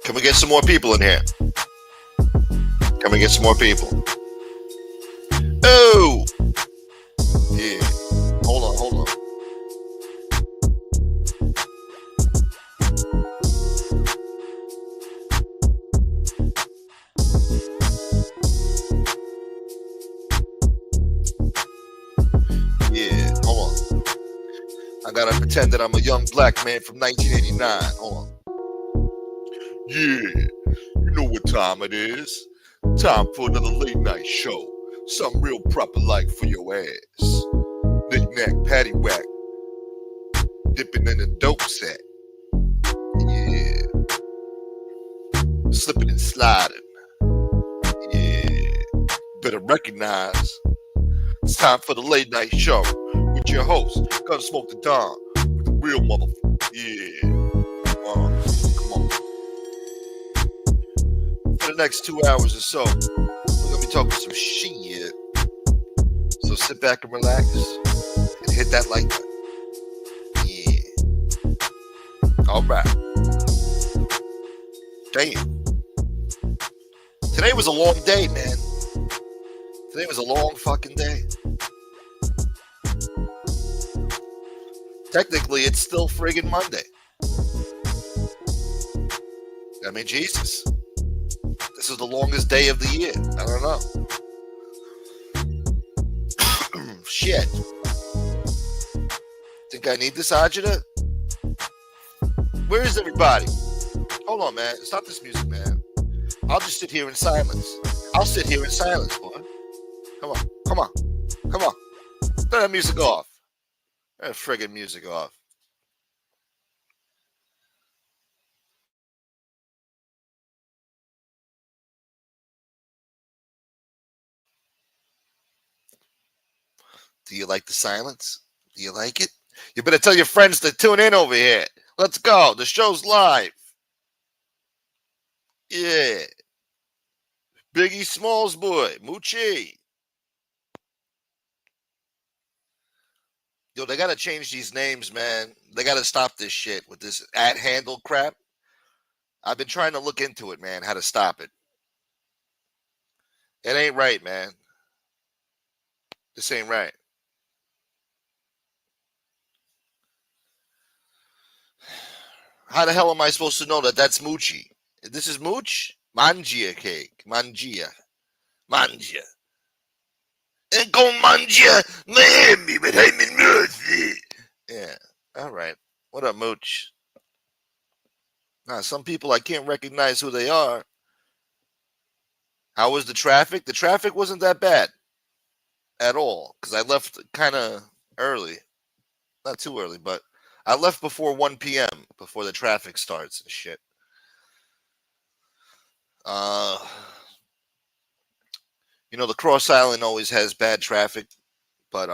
Can we get some more people in here? Can we get some more people? Oh! Yeah. Hold on. Yeah, hold on. I gotta pretend that I'm a young black man from 1989. Hold on. Yeah, you know what time it is. Time for another late night show. Something real proper like for your ass. Knick-knack, paddywhack. Dipping in a dope set. Yeah. Slipping and sliding. Yeah. Better recognize. It's time for the late night show with your host, Gonna Smoke the Dawn, with the real motherfucker. Yeah. Come on. For the next 2 hours or so, we're gonna be talking some shit. So sit back and relax and hit that like button. Yeah. All right. Damn. Today was a long day, man. Today was a long fucking day. Technically, it's still friggin' Monday. I mean, Jesus. This is the longest day of the year. I don't know. Shit. Think I need this agita? Where is everybody? Hold on, man. Stop this music, man. I'll just sit here in silence. I'll sit here in silence, boy. Come on. Turn that music off. Turn that friggin' music off. Do you like the silence? Do you like it? You better tell your friends to tune in over here. Let's go. The show's live. Yeah. Biggie Smalls boy. Moochie. Yo, they got to change these names, man. They got to stop this shit with this at handle crap. I've been trying to look into it, man, how to stop it. It ain't right, man. This ain't right. How the hell am I supposed to know that that's Moochie? This is Mooch? Mangia cake. Mangia. And go Mangia, Miami, but I'm in Murphy. Yeah. All right. What up, Mooch? Now, some people I can't recognize who they are. How was the traffic? The traffic wasn't that bad at all because I left kind of early. Not too early, but I left before 1 p.m. before the traffic starts and shit. The Cross Island always has bad traffic, but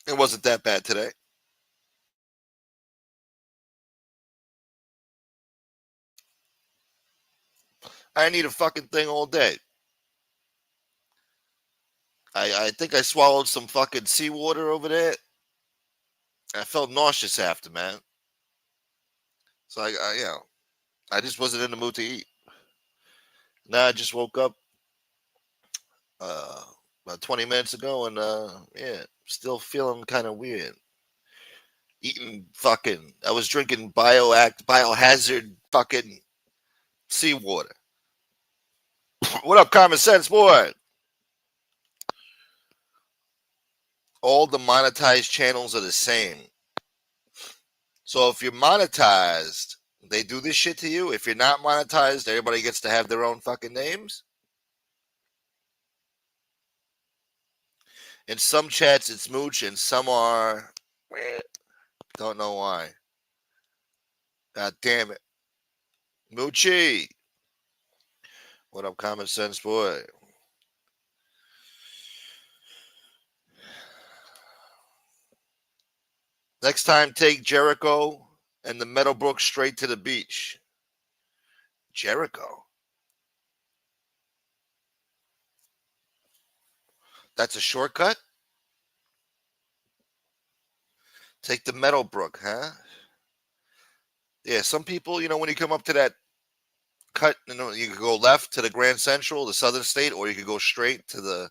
it wasn't that bad today. I need a fucking thing all day. I think I swallowed some fucking seawater over there. I felt nauseous after, man. So I just wasn't in the mood to eat. Now I just woke up about 20 minutes ago and still feeling kind of weird. Eating I was drinking biohazard fucking seawater. What up, common sense boy? All the monetized channels are the same. So if you're monetized, they do this shit to you. If you're not monetized, everybody gets to have their own fucking names. In some chats, it's Mooch, and some are... Don't know why. God damn it. Moochie. What up, common sense boy? Next time, take Jericho and the Meadowbrook straight to the beach. Jericho? That's a shortcut? Take the Meadowbrook, huh? Yeah, some people, when you come up to that cut, you could go left to the Grand Central, the Southern State, or you could go straight to the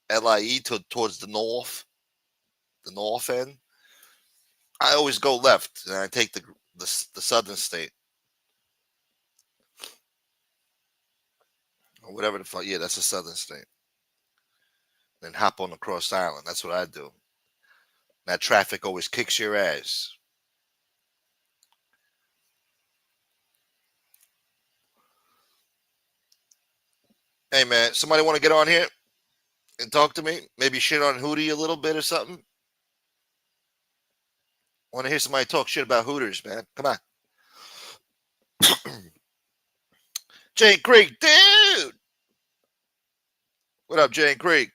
LIE towards the north end. I always go left, and I take the Southern State or whatever the fuck. Yeah, that's the Southern State. Then hop on the Cross Island. That's what I do. That traffic always kicks your ass. Hey man, somebody want to get on here and talk to me? Maybe shit on Hoodie a little bit or something. Want to hear somebody talk shit about Hooters, man? Come on. Jane Creek, dude. What up, Jane Creek?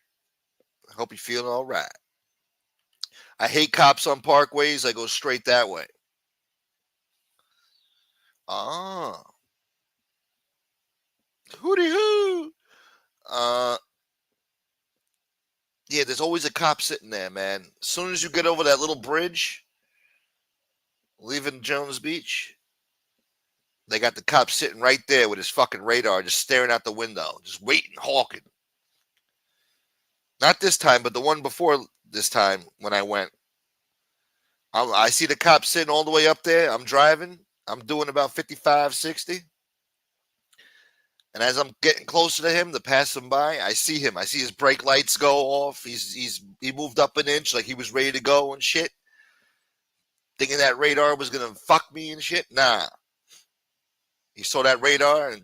I hope you're feeling all right. I hate cops on parkways. I go straight that way. Ah. Hootie hoo. Yeah, there's always a cop sitting there, man. As soon as you get over that little bridge, leaving Jones Beach, they got the cop sitting right there with his fucking radar, just staring out the window, just waiting, hawking. Not this time, but the one before this time when I went. I see the cop sitting all the way up there. I'm driving. I'm doing about 55, 60. And as I'm getting closer to him to pass him by, I see him. I see his brake lights go off. He moved up an inch like he was ready to go and shit. Thinking that radar was gonna fuck me and shit. Nah. He saw that radar and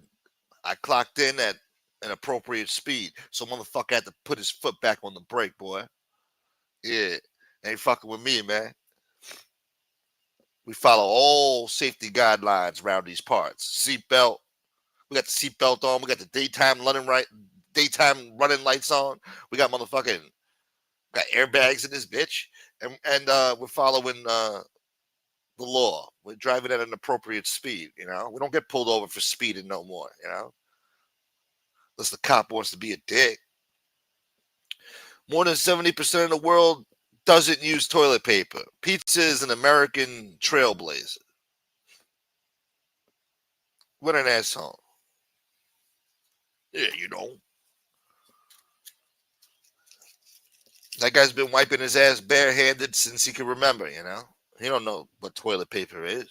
I clocked in at an appropriate speed. So motherfucker had to put his foot back on the brake, boy. Yeah. Ain't fucking with me, man. We follow all safety guidelines around these parts. Seatbelt. We got the seatbelt on. We got the daytime running lights on. We got got airbags in this bitch, and we're following the law. We're driving at an appropriate speed. We don't get pulled over for speeding no more. Unless the cop wants to be a dick. More than 70% of the world doesn't use toilet paper. Pizza is an American trailblazer. What an asshole. Yeah, That guy's been wiping his ass barehanded since he can remember, He don't know what toilet paper is.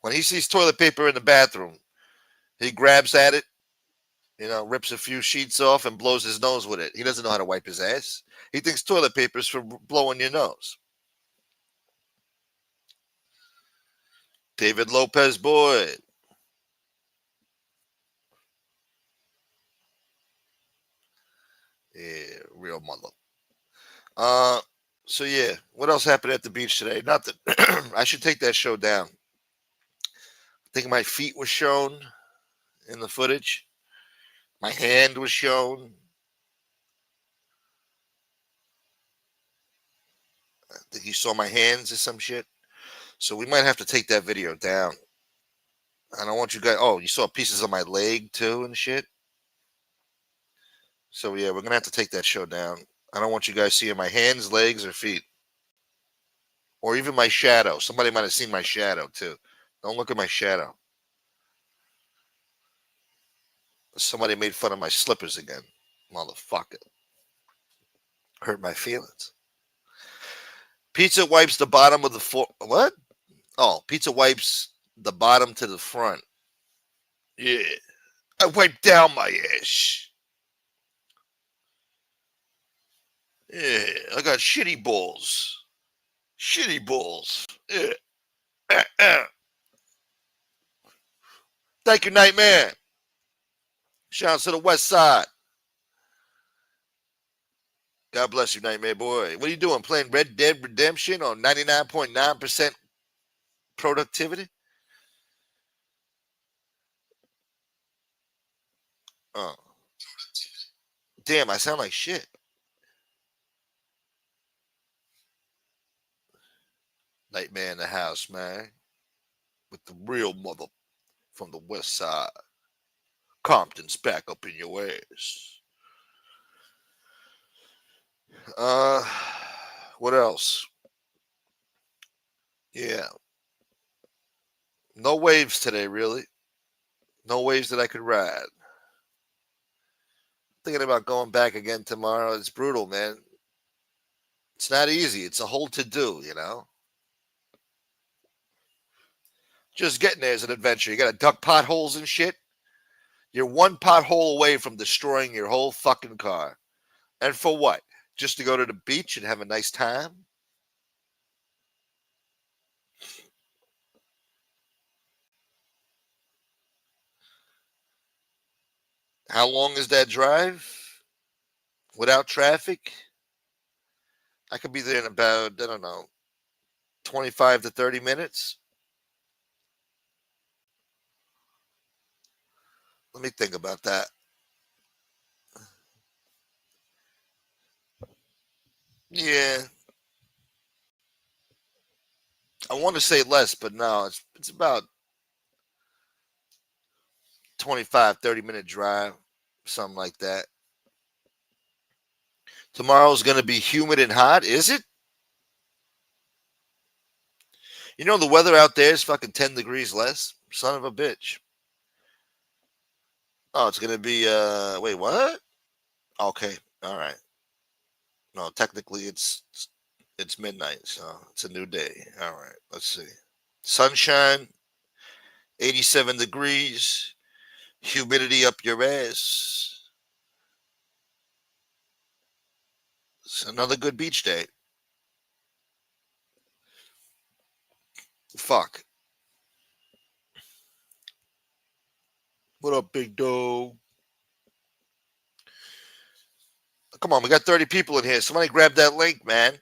When he sees toilet paper in the bathroom, he grabs at it, rips a few sheets off and blows his nose with it. He doesn't know how to wipe his ass. He thinks toilet paper is for blowing your nose. David Lopez Boyd. Yeah, real mother. So yeah, what else happened at the beach today? Nothing. I should take that show down. I think my feet were shown in the footage. My hand was shown. I think you saw my hands or some shit. So we might have to take that video down. I don't want you guys. Oh, you saw pieces of my leg too and shit. So yeah, we're gonna have to take that show down. I don't want you guys seeing my hands, legs, or feet, or even my shadow. Somebody might have seen my shadow too. Don't look at my shadow. Somebody made fun of my slippers again, motherfucker. Hurt my feelings. Pizza wipes the bottom of the what? Oh, pizza wipes the bottom to the front. Yeah, I wiped down my ass. Yeah, I got shitty balls. Shitty balls. Yeah. Thank you, Nightman. Shout out to the West Side. God bless you, Nightmare Boy. What are you doing? Playing Red Dead Redemption on 99.9% productivity? Oh. Damn, I sound like shit. Nightmare in the house, man. With the real mother from the West Side. Compton's back up in your ass. Uh, what else? Yeah. No waves today, really. No waves that I could ride. Thinking about going back again tomorrow. It's brutal, man. It's not easy. It's a whole to do, you know? Just getting there is an adventure. You got to duck potholes and shit. You're one pothole away from destroying your whole fucking car. And for what? Just to go to the beach and have a nice time? How long is that drive without traffic? I could be there in about, I don't know, 25 to 30 minutes. Let me think about that. Yeah, I want to say less, but no, it's about 25, 30-minute drive, something like that. Tomorrow's going to be humid and hot, is it? You know, the weather out there is fucking 10 degrees less. Son of a bitch. Oh, it's going to be, wait, what? Okay, all right. No, technically it's midnight, so it's a new day. All right, let's see. Sunshine, 87 degrees, humidity up your ass. It's another good beach day. Fuck. What up, big dog? Come on, we got 30 people in here. Somebody grab that link, man.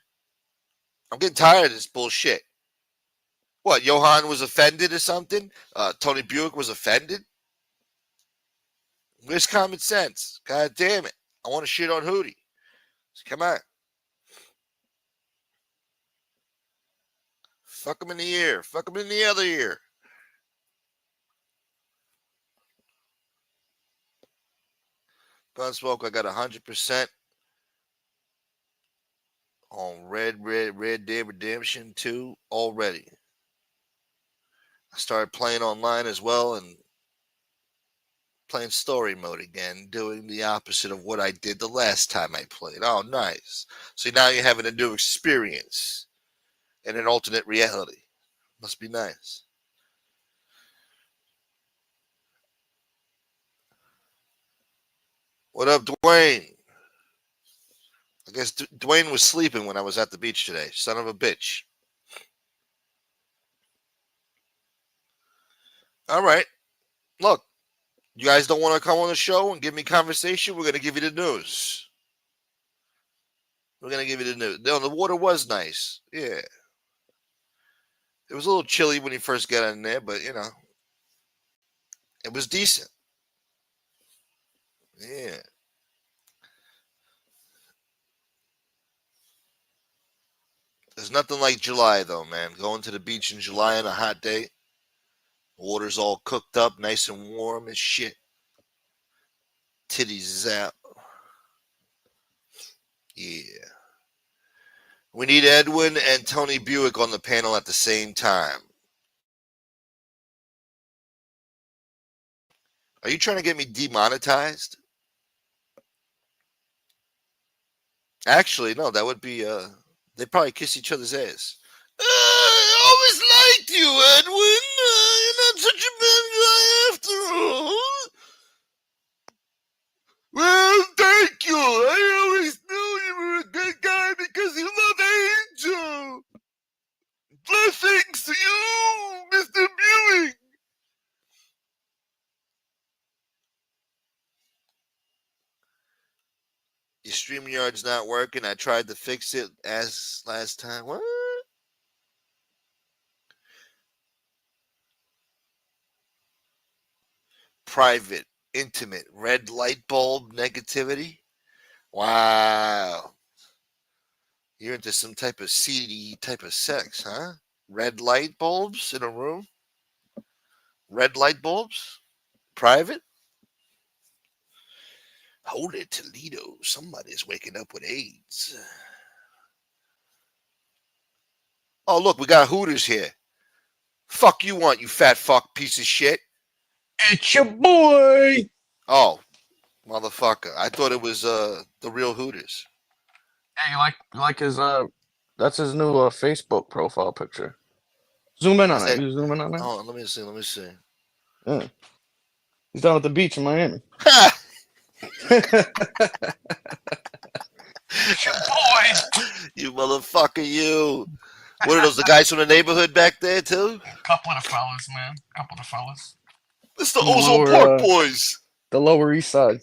I'm getting tired of this bullshit. What, Johan was offended or something? Tony Buick was offended? Where's common sense? God damn it. I want to shit on Hoodie. Come on. Fuck him in the ear. Fuck him in the other ear. Gunsmoke, I got 100% on Red Dead Redemption 2 already. I started playing online as well and playing story mode again, doing the opposite of what I did the last time I played. Oh, nice. So now you're having a new experience in an alternate reality. Must be nice. What up, Dwayne? I guess Dwayne was sleeping when I was at the beach today. Son of a bitch. All right. Look, you guys don't want to come on the show and give me conversation? We're going to give you the news. We're going to give you the news. No, the water was nice. Yeah. It was a little chilly when you first got in there, but, you know, it was decent. Yeah. There's nothing like July, though, man. Going to the beach in July on a hot day. Water's all cooked up, nice and warm as shit. Titties is out. Yeah. We need Edwin and Tony Buick on the panel at the same time. Are you trying to get me demonetized? Actually, no, that would be they'd probably kiss each other's ass. I always liked you, Edwin. You're not such a bad guy after all. Well, thank you. I always knew you were a good guy because you love Angel. Blessings to you, Mr. Buick. Your StreamYard's not working. I tried to fix it as last time. What? Private, intimate, red light bulb negativity. Wow. You're into some type of seedy type of sex, huh? Red light bulbs in a room? Red light bulbs? Private? Hold it, Toledo. Somebody's waking up with AIDS. Oh, look, we got Hooters here. Fuck you want, you fat fuck piece of shit. It's your boy. Oh, motherfucker. I thought it was the real Hooters. Hey, you like his that's his new Facebook profile picture. Zoom in on Is it. that You zoom in on that? Oh, let me see. Yeah. He's down at the beach in Miami. Ha! It's your boy. You motherfucker, you. What are those, the guys from the neighborhood back there, too? Couple of the fellas, man. Couple of the fellas. It's the From the Ozone lower Park boys. the Lower East Side.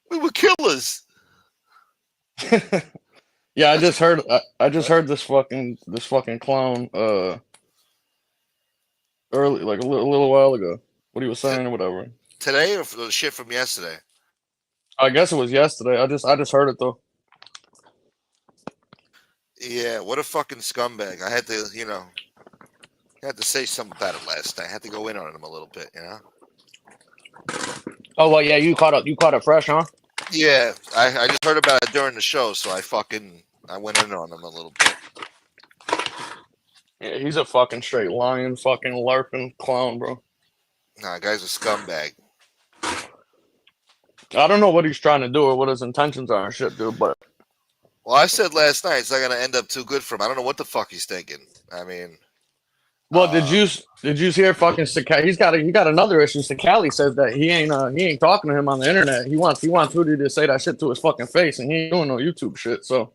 We were killers. Yeah, I That's just heard this fucking clown early like a little while ago. What he was saying or whatever. today or for the shit from yesterday? I guess it was yesterday. I just heard it though. Yeah, what a fucking scumbag. I had to, I had to say something about it last night. I had to go in on him a little bit, Oh well, yeah, you caught it fresh, huh? Yeah, I just heard about it during the show, so I went in on him a little bit. Yeah, he's a fucking straight lying, fucking larping clown, bro. Nah, guy's a scumbag. I don't know what he's trying to do or what his intentions are and shit, dude. But Well, I said last night it's not gonna end up too good for him. I don't know what the fuck he's thinking. I mean, well, did you hear fucking Sakali? He got another issue. Sakali says that he ain't talking to him on the internet. He wants Hoodie to say that shit to his fucking face, and he ain't doing no YouTube shit. So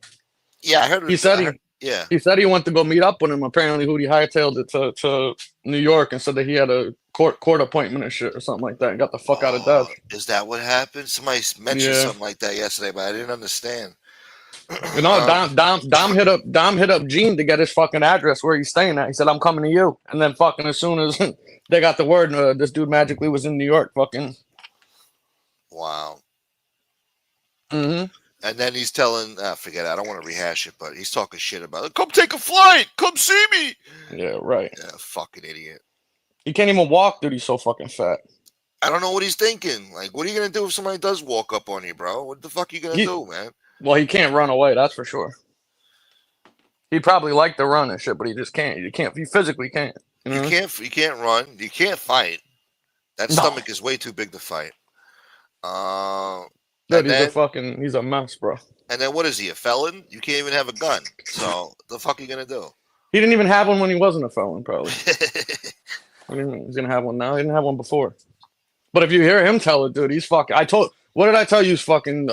yeah, I heard. he said yeah. He said he went to go meet up with him. Apparently, Hoodie hightailed it to New York and said that he had a court appointment and shit or something like that and got the fuck out of Dodge. Is that what happened? Somebody mentioned something like that yesterday, but I didn't understand. You know, Dom hit up Gene to get his fucking address where he's staying at. He said, "I'm coming to you." And then fucking as soon as they got the word, this dude magically was in New York. Fucking. Wow. Mm-hmm. And then he's telling, forget it, I don't want to rehash it, but he's talking shit about it. Come take a flight. Come see me. Yeah, right. Yeah, fucking idiot. He can't even walk, dude. He's so fucking fat. I don't know what he's thinking. Like, what are you going to do if somebody does walk up on you, bro? What the fuck are you going to do, man? Well, he can't run away, that's for sure. He'd probably like to run and shit, but he just can't. He physically can't. You can't run. You can't fight. That stomach is way too big to fight. He's a mess, bro. And then what is he, a felon? You can't even have a gun. So the fuck are you gonna do? He didn't even have one when he wasn't a felon, probably. What do you mean? He's gonna have one now. He didn't have one before. But if you hear him tell it, dude, he's fucking. What did I tell you? Fucking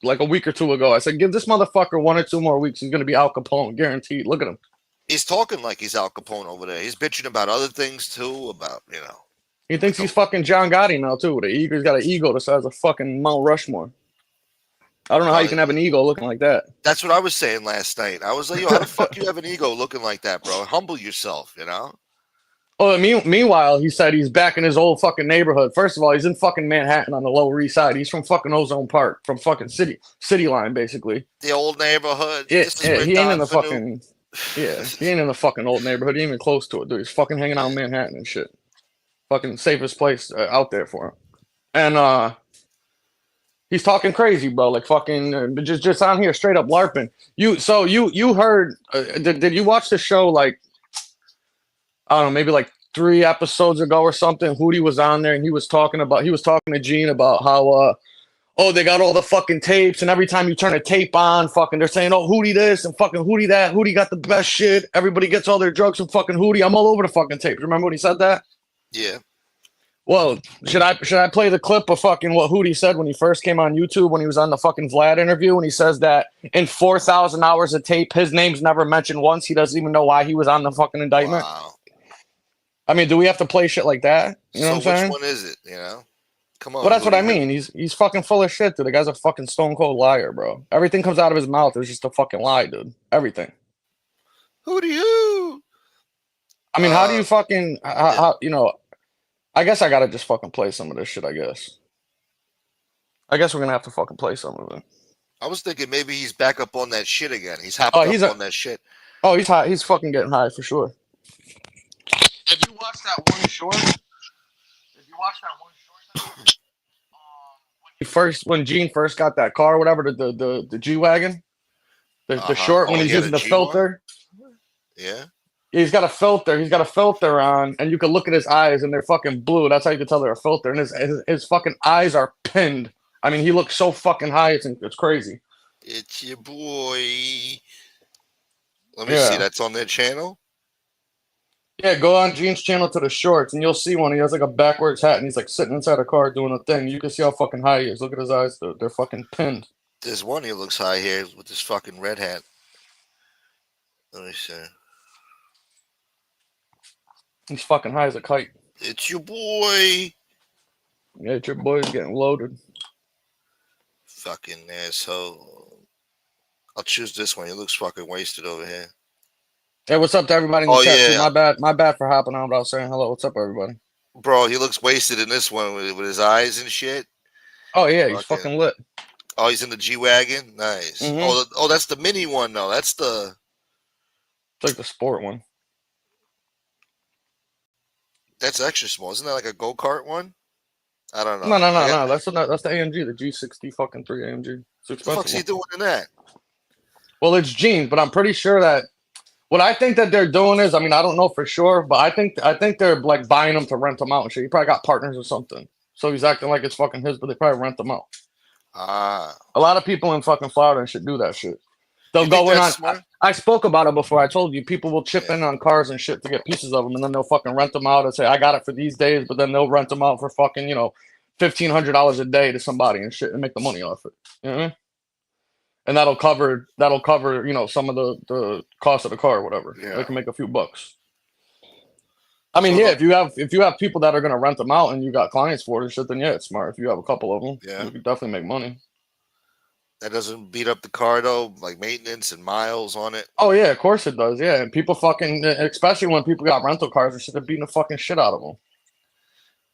like a week or two ago. I said, give this motherfucker 1 or 2 more weeks. He's gonna be Al Capone, guaranteed. Look at him. He's talking like he's Al Capone over there. He's bitching about other things too. About He thinks he's fucking John Gotti now too. He's got an ego the size of fucking Mount Rushmore. I don't know how you can have an ego looking like that. That's what I was saying last night. I was like, yo, how the fuck you have an ego looking like that, bro? Humble yourself, Oh, meanwhile, he said he's back in his old fucking neighborhood. First of all, he's in fucking Manhattan on the Lower East Side. He's from fucking Ozone Park, from fucking city line, basically. The old neighborhood. Yeah, he ain't in the fucking. Yeah, he ain't in the fucking old neighborhood. He ain't even close to it, dude. He's fucking hanging out in Manhattan and shit. Fucking safest place out there for him. And he's talking crazy, bro. Like fucking just on here, straight up LARPing. You heard? Did you watch the show? Like, I don't know, maybe like 3 episodes ago or something. Hoodie was on there and he was talking to Gene about how they got all the fucking tapes, and every time you turn a tape on, fucking they're saying, oh, Hoodie this and fucking Hoodie that. Hoodie got the best shit. Everybody gets all their drugs from fucking Hoodie. I'm all over the fucking tapes. Remember when he said that? Yeah. Well, should I play the clip of fucking what Hoodie said when he first came on YouTube when he was on the fucking Vlad interview, and he says that in 4,000 hours of tape, his name's never mentioned once. He doesn't even know why he was on the fucking indictment. Wow. I mean, do we have to play shit like that? You know what I'm saying? Which one is it? Come on. Well, that's what I mean. He's fucking full of shit, dude. The guy's a fucking stone cold liar, bro. Everything comes out of his mouth is just a fucking lie, dude. Everything. Hoodie who? I mean, how do you fucking how I guess I gotta just fucking play some of this shit, I guess. I guess we're gonna have to fucking play some of it. I was thinking maybe he's back up on that shit again. He's hopped up on that shit. Oh, he's high. He's fucking getting high for sure. If you watch that one short, when Gene first got that car, whatever, the G-Wagon, the short when he's using the filter. Yeah. He's got a filter. He's got a filter on, and you can look at his eyes, and they're fucking blue. That's how you can tell they're a filter. And his fucking eyes are pinned. I mean, he looks so fucking high. It's crazy. It's your boy. Let me see. Yeah. That's on their channel. Yeah, go on Gene's channel to the shorts, and you'll see one. He has like a backwards hat, and he's like sitting inside a car doing a thing. You can see how fucking high he is. Look at his eyes; they're fucking pinned. There's one he looks high here with this fucking red hat. Let me see. He's fucking high as a kite. It's your boy. Yeah, your boy's getting loaded. Fucking asshole. I'll choose this one. He looks fucking wasted over here. Hey, what's up to everybody in the Oh, chat? yeah. Too? My bad for hopping on, but I was saying hello. What's up, everybody? Bro, he looks wasted in this one with his eyes and shit. Oh yeah, he's fucking lit. Oh, he's in the G-Wagon? Nice. Mhm. Oh, that's the mini one, though. That's the... It's like the sport one. That's extra small. Isn't that like a go-kart one? I don't know. No. That's the AMG, the G60 fucking 3 AMG. It's What the fuck's he expensive. doing in that? Well, it's Gene's, but I'm pretty sure that what I think that they're doing is, I mean, I don't know for sure, but I think they're like buying them to rent them out and shit. He probably got partners or something, so he's acting like it's fucking his, but they probably rent them out. Ah. A lot of people in fucking Florida and shit do that shit. They'll You think go in on. that's smart? I spoke about it before. I told you people will chip in on cars and shit to get pieces of them, and then they'll fucking rent them out and say, "I got it for these days," but then they'll rent them out for fucking $1,500 a day to somebody and shit and make the money off it. You know what I mean? And that'll cover some of the cost of the car or whatever. Yeah. They can make a few bucks. I mean, So yeah, if you have people that are gonna rent them out and you got clients for it and shit, then yeah, it's smart. If you have a couple of them, Yeah. you can definitely make money. That doesn't beat up the car, though? Like maintenance and miles on it? Oh yeah, of course it does. Yeah, and people fucking, especially when people got rental cars and shit, they're beating the fucking shit out of them.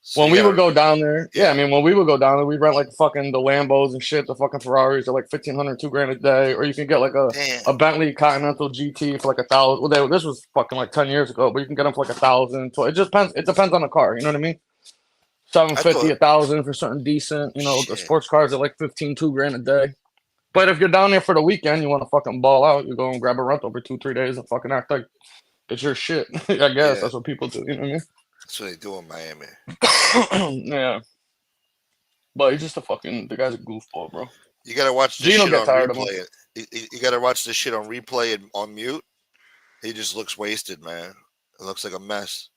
So When you we gotta- would go down there, Yeah. I mean, when we would go down there, we'd rent like fucking the Lambos and shit, the fucking Ferraris are like $1,500, $2,000 a day, or you can get like a Damn. Bentley Continental GT for like $1,000. Well, this was fucking like 10 years ago, but you can get them for like $1,000. It just depends. It depends on the car. You know what I mean? $750, $1,000 for something decent. The Shit. sports cars are like $15,000, $2,000 a day. But if you're down there for the weekend, you want to fucking ball out, you go and grab a rental for 2-3 days and fucking act like it's your shit. I guess Yeah. that's what people do. You know what I mean? That's what they do in Miami. Yeah. But he's just the guy's a goofball, bro. You gotta watch this Gino shit get on tired of him. replay. You gotta watch this shit on replay and on mute. He just looks wasted, man. It looks like a mess.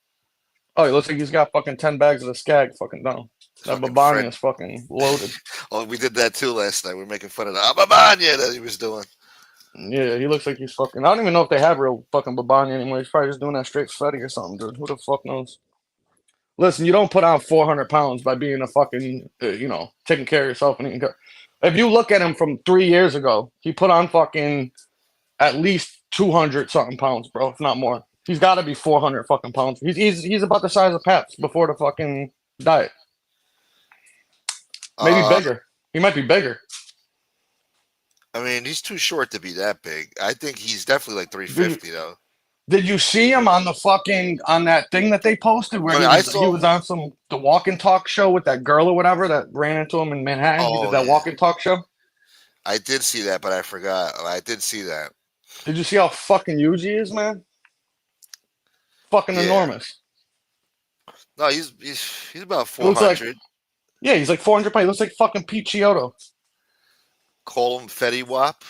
Oh, he looks like he's got fucking 10 bags of the skag fucking down. That Fucking Babani Fred. is fucking loaded. Oh, we did that too last night. We were making fun of the Ababanya that he was doing. Yeah, he looks like he's fucking. I don't even know if they have real fucking Babani anymore. He's probably just doing that straight Fetty or something, dude. Who the fuck knows? Listen, you don't put on 400 pounds by being a fucking, taking care of yourself and eating good. If you look at him from 3 years ago, he put on fucking at least 200 something pounds, bro, if not more. He's got to be 400 fucking pounds. He's about the size of Paps before the fucking diet. Maybe bigger. He might be bigger. I mean, he's too short to be that big. I think he's definitely like 350 though. Did you see him on that thing that they posted where he was on the walk and talk show with that girl or whatever that ran into him in Manhattan? He did that walk and talk show. I did see that, but I forgot. I did see that. Did you see how fucking huge he is, man? Fucking enormous. No, he's about 400. He's like 400 pounds. He looks like fucking Pete Chiodo. Call him Fetty Wap.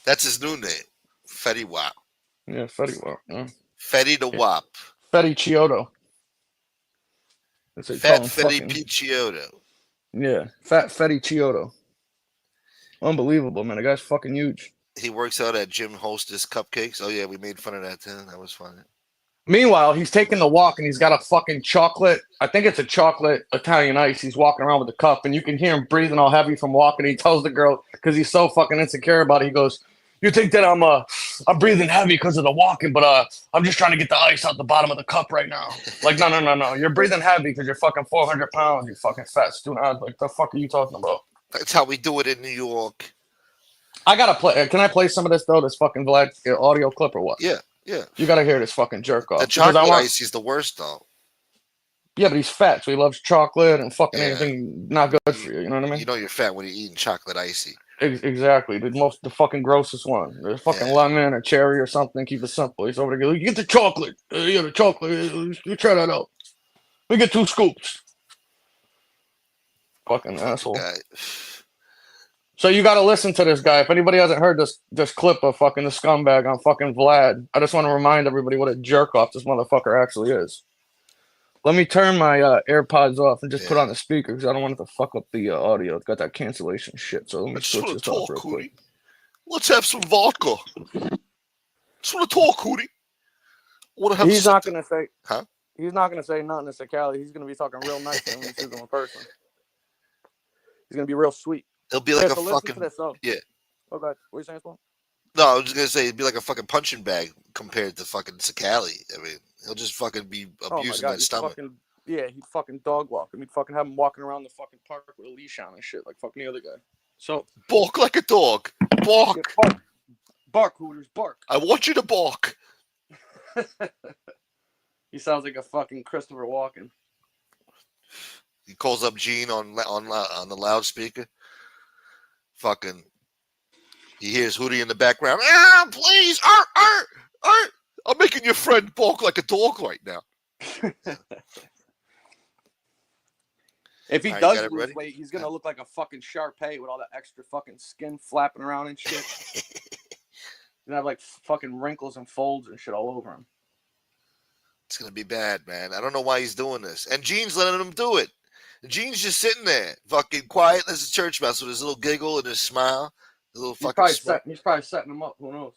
That's his new name. Fetty Wap. Yeah, Fetty Wap. Yeah. Fetty the Wap. Fetty Chiodo. Fat Fetty Pete Chiodo. Yeah, Fat Fetty Chiodo. Unbelievable, man. The guy's fucking huge. He works out at Jim Hostess Cupcakes. Oh, yeah, we made fun of that, too. That was funny. Meanwhile, he's taking the walk and he's got a fucking chocolate. I think it's a chocolate Italian ice. He's walking around with the cup and you can hear him breathing all heavy from walking. He tells the girl, because he's so fucking insecure about it, he goes, "You think that I'm breathing heavy because of the walking, but I'm just trying to get the ice out the bottom of the cup right now." Like, no. You're breathing heavy because you're fucking 400 pounds, you fucking fat student. I was like, the fuck are you talking about? That's how we do it in New York. I gotta play. Can I play some of this, though? This fucking Vlad audio clip or what? Yeah. You gotta hear this fucking jerk off. The chocolate ice is the worst, though. Yeah, but he's fat, so he loves chocolate and fucking anything not good for you. You know what I mean? You know you're fat when you're eating chocolate icy. Exactly. The fucking grossest one. The fucking Yeah. lemon or cherry or something. Keep it simple. He's over there. You get the chocolate. Yeah, the chocolate. You try that out. We get 2 scoops. Fucking asshole. Guy. So you got to listen to this guy. If anybody hasn't heard this clip of fucking the scumbag on fucking Vlad, I just want to remind everybody what a jerk off this motherfucker actually is. Let me turn my AirPods off and just put on the speaker because I don't want it to fuck up the audio. It's got that cancellation shit. So let me switch this off real quick. Let's have some vodka. Just want to talk, Hoodie. He's not gonna say. Huh? He's not gonna say nothing to Cali. He's gonna be talking real nice to him when he sees him in person. He's gonna be real sweet. It'll be like a so fucking this, yeah. Oh God, what are you saying, Spawn? No, I was just gonna say it'd be like a fucking punching bag compared to fucking Sakali. I mean, he'll just fucking be abusing that stomach. He'd fucking dog walk him. He'd fucking have him walking around the fucking park with a leash on and shit, like fucking the other guy. So bark like a dog. Bark. Yeah, bark. Bark, Hooters, bark. I want you to bark. He sounds like a fucking Christopher Walken. He calls up Gene on the loudspeaker. Fucking, he hears Hoodie in the background. Ah, please, I'm making your friend bark like a dog right now. If he does lose weight, he's gonna look like a fucking Shar-Pei with all that extra fucking skin flapping around and shit. He's gonna have like fucking wrinkles and folds and shit all over him. It's gonna be bad, man. I don't know why he's doing this. And Gene's letting him do it. Gene's just sitting there, fucking quiet as a church mouse with his little giggle and his smile. His little fucking he's probably setting him up. Who knows?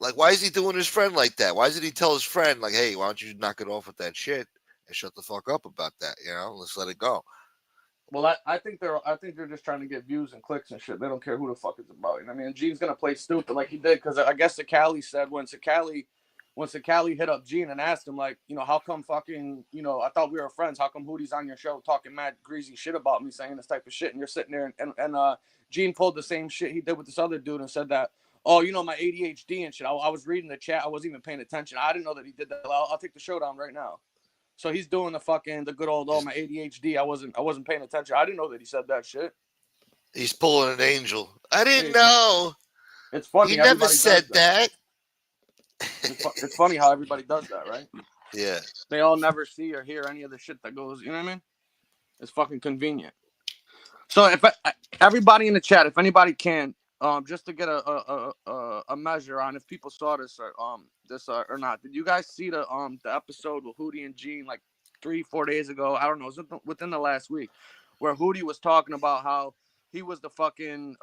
Like, why is he doing his friend like that? Why doesn't he tell his friend, like, hey, why don't you knock it off with that shit and shut the fuck up about that? You know, let's let it go. Well, I think they're just trying to get views and clicks and shit. They don't care who the fuck it's about. You know what I mean? Gene's gonna play stupid like he did because I guess Sakali said when Sakali hit up Gene and asked him, like, you know, how come fucking, you know, I thought we were friends. How come Hoodie's on your show talking mad greasy shit about me, saying this type of shit, and you're sitting there and Gene pulled the same shit he did with this other dude and said that, oh, you know, my ADHD and shit. I was reading the chat. I wasn't even paying attention. I didn't know that he did that. I'll take the show down right now. So he's doing the good old, oh, my ADHD. I wasn't paying attention. I didn't know that he said that shit. He's pulling an angel. I didn't know. It's funny. He never said that. It's funny how everybody does that, right? Yeah. They all never see or hear any of the shit that goes, you know what I mean? It's fucking convenient. So if everybody in the chat, if anybody can, just to get a measure on if people saw this or not. Did you guys see the episode with Hoodie and Gene like 3-4 days ago? I don't know, it was within the last week, where Hoodie was talking about how he was the fucking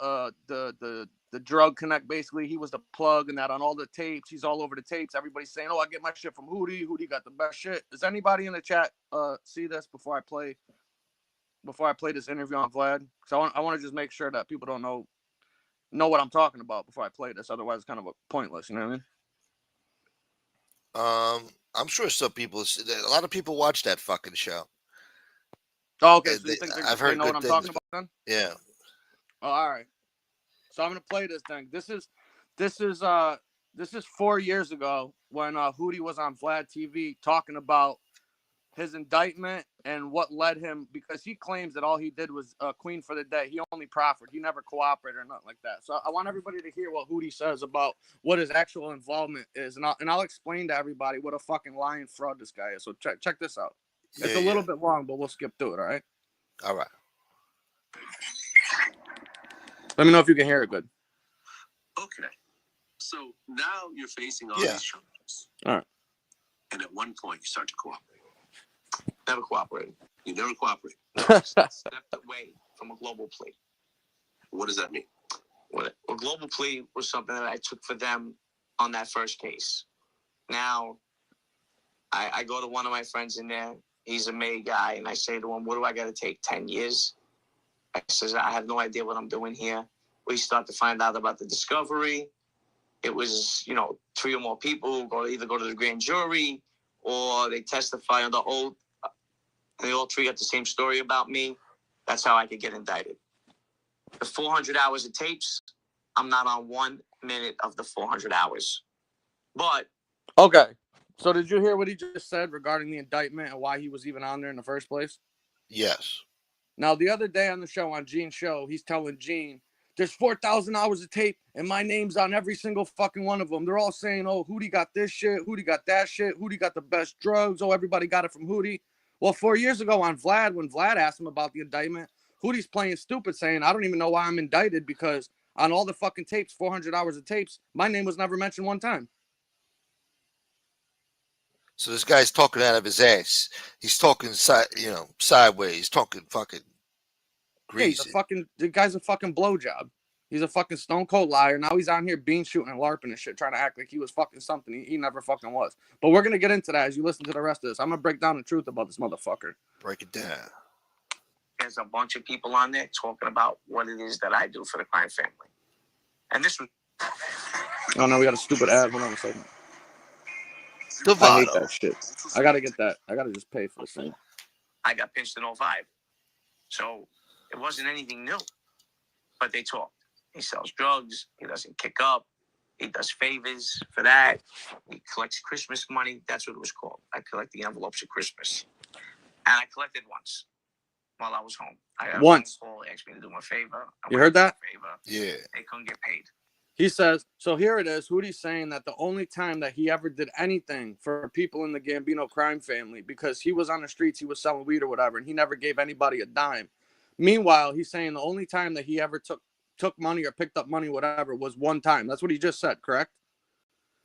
the drug connect, basically. He was the plug, and that on all the tapes, he's all over the tapes. Everybody's saying, "Oh, I get my shit from Hoodie. Hoodie got the best shit." Does anybody in the chat see this before I play this interview on Vlad? Because I want to just make sure that people don't know what I'm talking about before I play this. Otherwise, it's kind of pointless. You know what I mean? I'm sure some people, a lot of people watch that fucking show. Oh, okay. So you think they know what I'm talking about then? Yeah. Oh, all right. So I'm gonna play this thing. This is 4 years ago when Hoodie was on Vlad TV talking about his indictment and what led him, because he claims that all he did was Queen for the day. He only proffered. He never cooperated or nothing like that. So I want everybody to hear what Hoodie says about what his actual involvement is, and I'll explain to everybody what a fucking lying fraud this guy is. So check this out. It's a little bit long, but we'll skip through it. All right. All right. Let me know if you can hear it good. Okay. So now you're facing all these charges. All right. And at one point, you start to cooperate. Never cooperated. You never cooperated. Stepped away from a global plea. What does that mean? Well, a global plea was something that I took for them on that first case. Now, I go to one of my friends in there. He's a May guy. And I say to him, what do I got to take, 10 years? I says, I have no idea what I'm doing here. We start to find out about the discovery. It was, 3 or more people either go to the grand jury or they testify under oath. And they all 3 got the same story about me. That's how I could get indicted. The 400 hours of tapes, I'm not on 1 minute of the 400 hours. But. Okay. So did you hear what he just said regarding the indictment and why he was even on there in the first place? Yes. Now, the other day on the show, on Gene's show, he's telling Gene there's 4,000 hours of tape, and my name's on every single fucking one of them. They're all saying, oh, Hoodie got this shit, Hoodie got that shit, Hoodie got the best drugs, oh, everybody got it from Hoodie. Well, 4 years ago on Vlad, when Vlad asked him about the indictment, Hoodie's playing stupid, saying, I don't even know why I'm indicted, because on all the fucking tapes, 400 hours of tapes, my name was never mentioned one time. So this guy's talking out of his ass. He's talking sideways. He's talking fucking greasy. Yeah, the guy's a fucking blowjob. He's a fucking stone cold liar. Now he's on here bean shooting and LARPing and shit, trying to act like he was fucking something. He never fucking was. But we're gonna get into that as you listen to the rest of this. I'm gonna break down the truth about this motherfucker. Break it down. There's a bunch of people on there talking about what it is that I do for the crime family. And this was... Oh no, we got a stupid ad. Hold on a second. Devado. I hate that shit. I gotta get that. I gotta just pay for this thing. I got pinched in 05. So it wasn't anything new. But they talked. He sells drugs. He doesn't kick up. He does favors for that. He collects Christmas money. That's what it was called. I collect the envelopes at Christmas. And I collected once while I was home. I got once. a phone call, asked me to do a favor. You heard that? Yeah. They couldn't get paid. He says, so here it is. Hoodie's saying that the only time that he ever did anything for people in the Gambino crime family, because he was on the streets, he was selling weed or whatever, and he never gave anybody a dime. Meanwhile, he's saying the only time that he ever took money or picked up money, whatever, was one time. That's what he just said, correct?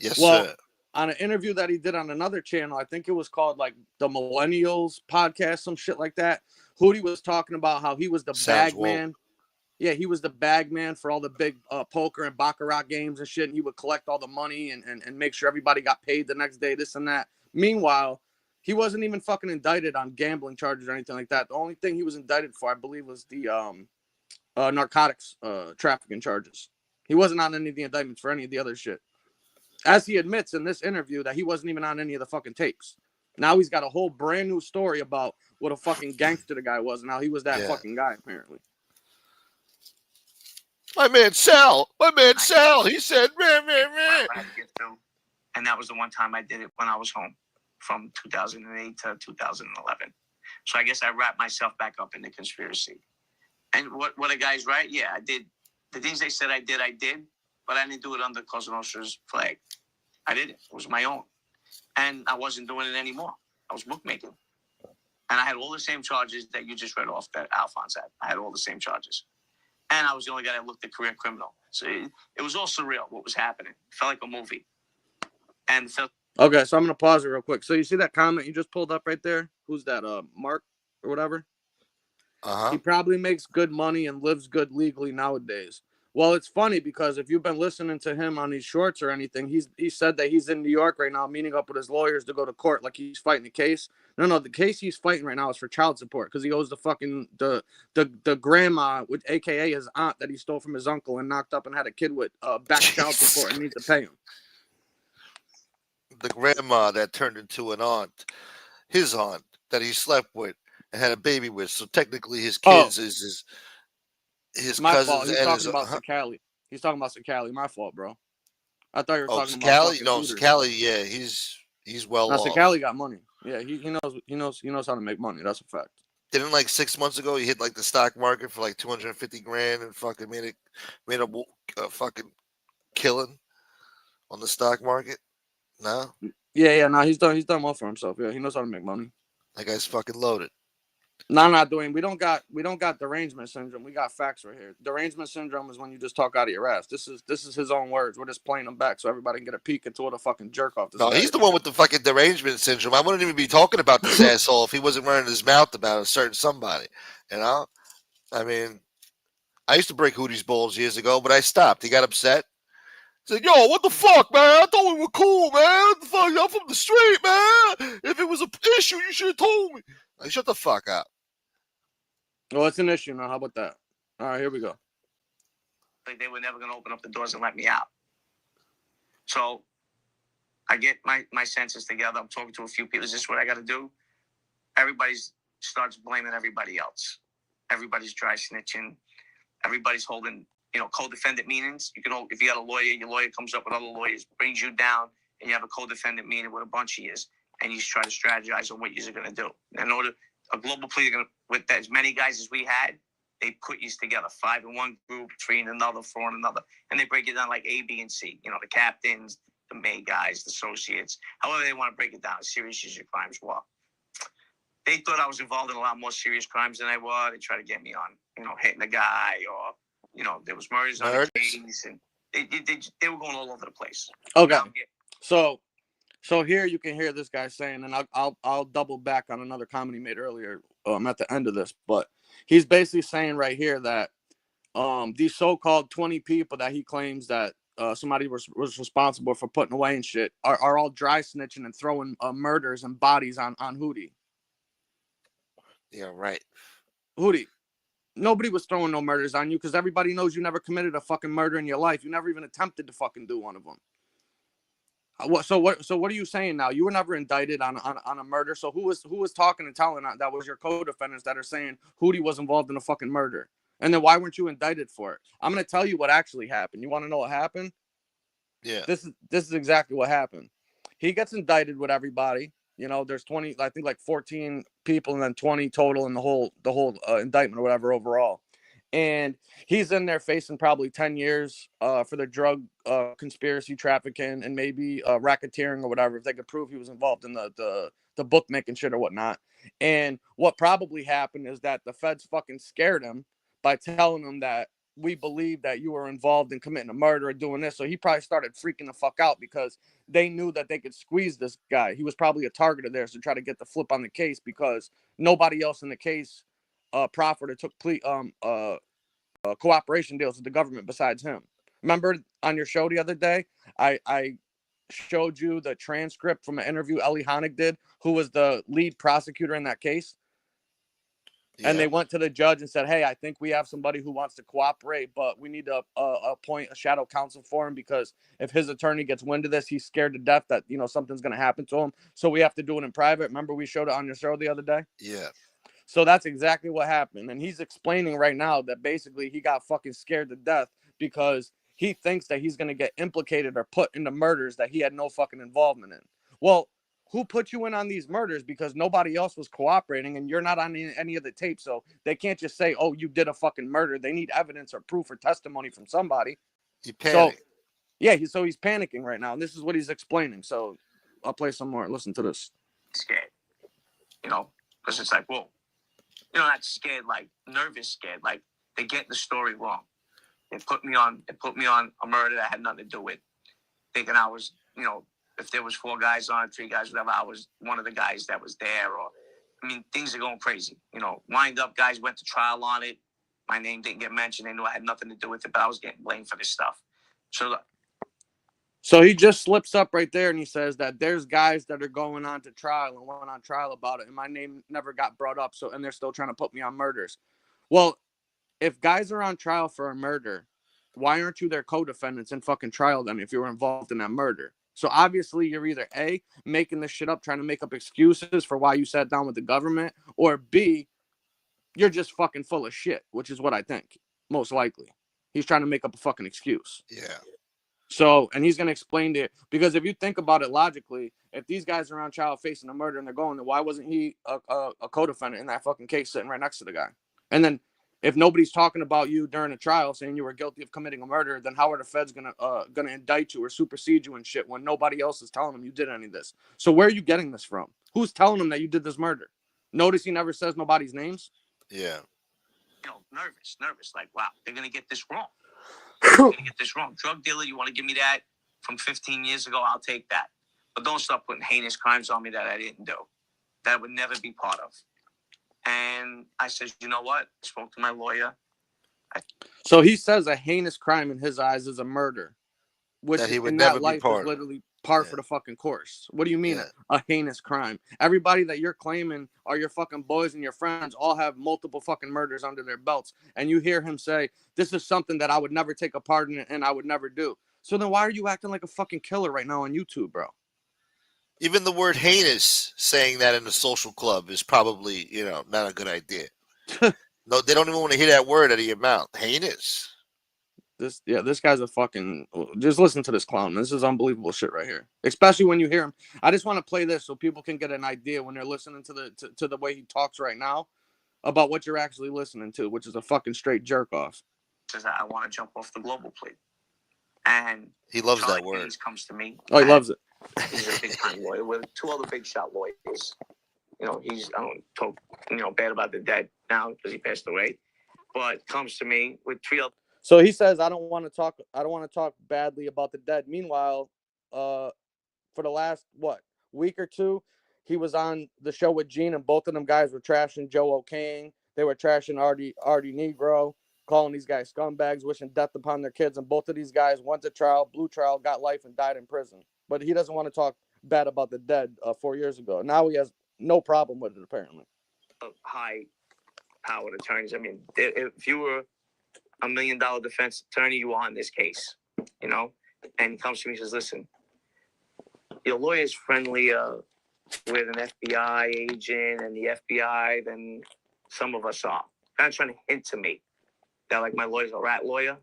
Yes, well, sir. On an interview that he did on another channel, I think it was called like the Millennials Podcast, some shit like that. Hoodie was talking about how he was the bag man. Yeah, he was the bag man for all the big poker and baccarat games and shit. And he would collect all the money and make sure everybody got paid the next day, this and that. Meanwhile, he wasn't even fucking indicted on gambling charges or anything like that. The only thing he was indicted for, I believe, was the narcotics trafficking charges. He wasn't on any of the indictments for any of the other shit. As he admits in this interview that he wasn't even on any of the fucking tapes. Now he's got a whole brand new story about what a fucking gangster the guy was and how he was that fucking guy, apparently. My man Sal. He said, man. And that was the one time I did it when I was home from 2008 to 2011. So I guess I wrapped myself back up in the conspiracy. And what a guy's right? Yeah, I did. The things they said I did, but I didn't do it under Cosa Nostra's flag. I did it. It was my own. And I wasn't doing it anymore. I was bookmaking. And I had all the same charges that you just read off that Alphonse had. I had all the same charges. And I was the only guy that looked at career criminal. So it was all surreal what was happening. It felt like a movie. And okay, so I'm going to pause it real quick. So you see that comment you just pulled up right there? Who's that, Mark or whatever? Uh-huh. He probably makes good money and lives good legally nowadays. Well, it's funny because if you've been listening to him on these shorts or anything, he said that he's in New York right now meeting up with his lawyers to go to court like he's fighting a case. No, the case he's fighting right now is for child support because he owes the fucking the grandma, with AKA his aunt that he stole from his uncle and knocked up and had a kid with back child support and needs to pay him. The grandma that turned into an aunt, his aunt that he slept with and had a baby with. So technically his kids is his my cousins. Fault. He's and talking about Sacali. He's talking about Sacali. My fault, bro. I thought you were talking Sacali? about No, Hooters. Sacali, yeah, he's well off. Sacali got money. Yeah, he knows how to make money. That's a fact. Didn't like 6 months ago he hit like the stock market for like 250 grand and fucking made a fucking killing on the stock market? No? Yeah, no, he's done well for himself. Yeah, he knows how to make money. That guy's fucking loaded. No, not doing. We don't got derangement syndrome. We got facts right here. Derangement syndrome is when you just talk out of your ass. This is his own words. We're just playing them back so everybody can get a peek into what a fucking jerk off this guy. He's the one with the fucking derangement syndrome. I wouldn't even be talking about this asshole if he wasn't running his mouth about a certain somebody. You know? I mean, I used to break Hoodie's balls years ago, but I stopped. He got upset. He said, yo, what the fuck, man? I thought we were cool, man. What the fuck? I'm from the street, man. If it was an issue, you should have told me. Like, shut the fuck up. Well, it's an issue now. How about that? All right, here we go. They were never going to open up the doors and let me out. So I get my senses together. I'm talking to a few people. Is this what I got to do? Everybody starts blaming everybody else. Everybody's dry snitching. Everybody's holding, co-defendant meetings. You can hold, if you got a lawyer, your lawyer comes up with other lawyers, brings you down, and you have a co-defendant meeting with a bunch of yous, and you try to strategize on what you're going to do. In order, a global plea, with as many guys as we had, they put you together, 5 in one group, 3 in another, 4 in another, and they break it down like A, B, and C. You know, the captains, the main guys, the associates, however they want to break it down, as serious as your crimes were. They thought I was involved in a lot more serious crimes than I was. They tried to get me on, you know, hitting a guy, or, you know, there was murders on the case, and they were going all over the place. Okay, so here you can hear this guy saying, and I'll double back on another comment he made earlier at the end of this, but he's basically saying right here that these so-called 20 people that he claims that somebody was responsible for putting away and shit are all dry snitching and throwing murders and bodies on Hoodie. Yeah, right. Hoodie, nobody was throwing no murders on you because everybody knows you never committed a fucking murder in your life. You never even attempted to fucking do one of them. So what are you saying now? You were never indicted on a murder. So who was talking and telling that was your co-defendants that are saying Hoodie was involved in a fucking murder? And then why weren't you indicted for it? I'm going to tell you what actually happened. You want to know what happened? Yeah. This is exactly what happened. He gets indicted with everybody. You know, there's 20, I think like 14 people and then 20 total in the whole indictment or whatever overall. And he's in there facing probably 10 years for the drug conspiracy, trafficking, and maybe racketeering or whatever, if they could prove he was involved in the bookmaking shit or whatnot. And what probably happened is that the feds fucking scared him by telling him that we believe that you were involved in committing a murder or doing this. So he probably started freaking the fuck out because they knew that they could squeeze this guy. He was probably a target of theirs to try to get the flip on the case because nobody else in the case proffered or took cooperation deals with the government besides him. Remember on your show the other day, I showed you the transcript from an interview Ellie Honig did, who was the lead prosecutor in that case. Yeah. And they went to the judge and said, hey, I think we have somebody who wants to cooperate, but we need to appoint a shadow counsel for him because if his attorney gets wind of this, he's scared to death that, you know, something's going to happen to him. So we have to do it in private. Remember we showed it on your show the other day? Yeah. So that's exactly what happened. And he's explaining right now that basically he got fucking scared to death because he thinks that he's going to get implicated or put into murders that he had no fucking involvement in. Well, who put you in on these murders? Because nobody else was cooperating and you're not on any of the tapes. So they can't just say, oh, you did a fucking murder. They need evidence or proof or testimony from somebody. You panic. So, yeah, he's panicking right now. And this is what he's explaining. So I'll play some more. Listen to this. Scared. You know, because it's like, whoa. You know, not scared, like nervous scared. Like they're getting the story wrong. They put me on a murder that had nothing to do with thinking I was, you know, if there was 4 guys on, 3 guys, whatever, I was one of the guys that was there. Or, I mean, things are going crazy. You know, wind up guys went to trial on it. My name didn't get mentioned. They knew I had nothing to do with it, but I was getting blamed for this stuff. So he just slips up right there and he says that there's guys that are going on to trial and went on trial about it. And my name never got brought up. So, and they're still trying to put me on murders. Well, if guys are on trial for a murder, why aren't you their co-defendants in fucking trial then if you were involved in that murder? So obviously you're either A, making this shit up, trying to make up excuses for why you sat down with the government, or B, you're just fucking full of shit, which is what I think, most likely. He's trying to make up a fucking excuse. Yeah. So, and he's going to explain it, because if you think about it logically, if these guys are on trial facing a murder and they're going, then why wasn't he a co-defendant in that fucking case sitting right next to the guy? And then if nobody's talking about you during a trial saying you were guilty of committing a murder, then how are the feds gonna indict you or supersede you and shit when nobody else is telling them you did any of this? So where are you getting this from? Who's telling them that you did this murder? Notice he never says nobody's names. Yeah. You know, nervous. Like, wow, they're gonna get this wrong. They're gonna get this wrong. Drug dealer, you want to give me that from 15 years ago? I'll take that. But don't start putting heinous crimes on me that I didn't do. That I would never be part of. And I said, you know what? I spoke to my lawyer. So he says a heinous crime in his eyes is a murder, which that he would in never that life be part is literally par for the fucking course. What do you mean a heinous crime? Everybody that you're claiming are your fucking boys and your friends all have multiple fucking murders under their belts. And you hear him say, this is something that I would never take a part in and I would never do. So then why are you acting like a fucking killer right now on YouTube, bro? Even the word heinous, saying that in a social club is probably, you know, not a good idea. No, they don't even want to hear that word out of your mouth. Heinous. This guy's a fucking, just listen to this clown. This is unbelievable shit right here. Especially when you hear him. I just want to play this so people can get an idea when they're listening to the way he talks right now. about what you're actually listening to, which is a fucking straight jerk off. Says I want to jump off the global plea. And he loves Charlie that word. Hayes comes to me. Oh, he loves it. He's a big time lawyer with 2 other big shot lawyers. You know, I don't talk, bad about the dead now because he passed away, but comes to me with 3 other. So he says, I don't want to talk badly about the dead. Meanwhile, for the last week or two, he was on the show with Gene, and both of them guys were trashing Joe O'Kane. They were trashing Artie Negro, calling these guys scumbags, wishing death upon their kids. And both of these guys went to trial, blew trial, got life, and died in prison. But he doesn't want to talk bad about the dead 4 years ago. Now he has no problem with it, apparently. High-powered attorneys. I mean, if you were a $1 million defense attorney, you are on this case, And he comes to me and says, listen, your lawyer's friendlier with an FBI agent and the FBI than some of us are. Kind of trying to hint to me that, like, my lawyer's a rat lawyer.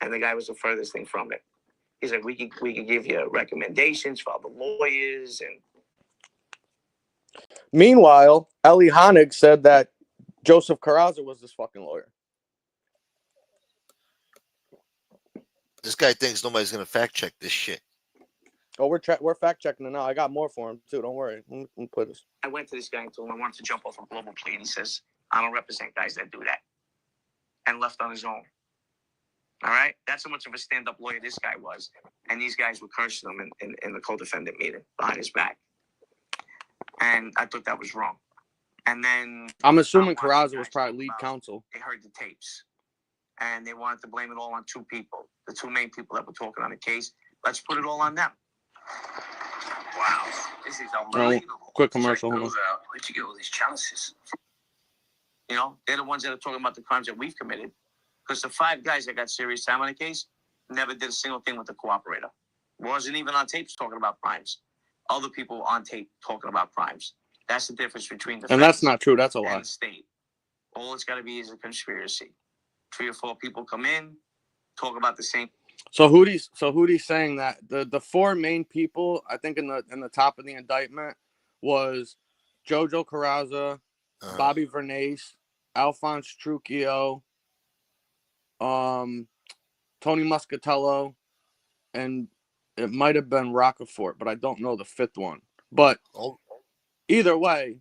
And the guy was the furthest thing from it. He's like, we could give you recommendations for other lawyers. And meanwhile, Ellie Honig said that Joseph Carrazza was this fucking lawyer. This guy thinks nobody's gonna fact check this shit. Oh, we're fact checking it now. I got more for him too. Don't worry. Let me put this. I went to this guy and told him I wanted to jump off a global plea, and he says, I don't represent guys that do that. And left on his own. All right? That's how much of a stand-up lawyer this guy was. And these guys were cursing him in the co-defendant meeting behind his back. And I thought that was wrong. And then I'm assuming Carrazza was probably lead counsel. They heard the tapes. And they wanted to blame it all on 2 people. The 2 main people that were talking on the case. Let's put it all on them. Wow. This is unbelievable. Quick commercial. Where'd you get all these chalices? They're the ones that are talking about the crimes that we've committed. Because the 5 guys that got serious time on the case never did a single thing with the cooperator. Wasn't even on tapes talking about crimes. Other people on tape talking about crimes. That's the difference between the and that's not true. That's a lie. And the state. All it's got to be is a conspiracy. 3 or 4 people come in, talk about the same. So Hoodie's saying that the 4 main people, I think in the top of the indictment, was Jojo Carrazza, Bobby Vernace, Alphonse Trujillo, Tony Muscatello, and it might have been Rockefort, but I don't know the 5th one. But either way,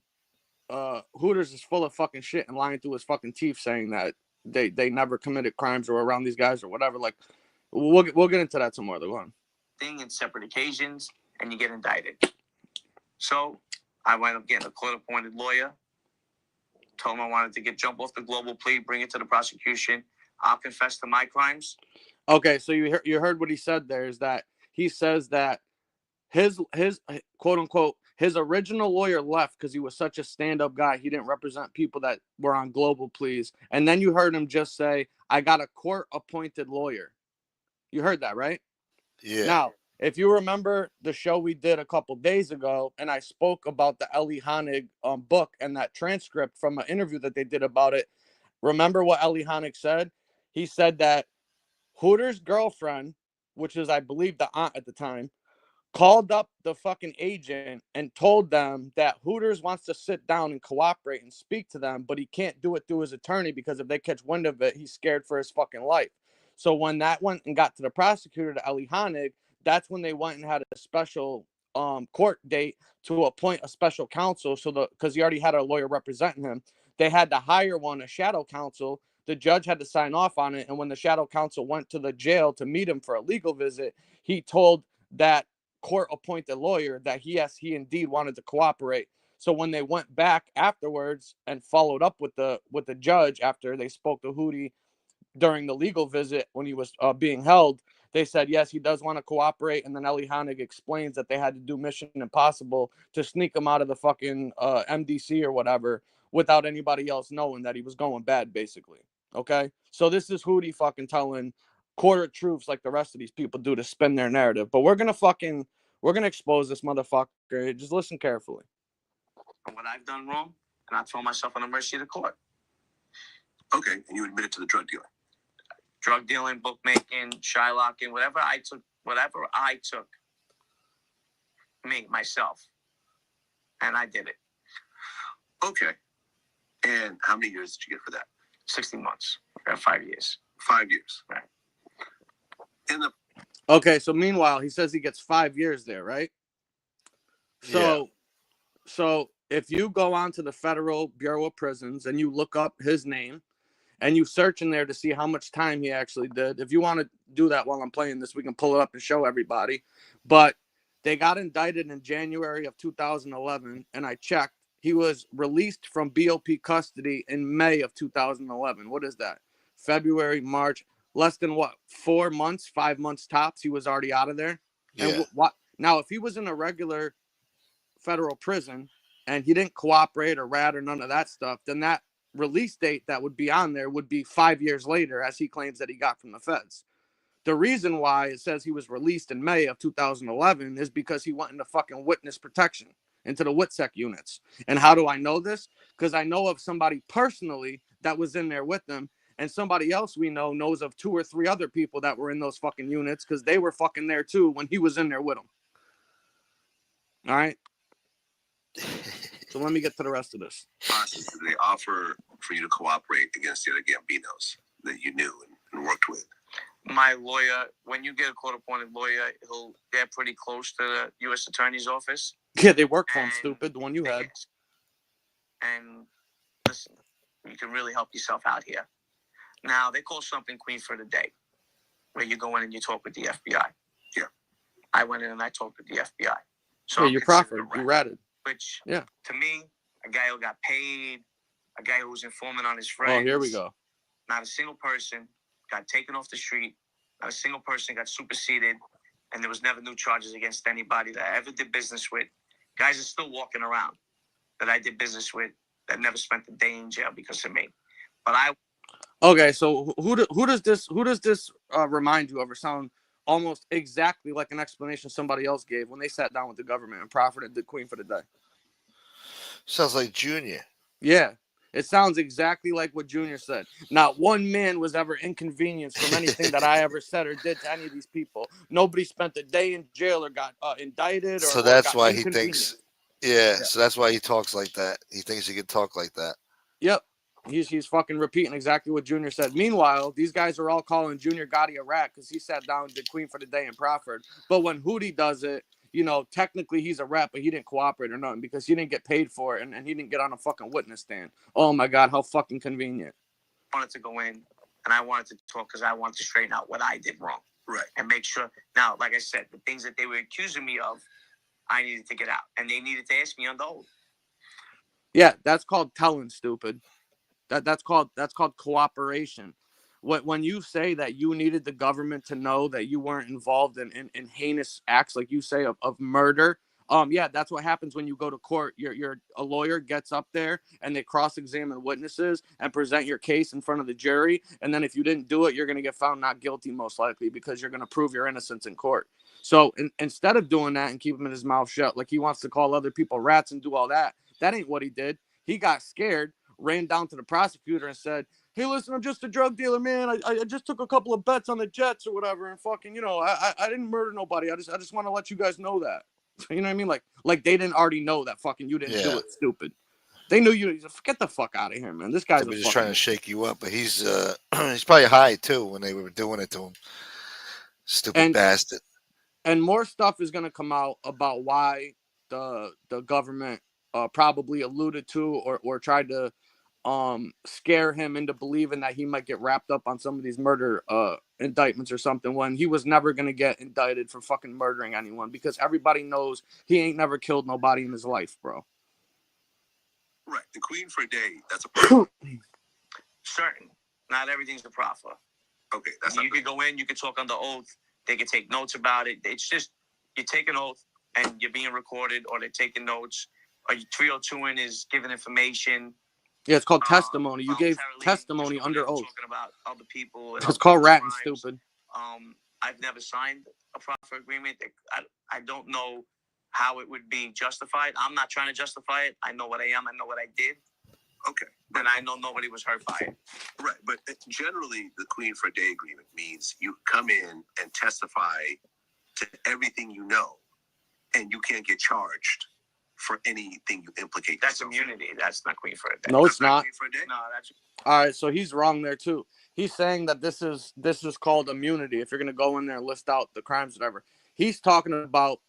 Hooters is full of fucking shit and lying through his fucking teeth, saying that they never committed crimes or around these guys or whatever. Like, we'll get into that some more. Go on. Thing in separate occasions, and you get indicted. So I wound up getting a court-appointed lawyer. Told him I wanted to jump off the global plea, bring it to the prosecution. I'll confess to my crimes. Okay, so you heard what he said there, is that he says that his quote unquote his original lawyer left because he was such a stand-up guy. He didn't represent people that were on global pleas. And then you heard him just say, I got a court-appointed lawyer. You heard that, right? Yeah. Now, if you remember the show we did a couple days ago, and I spoke about the Ellie Honig book and that transcript from an interview that they did about it, remember what Ellie Honig said? He said that Hooters' girlfriend, which is, I believe, the aunt at the time, called up the fucking agent and told them that Hooters wants to sit down and cooperate and speak to them, but he can't do it through his attorney because if they catch wind of it, he's scared for his fucking life. So when that went and got to the prosecutor, to Ellie Honig, that's when they went and had a special court date to appoint a special counsel. So because he already had a lawyer representing him, they had to hire a shadow counsel. The judge had to sign off on it. And when the shadow counsel went to the jail to meet him for a legal visit, he told that court-appointed lawyer that he indeed wanted to cooperate. So when they went back afterwards and followed up with the judge after they spoke to Hoodie during the legal visit when he was being held, they said, yes, he does want to cooperate. And then Ellie Honig explains that they had to do Mission Impossible to sneak him out of the fucking MDC or whatever without anybody else knowing that he was going bad, basically. Okay? So this is Hoodie fucking telling quarter truths like the rest of these people do to spin their narrative. But we're going to expose this motherfucker. Just listen carefully. What I've done wrong, and I throw myself on the mercy of the court. Okay, and you admitted to the drug dealing. Drug dealing, bookmaking, Shylocking, whatever I took, myself. And I did it. Okay. And how many years did you get for that? 16 months. 5 years. 5 years. Right. In the Okay, so meanwhile, he says he gets 5 years there, right? So if you go onto the Federal Bureau of Prisons and you look up his name and you search in there to see how much time he actually did, if you want to do that while I'm playing this, we can pull it up and show everybody. But they got indicted in January of 2011, and I checked. He was released from BOP custody in May of 2011. What is that? February, March, less than what? 4 months, 5 months tops. He was already out of there. Yeah. And what? Now, if he was in a regular federal prison and he didn't cooperate or rat or none of that stuff, then that release date that would be on there would be 5 years later, as he claims that he got from the feds. The reason why it says he was released in May of 2011 is because he went into fucking witness protection, into the WITSEC units. And how do I know this? Because I know of somebody personally that was in there with them, and somebody else we know knows of 2 or 3 other people that were in those fucking units because they were fucking there too when he was in there with them. All right? So let me get to the rest of this. process, did they offer for you to cooperate against the other Gambinos that you knew and worked with? My lawyer, when you get a court-appointed lawyer, they're pretty close to the U.S. Attorney's office. Yeah, they work for him, stupid, the one you had. And listen, you can really help yourself out here. Now, they call something Queen for the Day, where you go in and you talk with the FBI. Yeah. I went in and I talked with the FBI. So Yeah, you proffered, you ratted. Which, yeah, to me, a guy who got paid, a guy who was informing on his friends. Oh, here we go. Not a single person got taken off the street. Not a single person got superseded. And there was never new charges against anybody that I ever did business with. Guys are still walking around that I did business with that never spent a day in jail because of me. But I... Okay, so who does this remind you of, or sound almost exactly like an explanation somebody else gave when they sat down with the government and proffered the Queen for the Day? Sounds like Junior. Yeah, it sounds exactly like what Junior said. Not one man was ever inconvenienced from anything that I ever said or did to any of these people. Nobody spent a day in jail or got indicted. So that's why he thinks. Yeah, so that's why he talks like that. He thinks he can talk like that. Yep. He's fucking repeating exactly what Junior said. Meanwhile, these guys are all calling Junior Gotti a rat because he sat down and did Queen for the Day and proffered. But when Hoodie does it, you know, technically he's a rat, but he didn't cooperate or nothing because he didn't get paid for it and he didn't get on a fucking witness stand. Oh my God, how fucking convenient. I wanted to go in and I wanted to talk because I wanted to straighten out what I did wrong. Right. And make sure. Now, like I said, the things that they were accusing me of, I needed to get out. And they needed to ask me on the oath. Yeah, that's called telling, stupid. That's called cooperation. When you say that you needed the government to know that you weren't involved in heinous acts, like you say, of murder, yeah, that's what happens when you go to court. A lawyer gets up there and they cross-examine witnesses and present your case in front of the jury. And then if you didn't do it, you're going to get found not guilty, most likely, because you're going to prove your innocence in court. So instead of doing that and keeping his mouth shut, like he wants to call other people rats and do all that, that ain't what he did. He got scared, ran down to the prosecutor and said, hey, listen, I'm just a drug dealer, man. I just took a couple of bets on the Jets or whatever, and fucking, you know, I didn't murder nobody. I just want to let you guys know that. You know what I mean? Like they didn't already know that fucking you didn't do it, stupid. They knew you. Get the fuck out of here, man. This guy's just trying to shake you up, but he's probably high too when they were doing it to him. Stupid bastard. And more stuff is gonna come out about why the government probably alluded to or tried to scare him into believing that he might get wrapped up on some of these murder indictments or something, when he was never going to get indicted for fucking murdering anyone, because everybody knows he ain't never killed nobody in his life, bro. Right. The Queen for a Day, that's a proffer. Certain. Not everything's a proffer. Okay, that's you could go in, you could talk on the oath, they could take notes about it. It's just, you take an oath and you're being recorded, or they're taking notes, or 302ing is giving information. Yeah, it's called testimony. You gave testimony under oath. Talking about other people. It's called ratting, stupid. I've never signed a proffer agreement. I don't know how it would be justified. I'm not trying to justify it. I know what I am. I know what I did. Okay. And I know nobody was hurt by it. Right. But generally, the Queen for a Day agreement means you come in and testify to everything you know, and you can't get charged for anything you implicate. That's yourself. immunity. That's not queen for a day. No, it's That's not. queen for a day? No, that's All right, so he's wrong there too. He's saying that this is called immunity. If you're gonna go in there and list out the crimes, whatever. He's talking about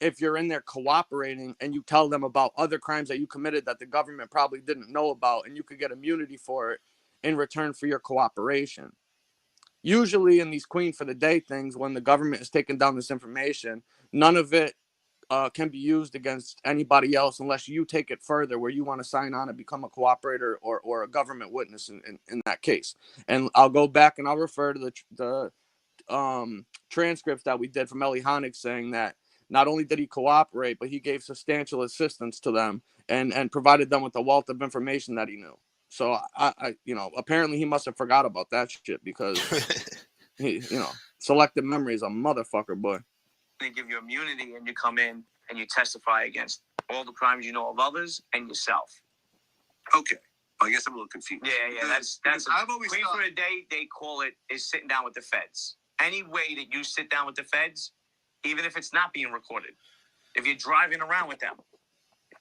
if you're in there cooperating and you tell them about other crimes that you committed that the government probably didn't know about, and you could get immunity for it in return for your cooperation. Usually in these queen for the day things, when the government is taking down this information, none of it can be used against anybody else unless you take it further where you want to sign on and become a cooperator or a government witness in that case. And I'll go back and I'll refer to the transcripts that we did from Ellie Honig saying that not only did he cooperate, but he gave substantial assistance to them and provided them with a wealth of information that he knew. So I apparently he must have forgot about that shit because he, selective memory is a motherfucker, boy. they give you immunity and you come in and you testify against all the crimes you know of others and yourself. Okay. I guess I'm a little confused. Yeah. That's I've always queen thought for a day. They call it is sitting down with the feds. Any way that you sit down with the feds, even if it's not being recorded, if you're driving around with them.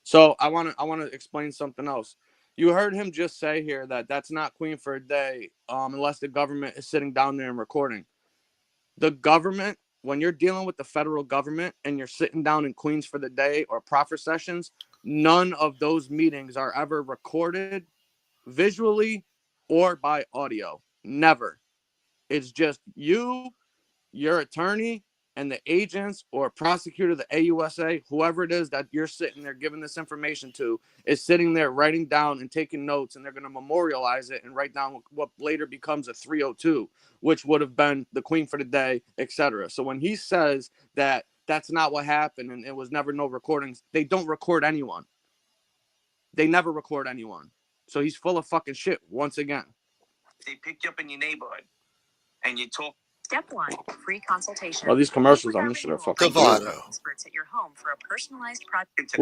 So I want to explain something else. You heard him just say here that that's not queen for a day unless the government is sitting down there and recording. The government, when you're dealing with the federal government and you're sitting down in queens for the day or proffer sessions, none of those meetings are ever recorded visually or by audio. Never. It's just you, your attorney, and the agents or prosecutor, the AUSA, whoever it is that you're sitting there giving this information to, is sitting there writing down and taking notes, and they're going to memorialize it and write down what later becomes a 302, which would have been the queen for the day, etc. So when he says that that's not what happened and it was never no recordings, they don't record anyone. They never record anyone. So he's full of fucking shit once again. They pick you up in your neighborhood and you talk. Step 1, free consultation. Oh, these commercials on this shit are fucking Devon. weird. Experts at your home for a personalized project.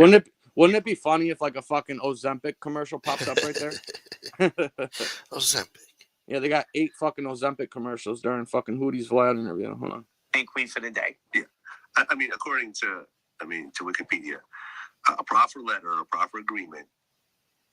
Wouldn't it be funny if like a fucking Ozempic commercial pops up right there? Ozempic. Yeah, they got 8 fucking Ozempic commercials during fucking Hoodie's Vlad interview. Hold on. And queen for the day. Yeah. I mean, according to Wikipedia, a proffer letter or a proffer agreement,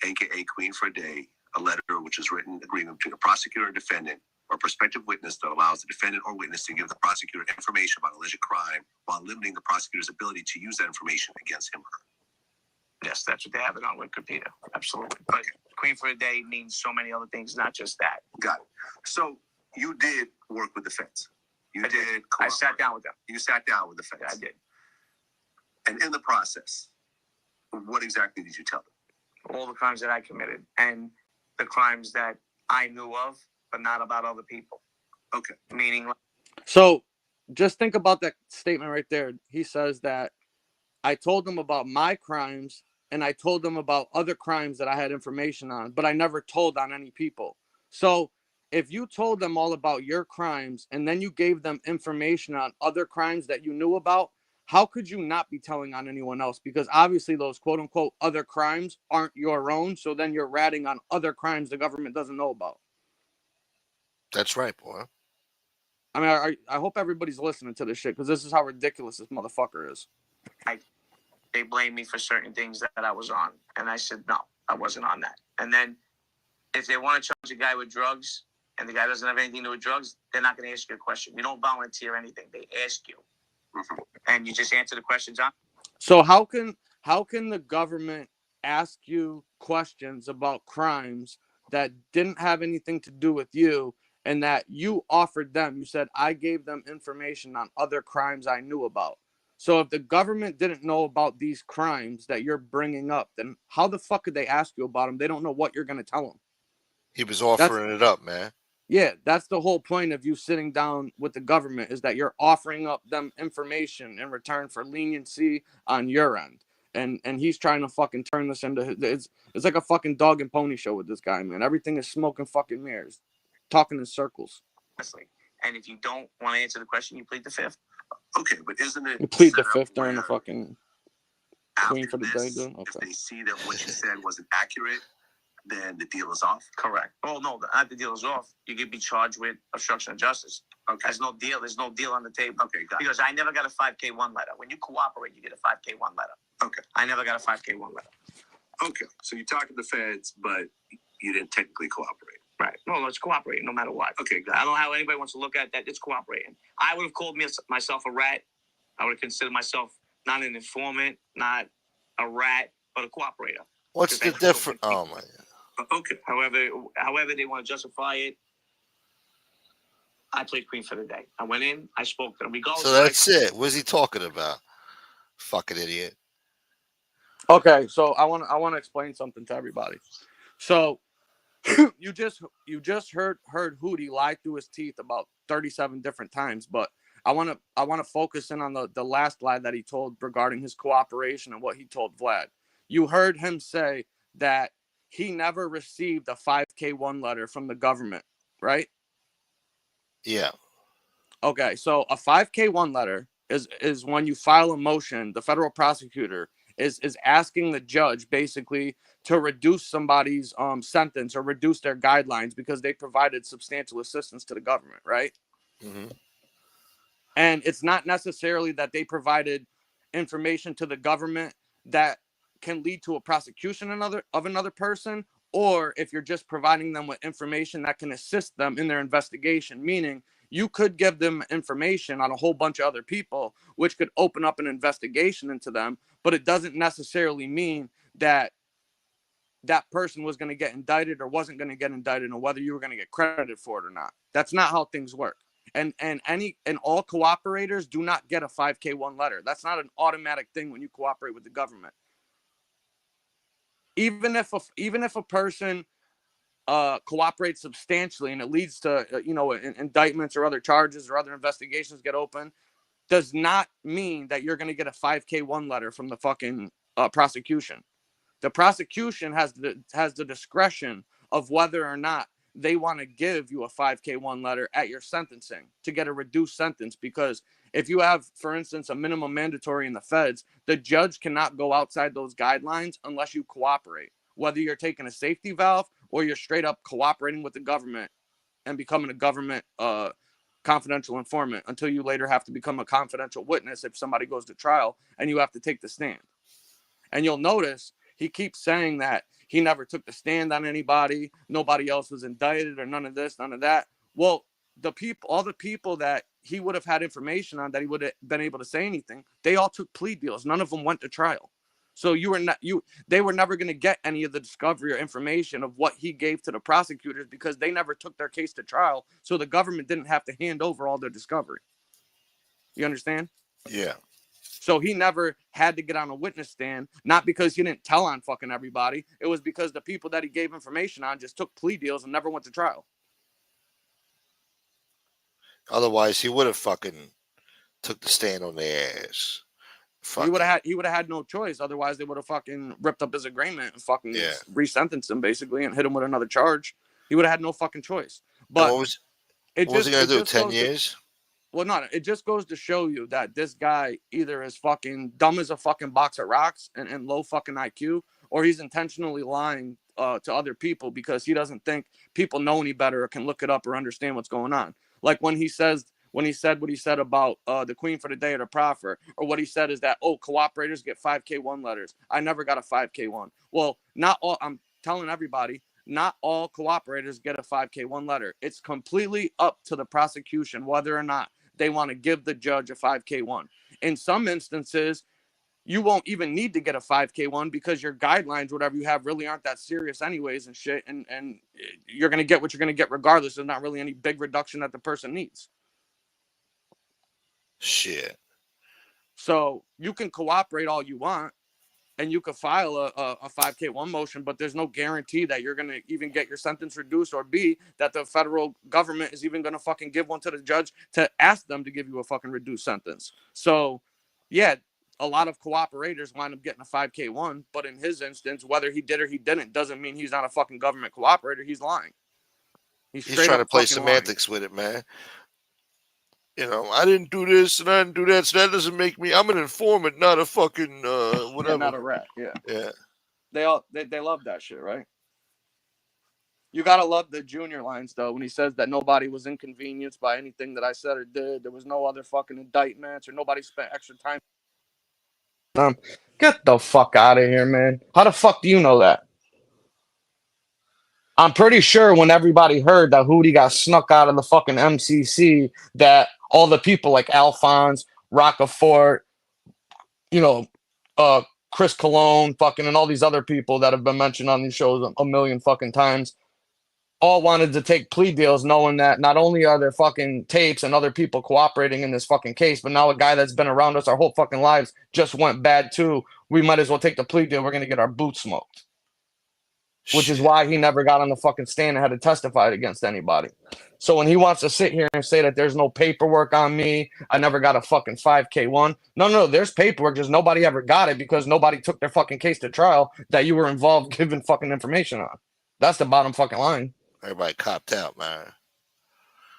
aka queen for a day, a letter which is written agreement between a prosecutor and defendant or prospective witness that allows the defendant or witness to give the prosecutor information about alleged crime while limiting the prosecutor's ability to use that information against him or her. Yes, that's what they have it on Wikipedia. Absolutely. But queen for a day means so many other things, not just that. Got it. So you did work with the feds. I did. I sat down with them. You sat down with the feds. Yeah, I did. And in the process, what exactly did you tell them? All the crimes that I committed and the crimes that I knew of, but not about other people. Okay. Meaning, So just think about that statement right there. He says that I told them about my crimes and I told them about other crimes that I had information on, but I never told on any people. So if you told them all about your crimes and then you gave them information on other crimes that you knew about, how could you not be telling on anyone else? Because obviously those quote unquote other crimes aren't your own. So then you're ratting on other crimes the government doesn't know about. That's right, boy. I mean, I hope everybody's listening to this shit because this is how ridiculous this motherfucker is. they blamed me for certain things that I was on. And I said, no, I wasn't on that. And then if they want to charge a guy with drugs and the guy doesn't have anything to do with drugs, they're not going to ask you a question. You don't volunteer anything. They ask you. And you just answer the questions on. So how can the government ask you questions about crimes that didn't have anything to do with you and that you offered them? You said, I gave them information on other crimes I knew about. So if the government didn't know about these crimes that you're bringing up, then how the fuck could they ask you about them? They don't know what you're going to tell them. He was offering it up, man. Yeah, that's the whole point of you sitting down with the government, is that you're offering up them information in return for leniency on your end. And he's trying to fucking turn this into it's like a fucking dog and pony show with this guy, man. Everything is smoke and fucking mirrors, talking in circles. And if you don't want to answer the question, you plead the fifth. Okay, but isn't it? You plead the fifth during the fucking queen after for the this, day, dude. Okay. If they see that what you said wasn't accurate, then the deal is off. Correct. Oh no, not the deal is off. You could be charged with obstruction of justice. Okay. There's no deal. There's no deal on the table. Okay, got it. Because I never got a 5K1 letter. When you cooperate, you get a 5K1 letter. Okay. I never got a 5K1 letter. Okay. So you talked to the feds, but you didn't technically cooperate. Right. No, it's cooperating no matter what. Okay, good. I don't know how anybody wants to look at that. It's cooperating. I would have called myself a rat. I would have considered myself not an informant, not a rat, but a cooperator. What's the difference? Oh my God. Okay. However they want to justify it, I played queen for the day. I went in, I spoke to them. So that's it. What's he talking about? Fucking idiot. Okay, so I want to explain something to everybody. So you just heard Hoodie lie through his teeth about 37 different times, but I want to focus in on the last lie that he told regarding his cooperation and what he told Vlad. You heard him say that he never received a 5K1 letter from the government, right? Yeah. Okay, so a 5K1 letter is when you file a motion, the federal prosecutor is asking the judge basically to reduce somebody's sentence or reduce their guidelines because they provided substantial assistance to the government, right? Mm-hmm. And it's not necessarily that they provided information to the government that can lead to a prosecution of another person, or if you're just providing them with information that can assist them in their investigation, meaning you could give them information on a whole bunch of other people, which could open up an investigation into them, but it doesn't necessarily mean that that person was going to get indicted or wasn't going to get indicted, or whether you were going to get credited for it or not. That's not how things work. And all cooperators do not get a 5K1 letter. That's not an automatic thing when you cooperate with the government. Even if a person cooperates substantially and it leads to indictments or other charges or other investigations get open, does not mean that you're going to get a 5K1 letter from the fucking prosecution. The prosecution has the discretion of whether or not they want to give you a 5K1 letter at your sentencing to get a reduced sentence. Because if you have, for instance, a minimum mandatory in the feds, the judge cannot go outside those guidelines unless you cooperate, whether you're taking a safety valve or you're straight up cooperating with the government and becoming a government confidential informant, until you later have to become a confidential witness if somebody goes to trial and you have to take the stand. And you'll notice he keeps saying that he never took the stand on anybody, nobody else was indicted, or none of this, none of that. Well, all the people that he would have had information on that he would have been able to say anything, they all took plea deals. None of them went to trial. So they were never going to get any of the discovery or information of what he gave to the prosecutors because they never took their case to trial. So the government didn't have to hand over all their discovery. You understand? Yeah. So he never had to get on a witness stand, not because he didn't tell on fucking everybody. It was because the people that he gave information on just took plea deals and never went to trial. Otherwise, he would have fucking took the stand on their ass. He would have had no choice. Otherwise, they would have fucking ripped up his agreement and fucking resentenced him basically and hit him with another charge. He would have had no fucking choice. But what was he gonna do? 10 years? Well, no, it just goes to show you that this guy either is fucking dumb as a fucking box of rocks and low fucking IQ, or he's intentionally lying to other people because he doesn't think people know any better or can look it up or understand what's going on. Like when he said what he said about the queen for the day or the proffer, or what he said is that, cooperators get 5K1 letters. I never got a 5K1. Well, not all. I'm telling everybody, not all cooperators get a 5K1 letter. It's completely up to the prosecution whether or not they want to give the judge a 5K1. In some instances, you won't even need to get a 5K1 because your guidelines, whatever you have, really aren't that serious anyways and shit. And you're going to get what you're going to get regardless. There's not really any big reduction that the person needs. Shit. So you can cooperate all you want and you could file a 5K1 motion, but there's no guarantee that you're going to even get your sentence reduced, or B, that the federal government is even going to fucking give one to the judge to ask them to give you a fucking reduced sentence. So, yeah, a lot of cooperators wind up getting a 5K1, but in his instance, whether he did or he didn't doesn't mean he's not a fucking government cooperator. He's lying. He's trying to play semantics with it, man. I didn't do this and I didn't do that, so that doesn't make me. I'm an informant, not a fucking whatever. Yeah, not a rat. Yeah. Yeah. They love that shit, right? You gotta love the Junior lines though when he says that nobody was inconvenienced by anything that I said or did. There was no other fucking indictments or nobody spent extra time. Get the fuck out of here, man. How the fuck do you know that? I'm pretty sure when everybody heard that Hoodie got snuck out of the fucking MCC, that all the people like Alphonse, Rockefort, you know, uh, Chris Cologne, fucking, and all these other people that have been mentioned on these shows a million fucking times, all wanted to take plea deals, knowing that not only are there fucking tapes and other people cooperating in this fucking case, but now a guy that's been around us our whole fucking lives just went bad too. We might as well take the plea deal. We're gonna get our boots smoked. Which is Shit. why he never got on the fucking stand and had to testify against anybody. So when he wants to sit here and say that there's no paperwork on me, I never got a fucking 5K1. No, there's paperwork, just nobody ever got it because nobody took their fucking case to trial that you were involved giving fucking information on. That's the bottom fucking line. Everybody copped out, man.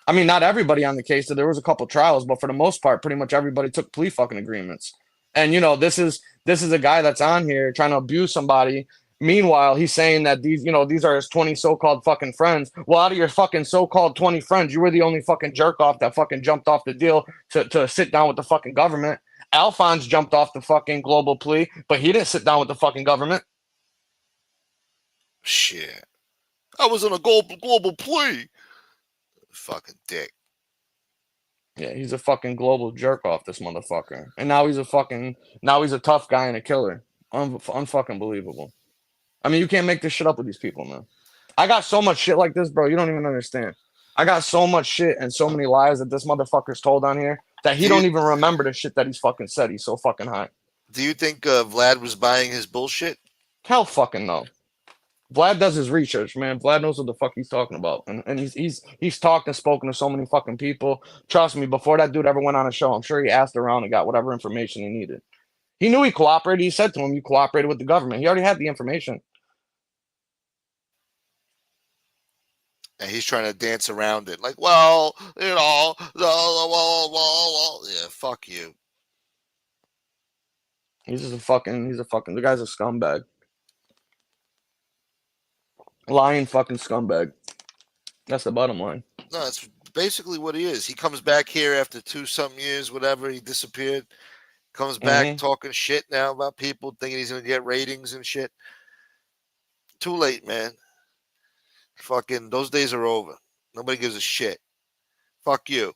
I mean, not everybody on the case. So there was a couple trials, but for the most part, pretty much everybody took plea fucking agreements. And you know, this is a guy that's on here trying to abuse somebody. Meanwhile, he's saying that these are his 20 so-called fucking friends. Well, out of your fucking so-called 20 friends, you were the only fucking jerk off that fucking jumped off the deal to sit down with the fucking government. Alphonse jumped off the fucking global plea, but he didn't sit down with the fucking government. Shit. I was on a global plea. Fucking dick. Yeah, he's a fucking global jerk off, this motherfucker. And now he's a tough guy and a killer. Unfucking believable. I mean, you can't make this shit up with these people, man. I got so much shit like this, bro. You don't even understand. I got so much shit and so many lies that this motherfucker's told on here that he don't even remember the shit that he's fucking said. He's so fucking high. Do you think Vlad was buying his bullshit? Hell fucking no. Vlad does his research, man. Vlad knows what the fuck he's talking about. And he's talked and spoken to so many fucking people. Trust me, before that dude ever went on a show, I'm sure he asked around and got whatever information he needed. He knew he cooperated. He said to him, you cooperated with the government. He already had the information. And he's trying to dance around it. Like, well, you know, yeah, fuck you. He's a fucking, the guy's a scumbag. Lying fucking scumbag. That's the bottom line. No, that's basically what he is. He comes back here after 2-something years, whatever. He disappeared. Comes back talking shit now about people, thinking he's going to get ratings and shit. Too late, man. Fucking, those days are over. Nobody gives a shit. Fuck you.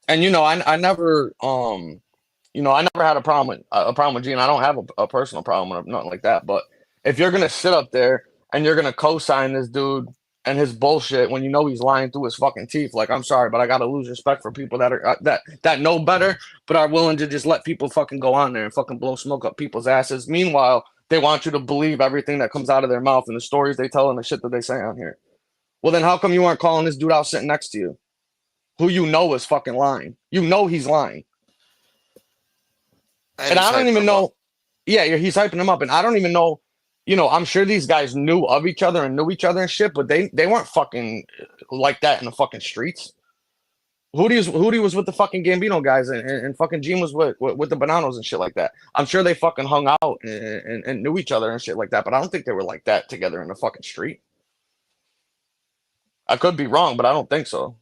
And you know, I never had a problem with Gene. I don't have a personal problem with nothing like that. But if you're gonna sit up there and you're gonna co-sign this dude and his bullshit when you know he's lying through his fucking teeth, like, I'm sorry, but I gotta lose respect for people that are that know better, but are willing to just let people fucking go on there and fucking blow smoke up people's asses. Meanwhile, they want you to believe everything that comes out of their mouth and the stories they tell and the shit that they say on here. Well, then how come you aren't calling this dude out sitting next to you, who you know is fucking lying? You know he's lying. And I don't even know. Yeah, he's hyping him up, and I don't even know. You know, I'm sure these guys knew of each other and knew each other and shit, but they weren't fucking like that in the fucking streets. Hoodie was with the fucking Gambino guys, and fucking Gene was with the Bananos and shit like that. I'm sure they fucking hung out and knew each other and shit like that, but I don't think they were like that together in the fucking street. I could be wrong, but I don't think so.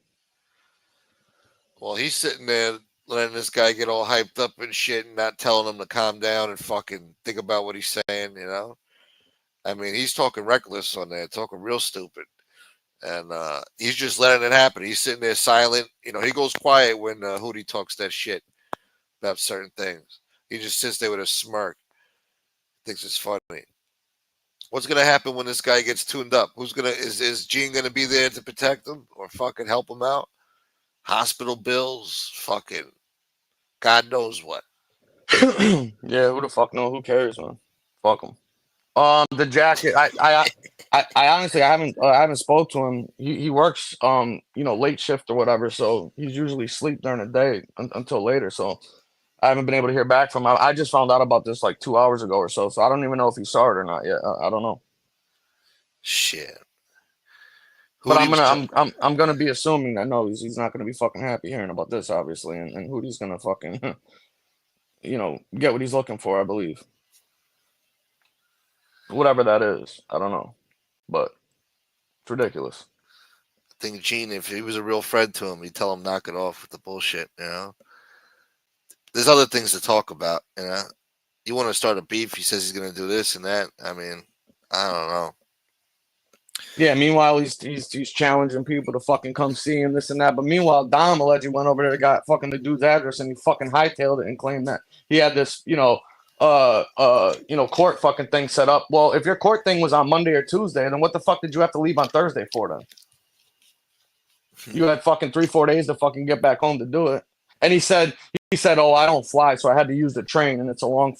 Well, he's sitting there letting this guy get all hyped up and shit and not telling him to calm down and fucking think about what he's saying, you know? I mean, he's talking reckless on there, talking real stupid. And he's just letting it happen. He's sitting there silent. You know, he goes quiet when Hoodie talks that shit about certain things. He just sits there with a smirk. Thinks it's funny. What's going to happen when this guy gets tuned up? Is Gene going to be there to protect him or fucking help him out? Hospital bills, fucking God knows what. Yeah, who the fuck knows? Who cares, man? Fuck him. The jacket. I honestly, I haven't spoke to him. He works late shift or whatever, so he's usually asleep during the day until later. So I haven't been able to hear back from him. I just found out about this like 2 hours ago or so. So I don't even know if he saw it or not yet. I don't know. Shit. But I'm gonna be assuming that no, he's not gonna be fucking happy hearing about this, obviously, and Hoodie's gonna fucking get what he's looking for, I believe. Whatever that is, I don't know, but it's ridiculous. I think Gene, if he was a real friend to him, he'd tell him knock it off with the bullshit. You know, there's other things to talk about. You know, You want to start a beef? He says he's gonna do this and that. I mean, I don't know. Yeah, meanwhile he's challenging people to fucking come see him, this and that. But meanwhile, Dom allegedly went over there, got fucking the dude's address, and he fucking hightailed it and claimed that he had this, court fucking thing set up. Well, if your court thing was on Monday or Tuesday, then what the fuck did you have to leave on Thursday for then? You had fucking 3-4 days to fucking get back home to do it. And he said, oh, I don't fly, so I had to use the train, and it's a long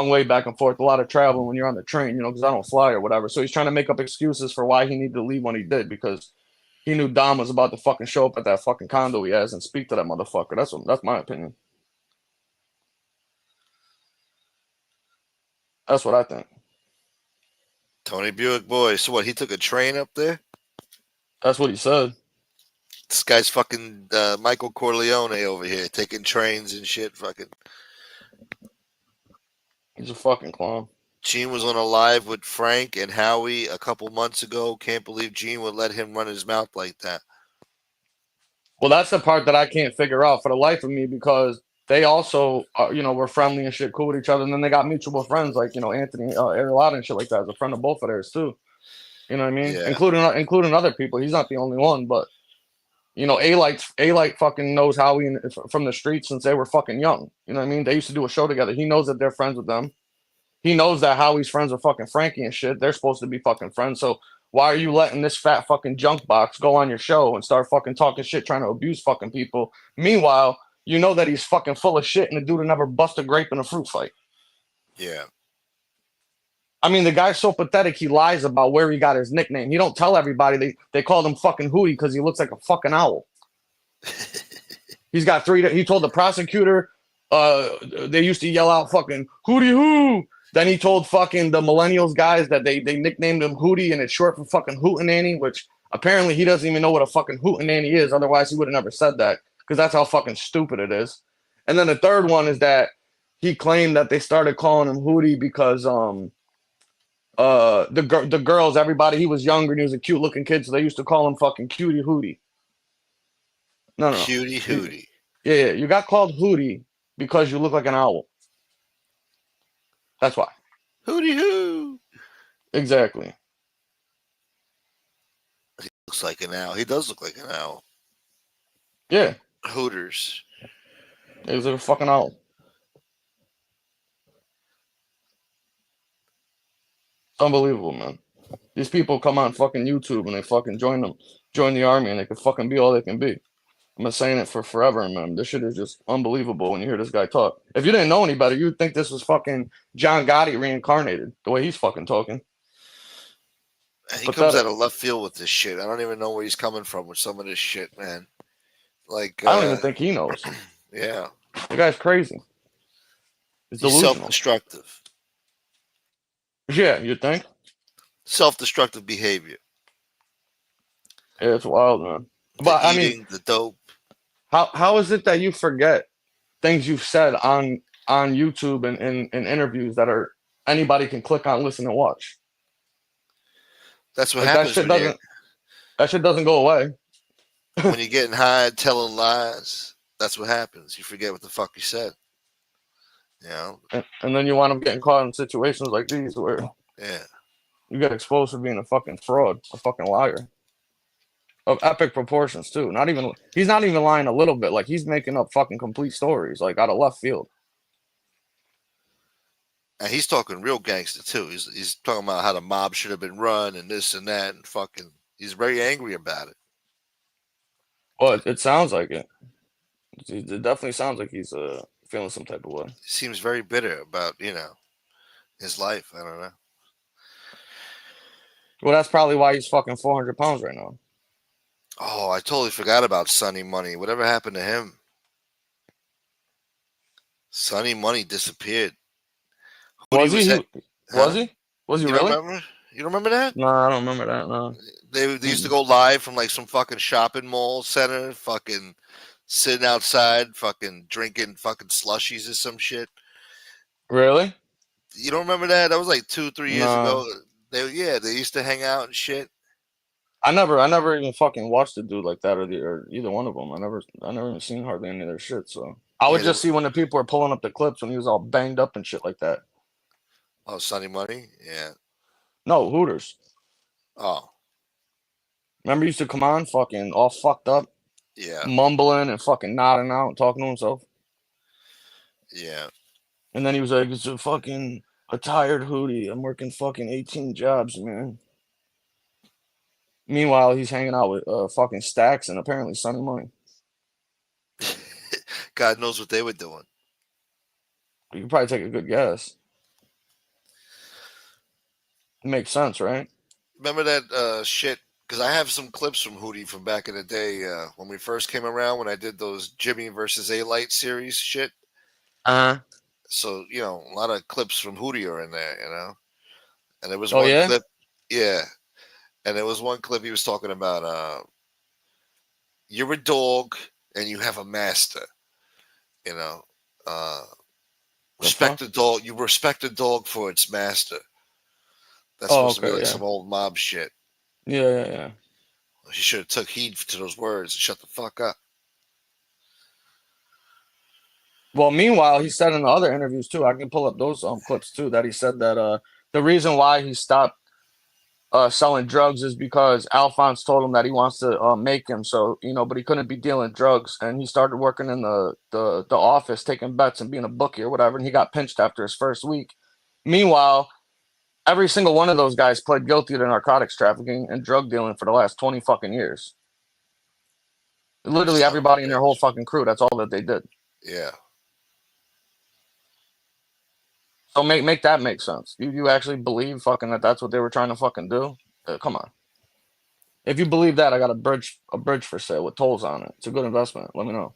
way back and forth, a lot of travel when you're on the train, because I don't fly or whatever. So he's trying to make up excuses for why he needed to leave when he did, because he knew Dom was about to fucking show up at that fucking condo he has and speak to that motherfucker. That's my opinion. That's what I think. Tony Buick boy. So what? He took a train up there. That's what he said. This guy's fucking Michael Corleone over here, taking trains and shit. Fucking. He's a fucking clown. Gene was on a live with Frank and Howie a couple months ago. Can't believe Gene would let him run his mouth like that. Well, that's the part that I can't figure out for the life of me, because they also, were friendly and shit, cool with each other. And then they got mutual friends like, Anthony Arilotta and shit like that is a friend of both of theirs too. You know what I mean? Yeah. Including other people. He's not the only one, but A-Light fucking knows Howie from the streets since they were fucking young. You know what I mean? They used to do a show together. He knows that they're friends with them. He knows that Howie's friends with fucking Frankie and shit. They're supposed to be fucking friends. So why are you letting this fat fucking junk box go on your show and start fucking talking shit, trying to abuse fucking people? Meanwhile, you know that he's fucking full of shit and the dude would never bust a grape in a fruit fight. Yeah. I mean, the guy's so pathetic, he lies about where he got his nickname. He don't tell everybody. They called him fucking Hoodie because he looks like a fucking owl. He's got he told the prosecutor, they used to yell out fucking Hoodie Hoo. Then he told fucking the millennials guys that they nicknamed him Hoodie, and it's short for fucking Hootenanny, which apparently he doesn't even know what a fucking Hootenanny is. Otherwise, he would have never said that, because that's how fucking stupid it is. And then the third one is that he claimed that they started calling him Hoodie because the girls, everybody, he was younger and he was a cute looking kid, so they used to call him fucking Cutie Hoodie. No. Cutie Hoodie. Yeah, you got called Hoodie because you look like an owl. That's why. Hoodie Hoo. Exactly. He looks like an owl. He does look like an owl. Yeah. Hooters. He was like a fucking owl. Unbelievable, man. These people come on fucking YouTube and they fucking join the army, and they can fucking be all they can be. I'm been saying it for forever, man. This shit is just unbelievable when you hear this guy talk. If you didn't know any better, you'd think this was fucking John Gotti reincarnated, the way he's fucking talking. And he comes out of left field with this shit. I don't even know where he's coming from with some of this shit, man. Like, I don't even think he knows. Yeah. The guy's crazy. He's delusional. Self-destructive. Yeah, you think? Self-destructive behavior. Yeah, it's wild, man. But I mean, the dope. How is it that you forget things you've said on YouTube and in interviews that are anybody can click on, listen, and watch? That's what happens. That shit doesn't go away. When you're getting high, telling lies, that's what happens. You forget what the fuck you said. You know? And then you wind up getting caught in situations like these where you get exposed for being a fucking fraud, a fucking liar. Of epic proportions too. He's not even lying a little bit. Like, he's making up fucking complete stories, like, out of left field. And he's talking real gangster too. He's talking about how the mob should have been run and this and that, and fucking he's very angry about it. Well, it sounds like it. It definitely sounds like he's feeling some type of way. He seems very bitter about, his life. I don't know. Well, that's probably why he's fucking 400 pounds right now. Oh, I totally forgot about Sonny Money. Whatever happened to him? Sonny Money disappeared. Was he really? You don't remember that? No, I don't remember that. No. They used to go live from like some fucking shopping mall center, fucking sitting outside, fucking drinking fucking slushies or some shit. Really? You don't remember that? That was like 2-3 years ago. They used to hang out and shit. I never even fucking watched a dude like that or either one of them. I never even seen hardly any of their shit. So I would Yeah, just see when the people were pulling up the clips when he was all banged up and shit like that. oh, Sunny Money. Yeah. No, Hooters. Oh, Remember he used to come on fucking all fucked up, yeah, mumbling and fucking nodding out and talking to himself. yeah. And then he was like, it's a fucking a tired Hoodie. I'm working fucking 18 jobs, man. Meanwhile, he's hanging out with fucking Stacks and apparently Sunny Money. God knows what they were doing. You could probably take a good guess. It makes sense, right? Remember that shit? Because I have some clips from Hoodie from back in the day when we first came around when I did those Jimmy versus A Light series shit. Uh-huh. So a lot of clips from Hoodie are in there. And there was Oh, one yeah? clip, yeah. And there was one clip he was talking about. You're a dog and you have a master. You know, respect the dog. You respect the dog for its master. That's supposed to be okay, like yeah. some old mob shit. Yeah. He should have took heed to those words and shut the fuck up. Well, meanwhile, he said in the other interviews too, I can pull up those clips too, that he said that the reason why he stopped selling drugs is because Alphonse told him that he wants to make him so, but he couldn't be dealing drugs, and he started working in the office taking bets and being a bookie or whatever, and he got pinched after his first week. Meanwhile, every single one of those guys pled guilty to narcotics trafficking and drug dealing for the last 20 fucking years. Literally Son of a everybody in their whole bitch. fucking crew, that's all that they did. Yeah. So make that make sense. You actually believe fucking that that's what they were trying to fucking do? Come on. If you believe that, I got a bridge for sale with tolls on it. It's a good investment. Let me know.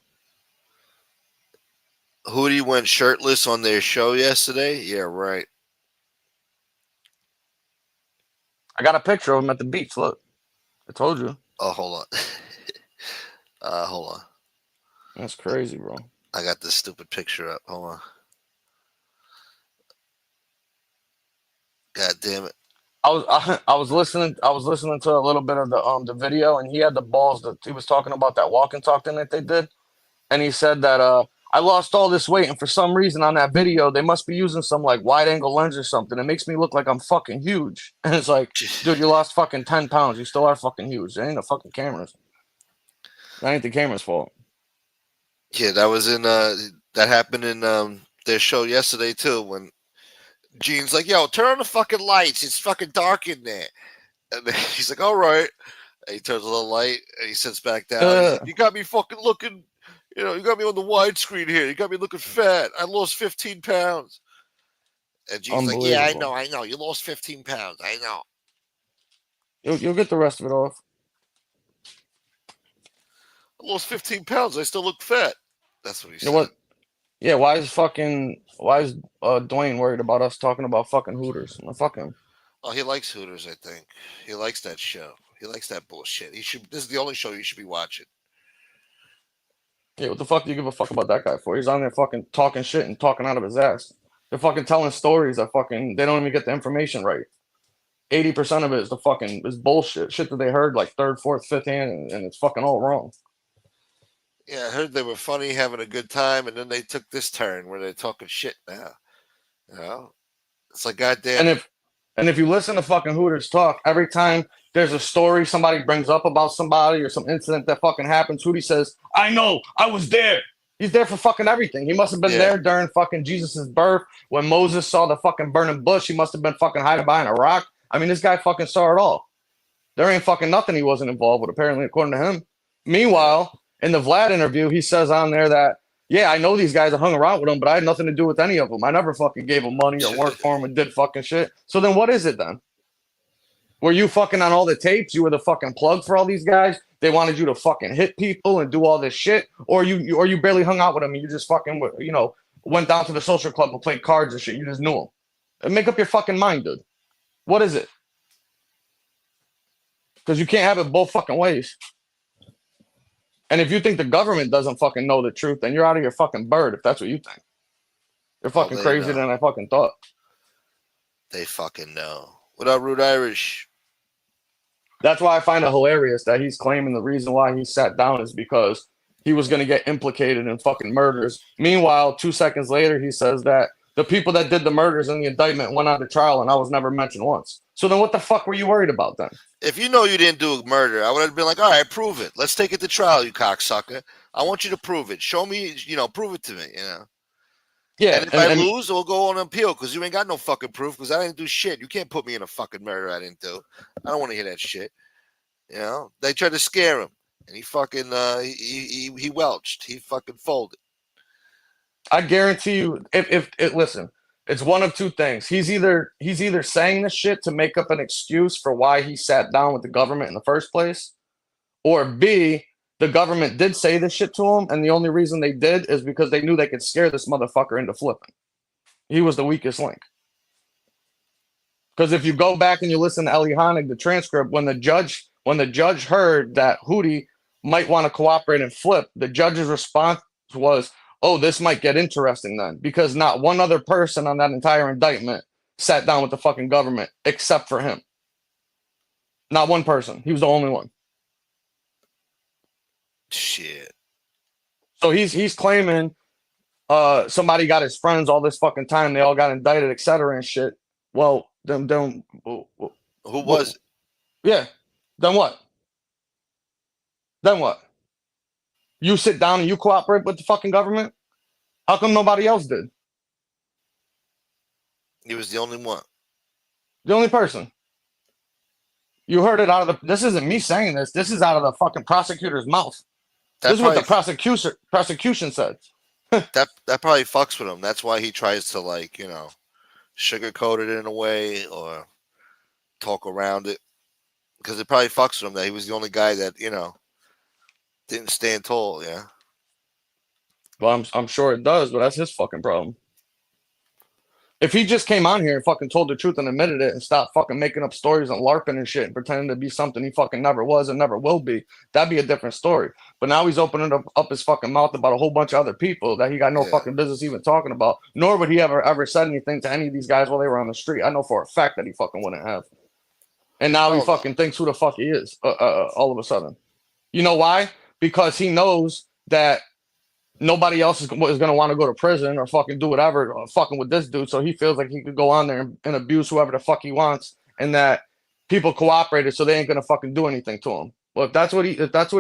Hoodie went shirtless on their show yesterday. Yeah, right. I got a picture of him at the beach. Look, I told you. Oh, hold on. Hold on. That's crazy, bro. I got this stupid picture up. Hold on. God damn it. I was listening to a little bit of the video, and he had the balls that he was talking about that walk and talk thing that they did, and he said that I lost all this weight, and for some reason on that video they must be using some like wide angle lens or something. It makes me look like I'm fucking huge, and it's like, dude, you lost fucking 10 pounds. You still are fucking huge. It ain't the fucking cameras. That ain't the camera's fault. Yeah, that was in that happened in their show yesterday too when Gene's like, yo, turn on the fucking lights. It's fucking dark in there. And then he's like, all right. And he turns on the light and he sits back down. He's like, you got me fucking looking, you got me on the widescreen here. You got me looking fat. I lost 15 pounds. And Gene's like, yeah, I know. You lost 15 pounds. I know. You'll get the rest of it off. I lost 15 pounds. I still look fat. That's what he said. You know what? Yeah, why is Dwayne worried about us talking about fucking Hooters? Well, fuck him. Oh, he likes Hooters, I think. He likes that show. He likes that bullshit. This is the only show you should be watching. Yeah, what the fuck do you give a fuck about that guy for? He's on there fucking talking shit and talking out of his ass. They're fucking telling stories that fucking they don't even get the information right. 80% of it is is bullshit. Shit that they heard like third, fourth, fifth hand, and it's fucking all wrong. Yeah, I heard they were funny, having a good time, and then they took this turn where they're talking shit now. It's like goddamn. And if you listen to fucking Hooters talk, every time there's a story somebody brings up about somebody or some incident that fucking happens, Hoodie says, I know, I was there. He's there for fucking everything. He must have been there during fucking Jesus' birth. When Moses saw the fucking burning bush, he must have been fucking hiding behind a rock. I mean, this guy fucking saw it all. There ain't fucking nothing he wasn't involved with, apparently, according to him. Meanwhile, in the Vlad interview, he says on there that, yeah, I know these guys. I hung around with them, but I had nothing to do with any of them. I never fucking gave them money or worked for them and did fucking shit. So then what is it then? Were you fucking on all the tapes? You were the fucking plug for all these guys? They wanted you to fucking hit people and do all this shit? Or you barely hung out with them and you just fucking, went down to the social club and played cards and shit. You just knew them. And make up your fucking mind, dude. What is it? Because you can't have it both fucking ways. And if you think the government doesn't fucking know the truth, then you're out of your fucking bird if that's what you think. You're fucking crazier than I fucking thought. They fucking know. What up, Rude Irish? That's why I find it hilarious that he's claiming the reason why he sat down is because he was going to get implicated in fucking murders. Meanwhile, 2 seconds later, he says that the people that did the murders in the indictment went on to trial and I was never mentioned once. So then what the fuck were you worried about then? If you know you didn't do a murder, I would have been like, all right, prove it. Let's take it to trial, you cocksucker. I want you to prove it. Show me, prove it to me, Yeah. And if I lose, we'll go on appeal because you ain't got no fucking proof because I didn't do shit. You can't put me in a fucking murder I didn't do. I don't want to hear that shit. They tried to scare him and he fucking, he welched. He fucking folded. I guarantee you, if listen, it's one of two things. He's either saying this shit to make up an excuse for why he sat down with the government in the first place, or B, the government did say this shit to him, and the only reason they did is because they knew they could scare this motherfucker into flipping. He was the weakest link. Because if you go back and you listen to Eli Honig, the transcript, when the judge heard that Hoodie might want to cooperate and flip, the judge's response was, oh, this might get interesting then, because not one other person on that entire indictment sat down with the fucking government except for him. Not one person. He was the only one. Shit. So he's claiming somebody got his friends all this fucking time. They all got indicted, etc. and shit. Well, then who was it? Yeah. Then what? Then what? You sit down and you cooperate with the fucking government? How come nobody else did? He was the only one. The only person. You heard it out of this isn't me saying this. This is out of the fucking prosecutor's mouth. This is what the prosecution said. that probably fucks with him. That's why he tries to sugarcoat it in a way or talk around it. Because it probably fucks with him that he was the only guy that, didn't stand tall, yeah. Well, I'm sure it does, but that's his fucking problem. If he just came on here and fucking told the truth and admitted it and stopped fucking making up stories and LARPing and shit and pretending to be something he fucking never was and never will be, that'd be a different story. But now he's opening up his fucking mouth about a whole bunch of other people that he got no fucking business even talking about, nor would he ever said anything to any of these guys while they were on the street. I know for a fact that he fucking wouldn't have. And now he fucking thinks who the fuck he is all of a sudden. You know why? Because he knows that nobody else is going to want to go to prison or fucking do whatever fucking with this dude. So he feels like he could go on there and abuse whoever the fuck he wants, and that people cooperated, so they ain't going to fucking do anything to him. Well, if that's what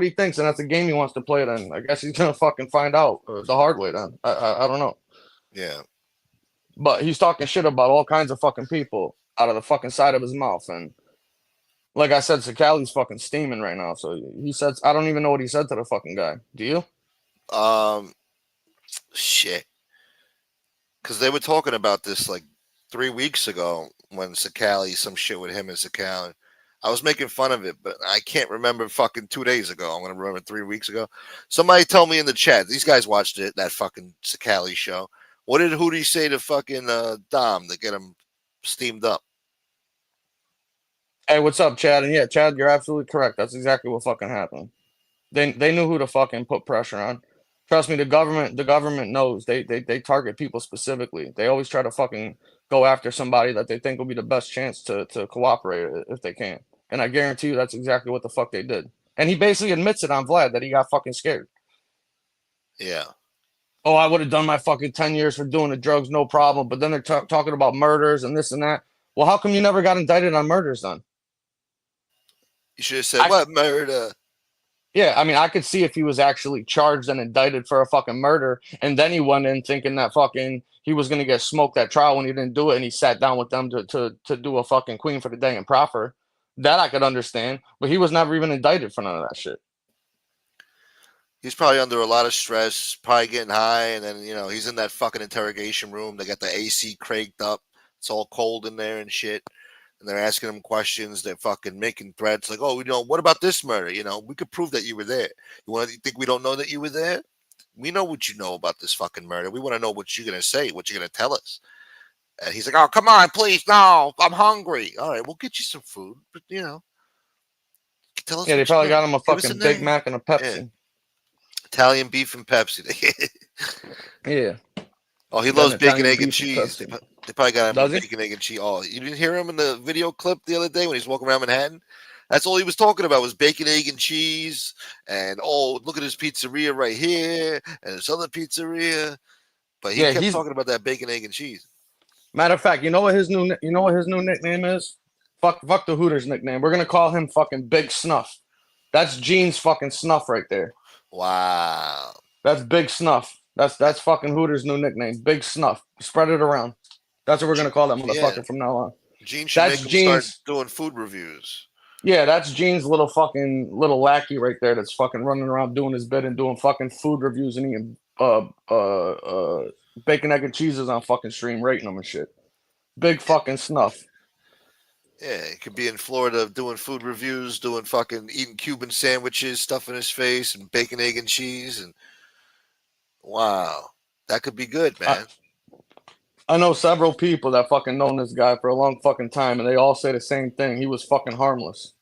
he thinks, and that's a game he wants to play, then I guess he's going to fucking find out the hard way. Then I don't know. Yeah. But he's talking shit about all kinds of fucking people out of the fucking side of his mouth, and like I said, Sakali's fucking steaming right now. So he said, I don't even know what he said to the fucking guy. Do you? Shit. Because they were talking about this like 3 weeks ago when Sakali, some shit with him and Sakali. I was making fun of it, but I can't remember fucking 2 days ago. I'm going to remember 3 weeks ago. Somebody tell me in the chat. These guys watched it, that fucking Sakali show. What did Hoodie say to fucking Dom to get him steamed up? Hey, what's up, Chad? And yeah, Chad, you're absolutely correct. That's exactly what fucking happened. They knew who to fucking put pressure on. Trust me, the government knows. They target people specifically. They always try to fucking go after somebody that they think will be the best chance to cooperate if they can. And I guarantee you that's exactly what the fuck they did. And he basically admits it on Vlad that he got fucking scared. Yeah. Oh, I would have done my fucking 10 years for doing the drugs, no problem. But then they're talking about murders and this and that. Well, how come you never got indicted on murders then? You should have said, what murder? Yeah, I mean, I could see if he was actually charged and indicted for a fucking murder, and then he went in thinking that fucking he was going to get smoked at trial when he didn't do it, and he sat down with them to do a fucking queen for the day and proffer. That I could understand, but he was never even indicted for none of that shit. He's probably under a lot of stress, probably getting high, and then, he's in that fucking interrogation room. They got the AC cranked up. It's all cold in there and shit. And they're asking him questions. They're fucking making threats like, oh, what about this murder? We could prove that you were there. You think we don't know that you were there? We know what you know about this fucking murder. We want to know what you're going to say, what you're going to tell us. And he's like, oh, come on, please. No, I'm hungry. All right, we'll get you some food. But, tell us. Yeah, they probably got him a fucking Big Mac and a Pepsi. Yeah. Italian beef and Pepsi. Yeah. Oh, he loves bacon, egg, and cheese. They probably got him Does bacon, egg, and cheese. Oh, you didn't hear him in the video clip the other day when he's walking around Manhattan? That's all he was talking about was bacon, egg, and cheese. And oh, look at his pizzeria right here, and this other pizzeria. But he Yeah, kept he's talking about that bacon, egg, and cheese. matter of fact. You know what his new nickname is? Fuck the Hooters nickname. We're gonna call him fucking Big Snuff. That's Gene's fucking Snuff right there. Wow. That's Big Snuff. That's fucking Hooters' new nickname, Big Snuff. Spread it around. That's what we're gonna call that motherfucker Yeah. from now on. Gene should That's make him start Gene's. doing food reviews. Yeah, that's Gene's little lackey right there. That's fucking running around doing his bit and doing fucking food reviews and eating bacon, egg, and cheeses on fucking stream, rating them and shit. Big fucking Snuff. Yeah, he could be in Florida doing food reviews, doing fucking eating Cuban sandwiches, stuffing his face, and bacon, egg, and cheese. And wow, that could be good, man. I know several people that fucking known this guy for a long fucking time, and they all say the same thing. He was fucking harmless.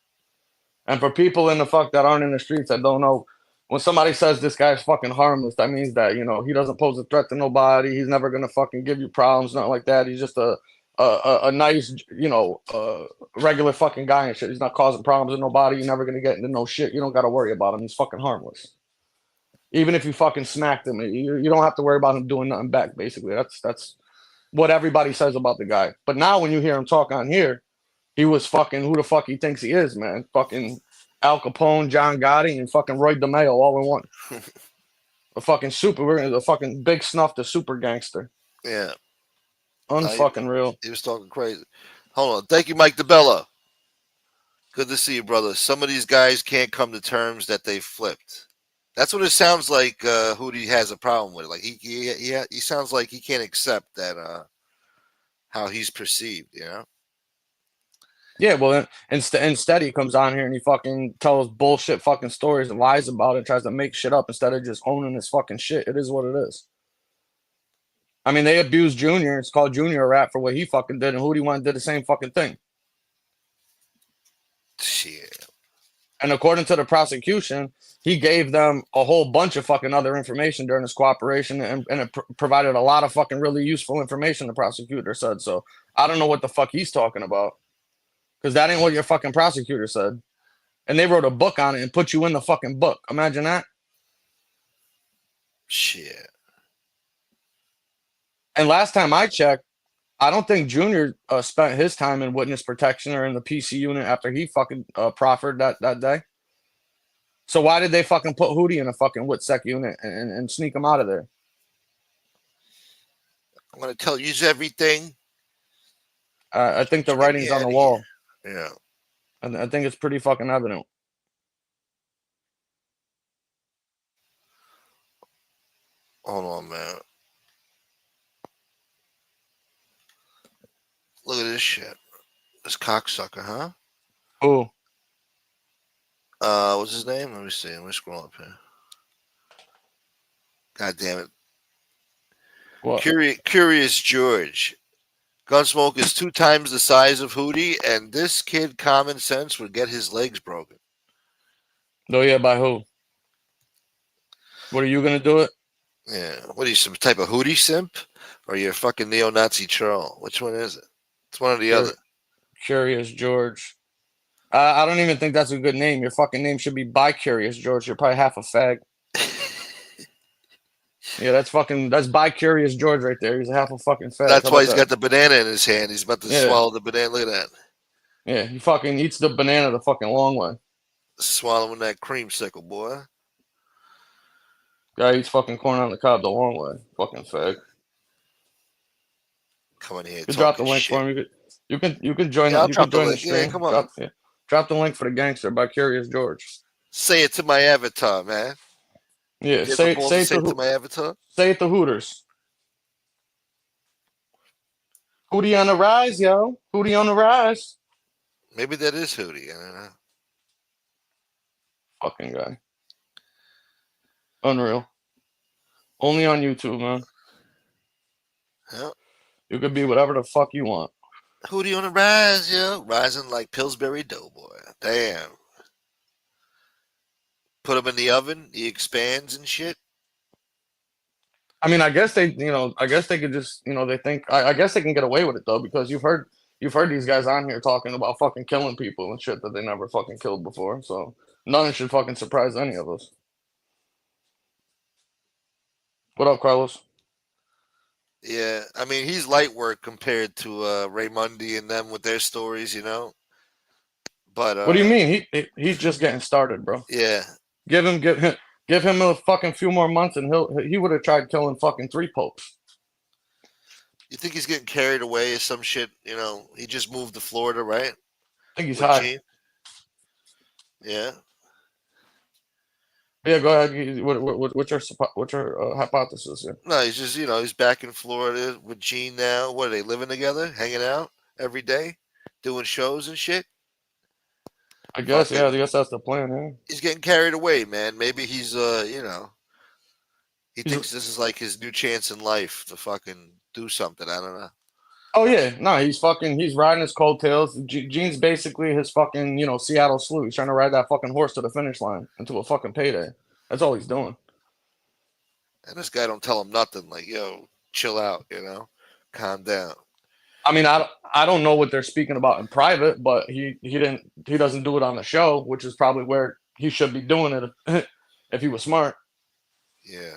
And for people in the fuck that aren't in the streets that don't know, when somebody says this guy's fucking harmless, that means that, you know, he doesn't pose a threat to nobody. He's never gonna fucking give you problems, nothing like that. He's just a nice, you know, regular fucking guy and shit. He's not causing problems with nobody. You're never gonna get into no shit. You don't gotta worry about him. He's fucking harmless. Even if you fucking smacked him, you don't have to worry about him doing nothing back. Basically, that's what everybody says about the guy. But now when you hear him talk on here, he was fucking who the fuck he thinks he is, man. Fucking Al Capone, John Gotti, and fucking Roy DeMeo all in one. A fucking Big Snuff, the super gangster. Yeah. Unfucking real. He was talking crazy. Hold on. Thank you, Mike DeBella. Good to see you, brother. Some of these guys can't come to terms that they flipped. That's what it sounds like. Hoodie has a problem with. Like he sounds like he can't accept that how he's perceived. You know. Yeah, well, instead he comes on here and he fucking tells bullshit fucking stories and lies about it, tries to make shit up instead of just owning his fucking shit. It is what it is. I mean, they abused Junior. It's called Junior a rap for what he fucking did, and Hoodie went and did the same fucking thing. Shit. And according to the prosecution, he gave them a whole bunch of fucking other information during his cooperation, and it provided a lot of fucking really useful information, the prosecutor said. So I don't know what the fuck he's talking about, because that ain't what your fucking prosecutor said. And they wrote a book on it and put you in the fucking book. Imagine that. Shit. And last time I checked, I don't think Junior spent his time in witness protection or in the PC unit after he fucking proffered that day. So why did they fucking put Hoodie in a fucking WITSEC unit and sneak him out of there? I'm gonna tell you everything. I think the writing's on the wall. Yeah. I think it's pretty fucking evident. Hold on, man. Look at this shit. This cocksucker, huh? Who? What's his name? Let me see. Let me scroll up here. God damn it. What? Curious George. Gunsmoke is 2 times the size of Hoodie, and this kid, common sense, would get his legs broken. Oh, yeah, by who? What are you going to do it? Yeah. What are you, some type of Hoodie simp? Or you're a fucking neo-Nazi troll? Which one is it? It's one or the other. Curious George. I don't even think that's a good name. Your fucking name should be By Curious George. You're probably half a fag. Yeah, that's By Curious George right there. He's a half a fucking fag. That's why he's got the banana in his hand. He's about to Yeah. swallow the banana. Look at that. Yeah, he fucking eats the banana the fucking long way. Swallowing that creamsicle, boy. Guy eats fucking corn on the cob the long way. Fucking fag. Come on here. You drop the link shit. for him. You can join. Yeah, I'll you drop can the join the link. Yeah, stream. come on. Drop the link for the gangster By Curious George. Say it to my avatar, man. Yeah, You say ever balls to it say it to to my avatar. say it to Hooters. Hoodie on the rise, yo. Hoodie on the rise. Maybe that is Hoodie. I don't know. Fucking guy. Unreal. Only on YouTube, man. Yeah. You could be whatever the fuck you want. Hoodie on the rise, yo. Rising like Pillsbury Doughboy. Damn. Put him in the oven. He expands and shit. I mean, I guess they could just, they think, I guess they can get away with it though, because you've heard you've heard these guys on here talking about fucking killing people and shit that they never fucking killed before. So nothing should fucking surprise any of us. What up, Carlos? Yeah, I mean he's light work compared to Raymundi and them with their stories, you know. But What do you mean? He's just getting started, bro. yeah, Give him a fucking few more months, and he would have tried killing fucking 3 popes. you think he's getting carried away or some shit? You know, he just moved to Florida, right? I think he's With high. Gene? Yeah. Yeah, go ahead. What's your hypothesis here? No, he's just he's back in Florida with Gene now. What are they living together, hanging out every day, doing shows and shit? I guess, Fucking- yeah, I guess that's the plan, yeah. He's getting carried away, man. Maybe he's he thinks this is like his new chance in life to fucking do something. I don't know. Oh yeah, no, he's riding his coattails. Gene's basically his fucking, Seattle Slew. He's trying to ride that fucking horse to the finish line until a fucking payday. That's all he's doing. And this guy don't tell him nothing. Like, yo, chill out, calm down. I mean, I don't know what they're speaking about in private, but he doesn't do it on the show, which is probably where he should be doing it if he was smart. Yeah.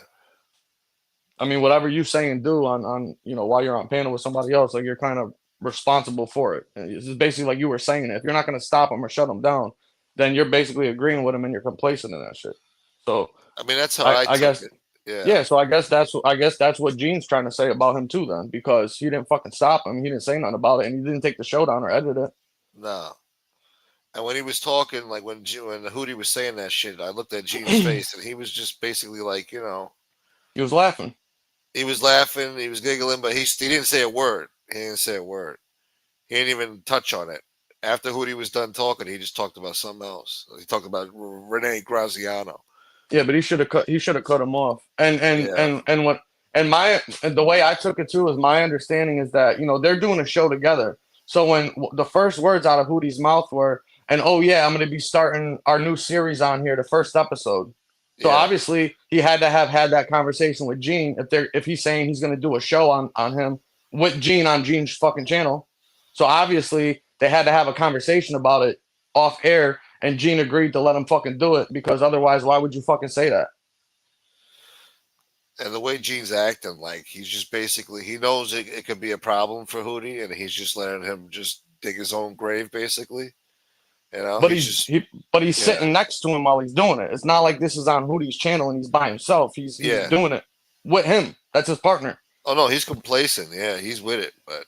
I mean, whatever you say and do on while you're on panel with somebody else, like you're kind of responsible for it. And it's basically like you were saying, if you're not going to stop them or shut them down, then you're basically agreeing with them and you're complacent in that shit. So I mean, that's how I took guess it. Yeah. Yeah, so I guess that's what Gene's trying to say about him too, then, because he didn't fucking stop him. He didn't say nothing about it, and he didn't take the show down or edit it. No. And when he was talking, like when the Hoodie was saying that shit, I looked at Gene's face, and he was just basically like, He was laughing. he was laughing, he was giggling, but he didn't say a word. He didn't say a word. He didn't even touch on it. After Hoodie was done talking, he just talked about something else. He talked about Rene Graziano. Yeah, but he should have cut him off. And Yeah. the way I took it too is my understanding is that they're doing a show together. So when the first words out of Hoodie's mouth were, "And oh yeah, I'm going to be starting our new series on here, the first episode." So Yeah. obviously he had to have had that conversation with Gene if he's saying he's going to do a show on him with Gene on Gene's fucking channel. So obviously they had to have a conversation about it off air, and Gene agreed to let him fucking do it, because otherwise why would you fucking say that? And the way Gene's acting, like he's just basically, he knows it could be a problem for Hoodie, and he's just letting him just dig his own grave, basically. But he's sitting next to him while he's doing it. It's not like this is on Hoodie's channel and he's by himself. He's doing it with him. That's his partner. Oh no, he's complacent. Yeah, he's with it, but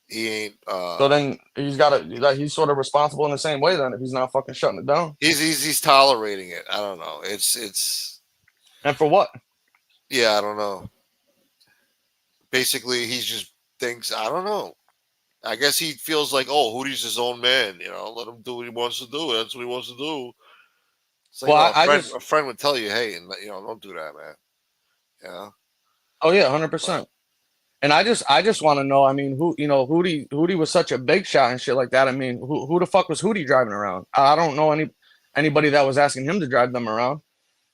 he ain't. So then he's sort of responsible in the same way. Then if he's not fucking shutting it down, he's tolerating it. I don't know. It's and for what? Yeah, I don't know. Basically, he just thinks, I don't know. I guess he feels like, oh, Hoodie's his own man. Let him do what he wants to do. That's what he wants to do. It's like, a friend would tell you, hey, and don't do that, man. Yeah. Oh yeah, 100%. And I just want to know. I mean, Hoodie was such a big shot and shit like that. I mean, who the fuck was Hoodie driving around? I don't know anybody that was asking him to drive them around.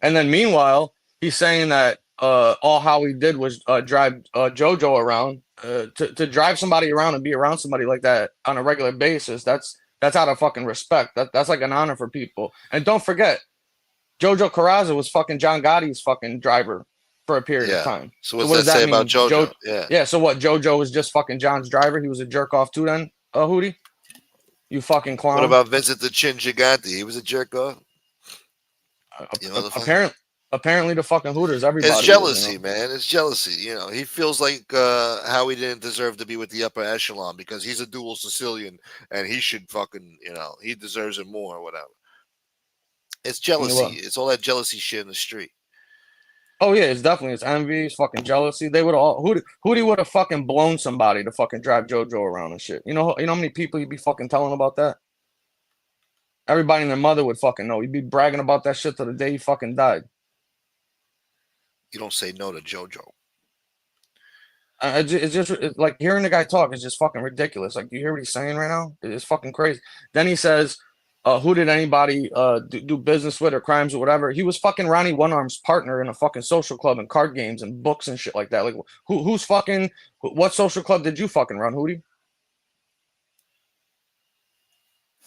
And then meanwhile, he's saying that all Howie did was drive JoJo around. To drive somebody around and be around somebody like that on a regular basis, that's out of fucking respect. That's like an honor for people. And don't forget, JoJo Carrazza was fucking John Gotti's fucking driver for a period of time. So what does that say about JoJo? Yeah. So what? JoJo was just fucking John's driver. He was a jerk off too. Then, Hoodie, you fucking clown. What about Vincent the Chin Gigante? He was a jerk off. Apparently the fucking Hooters, everybody. It's jealousy, man. It's jealousy. He feels like Howie didn't deserve to be with the upper echelon because he's a dual Sicilian and he should fucking, he deserves it more or whatever. It's jealousy. It's all that jealousy shit in the street. Oh yeah, it's envy, it's fucking jealousy. They would all Hoodie would have fucking blown somebody to fucking drive JoJo around and shit. You know how many people you'd be fucking telling about that? Everybody and their mother would fucking know. You'd be bragging about that shit till the day you fucking died. You don't say no to JoJo. It's just like hearing the guy talk is just fucking ridiculous. Like, you hear what he's saying right now? It's fucking crazy. Then he says, who did anybody do business with or crimes or whatever? He was fucking Ronnie One Arm's partner in a fucking social club and card games and books and shit like that. Like, what social club did you fucking run, Hoodie?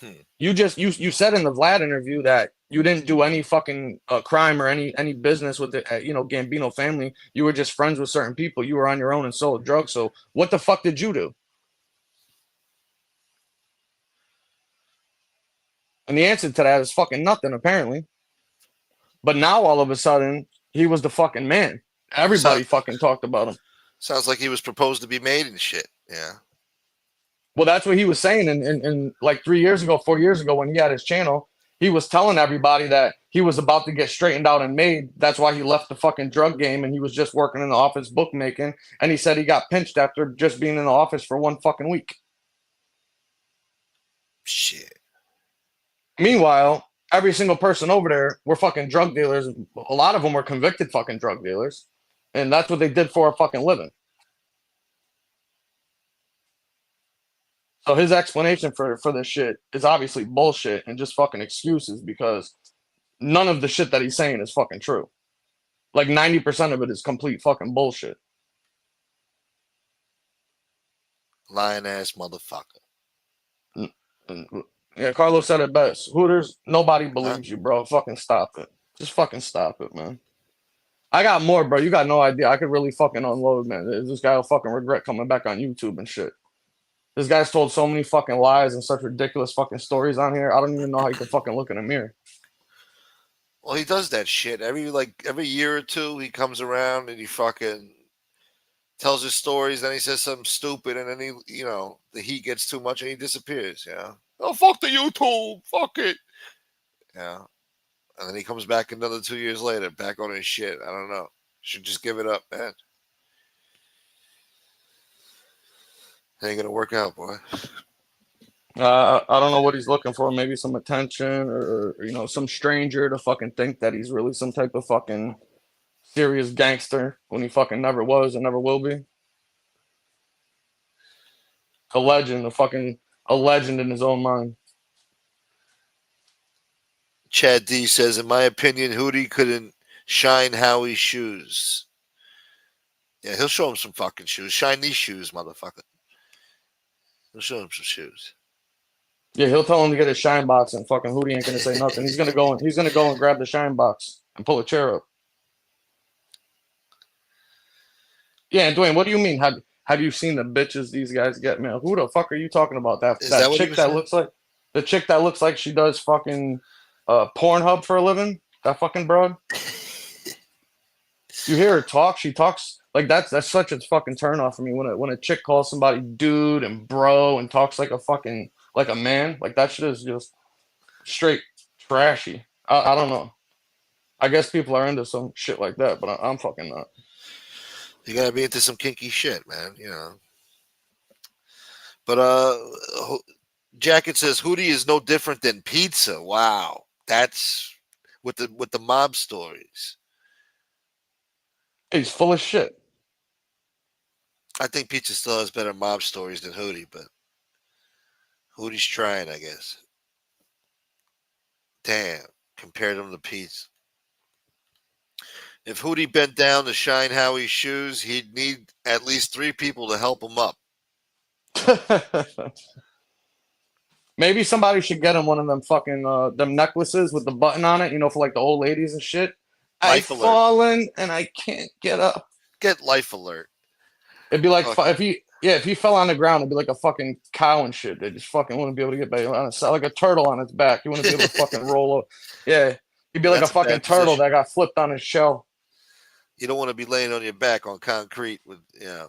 You said in the Vlad interview that you didn't do any fucking crime or any business with the Gambino family. You were just friends with certain people. You were on your own and sold drugs. So what the fuck did you do? And the answer to that is fucking nothing, apparently. But now all of a sudden, he was the fucking man. Everybody fucking talked about him. Sounds like he was proposed to be made and shit. Yeah. Well, that's what he was saying in like 3 years ago, 4 years ago when he had his channel. He was telling everybody that he was about to get straightened out and made. That's why he left the fucking drug game and he was just working in the office bookmaking. And he said he got pinched after just being in the office for 1 fucking week. Shit. Meanwhile, every single person over there were fucking drug dealers. A lot of them were convicted fucking drug dealers. And that's what they did for a fucking living. So his explanation for this shit is obviously bullshit and just fucking excuses because none of the shit that he's saying is fucking true. Like 90% of it is complete fucking bullshit. Lying ass motherfucker. Yeah, Carlos said it best. Hooters, nobody believes you, bro. Fucking stop it. Just fucking stop it, man. I got more, bro. You got no idea. I could really fucking unload, man. This guy will fucking regret coming back on YouTube and shit. This guy's told so many fucking lies and such ridiculous fucking stories on here. I don't even know how you can fucking look in a mirror. Well, he does that shit every year or two. He comes around and he fucking tells his stories. Then he says something stupid, and then the heat gets too much and he disappears. Yeah. Oh, fuck the YouTube. Fuck it. Yeah. And then he comes back another 2 years later, back on his shit. I don't know. Should just give it up, man. It ain't gonna work out, boy. I don't know what he's looking for. Maybe some attention or some stranger to fucking think that he's really some type of fucking serious gangster when he fucking never was and never will be. A legend, a legend in his own mind. Chad D says, in my opinion, Hoodie couldn't shine Howie's shoes. Yeah, he'll show him some fucking shoes. Shine these shoes, motherfucker. He'll show him some shoes. Yeah, he'll tell him to get his shine box, and fucking Hoodie ain't gonna say nothing. He's gonna go and grab the shine box and pull a chair up. Yeah, and Dwayne, what do you mean? Have you seen the bitches these guys get, man? Who the fuck are you talking about? That chick that looks like the chick that looks like she does fucking Pornhub for a living? That fucking broad. You hear her talk? She talks like that's such a fucking turn off for me when a chick calls somebody dude and bro and talks like a man. Like that shit is just straight trashy. I don't know. I guess people are into some shit like that, but I'm fucking not. You gotta be into some kinky shit, man. But Jacket says Hoodie is no different than pizza. Wow, that's with the mob stories. He's full of shit. I think pizza still has better mob stories than Hoodie, but Hoodie's trying, I guess. Damn, compared him to pizza. If Hoodie bent down to shine Howie's shoes, he'd need at least 3 people to help him up. Maybe somebody should get him one of them fucking them necklaces with the button on it, for like the old ladies and shit. I've fallen and I can't get up. Get Life Alert. It'd be like if he fell on the ground, it'd be like a fucking cow and shit. They just fucking wouldn't be able to get back on like a turtle on its back. He wouldn't be able to fucking roll up. Yeah, he'd be like a fucking turtle that got flipped on his shell. You don't want to be laying on your back on concrete with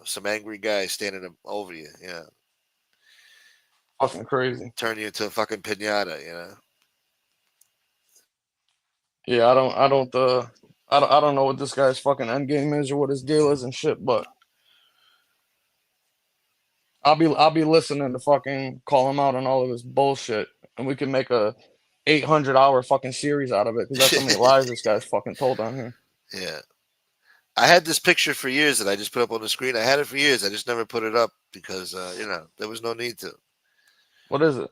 some angry guy standing over you. Yeah, fucking crazy. Turn you into a fucking pinata. Yeah, I don't know what this guy's fucking end game is or what his deal is and shit, but I'll be listening to fucking call him out on all of his bullshit, and we can make a 800-hour fucking series out of it because that's how many lies this guy's fucking told on here. Yeah, I had this picture for years that I just put up on the screen. I had it for years. I just never put it up because there was no need to. What is it?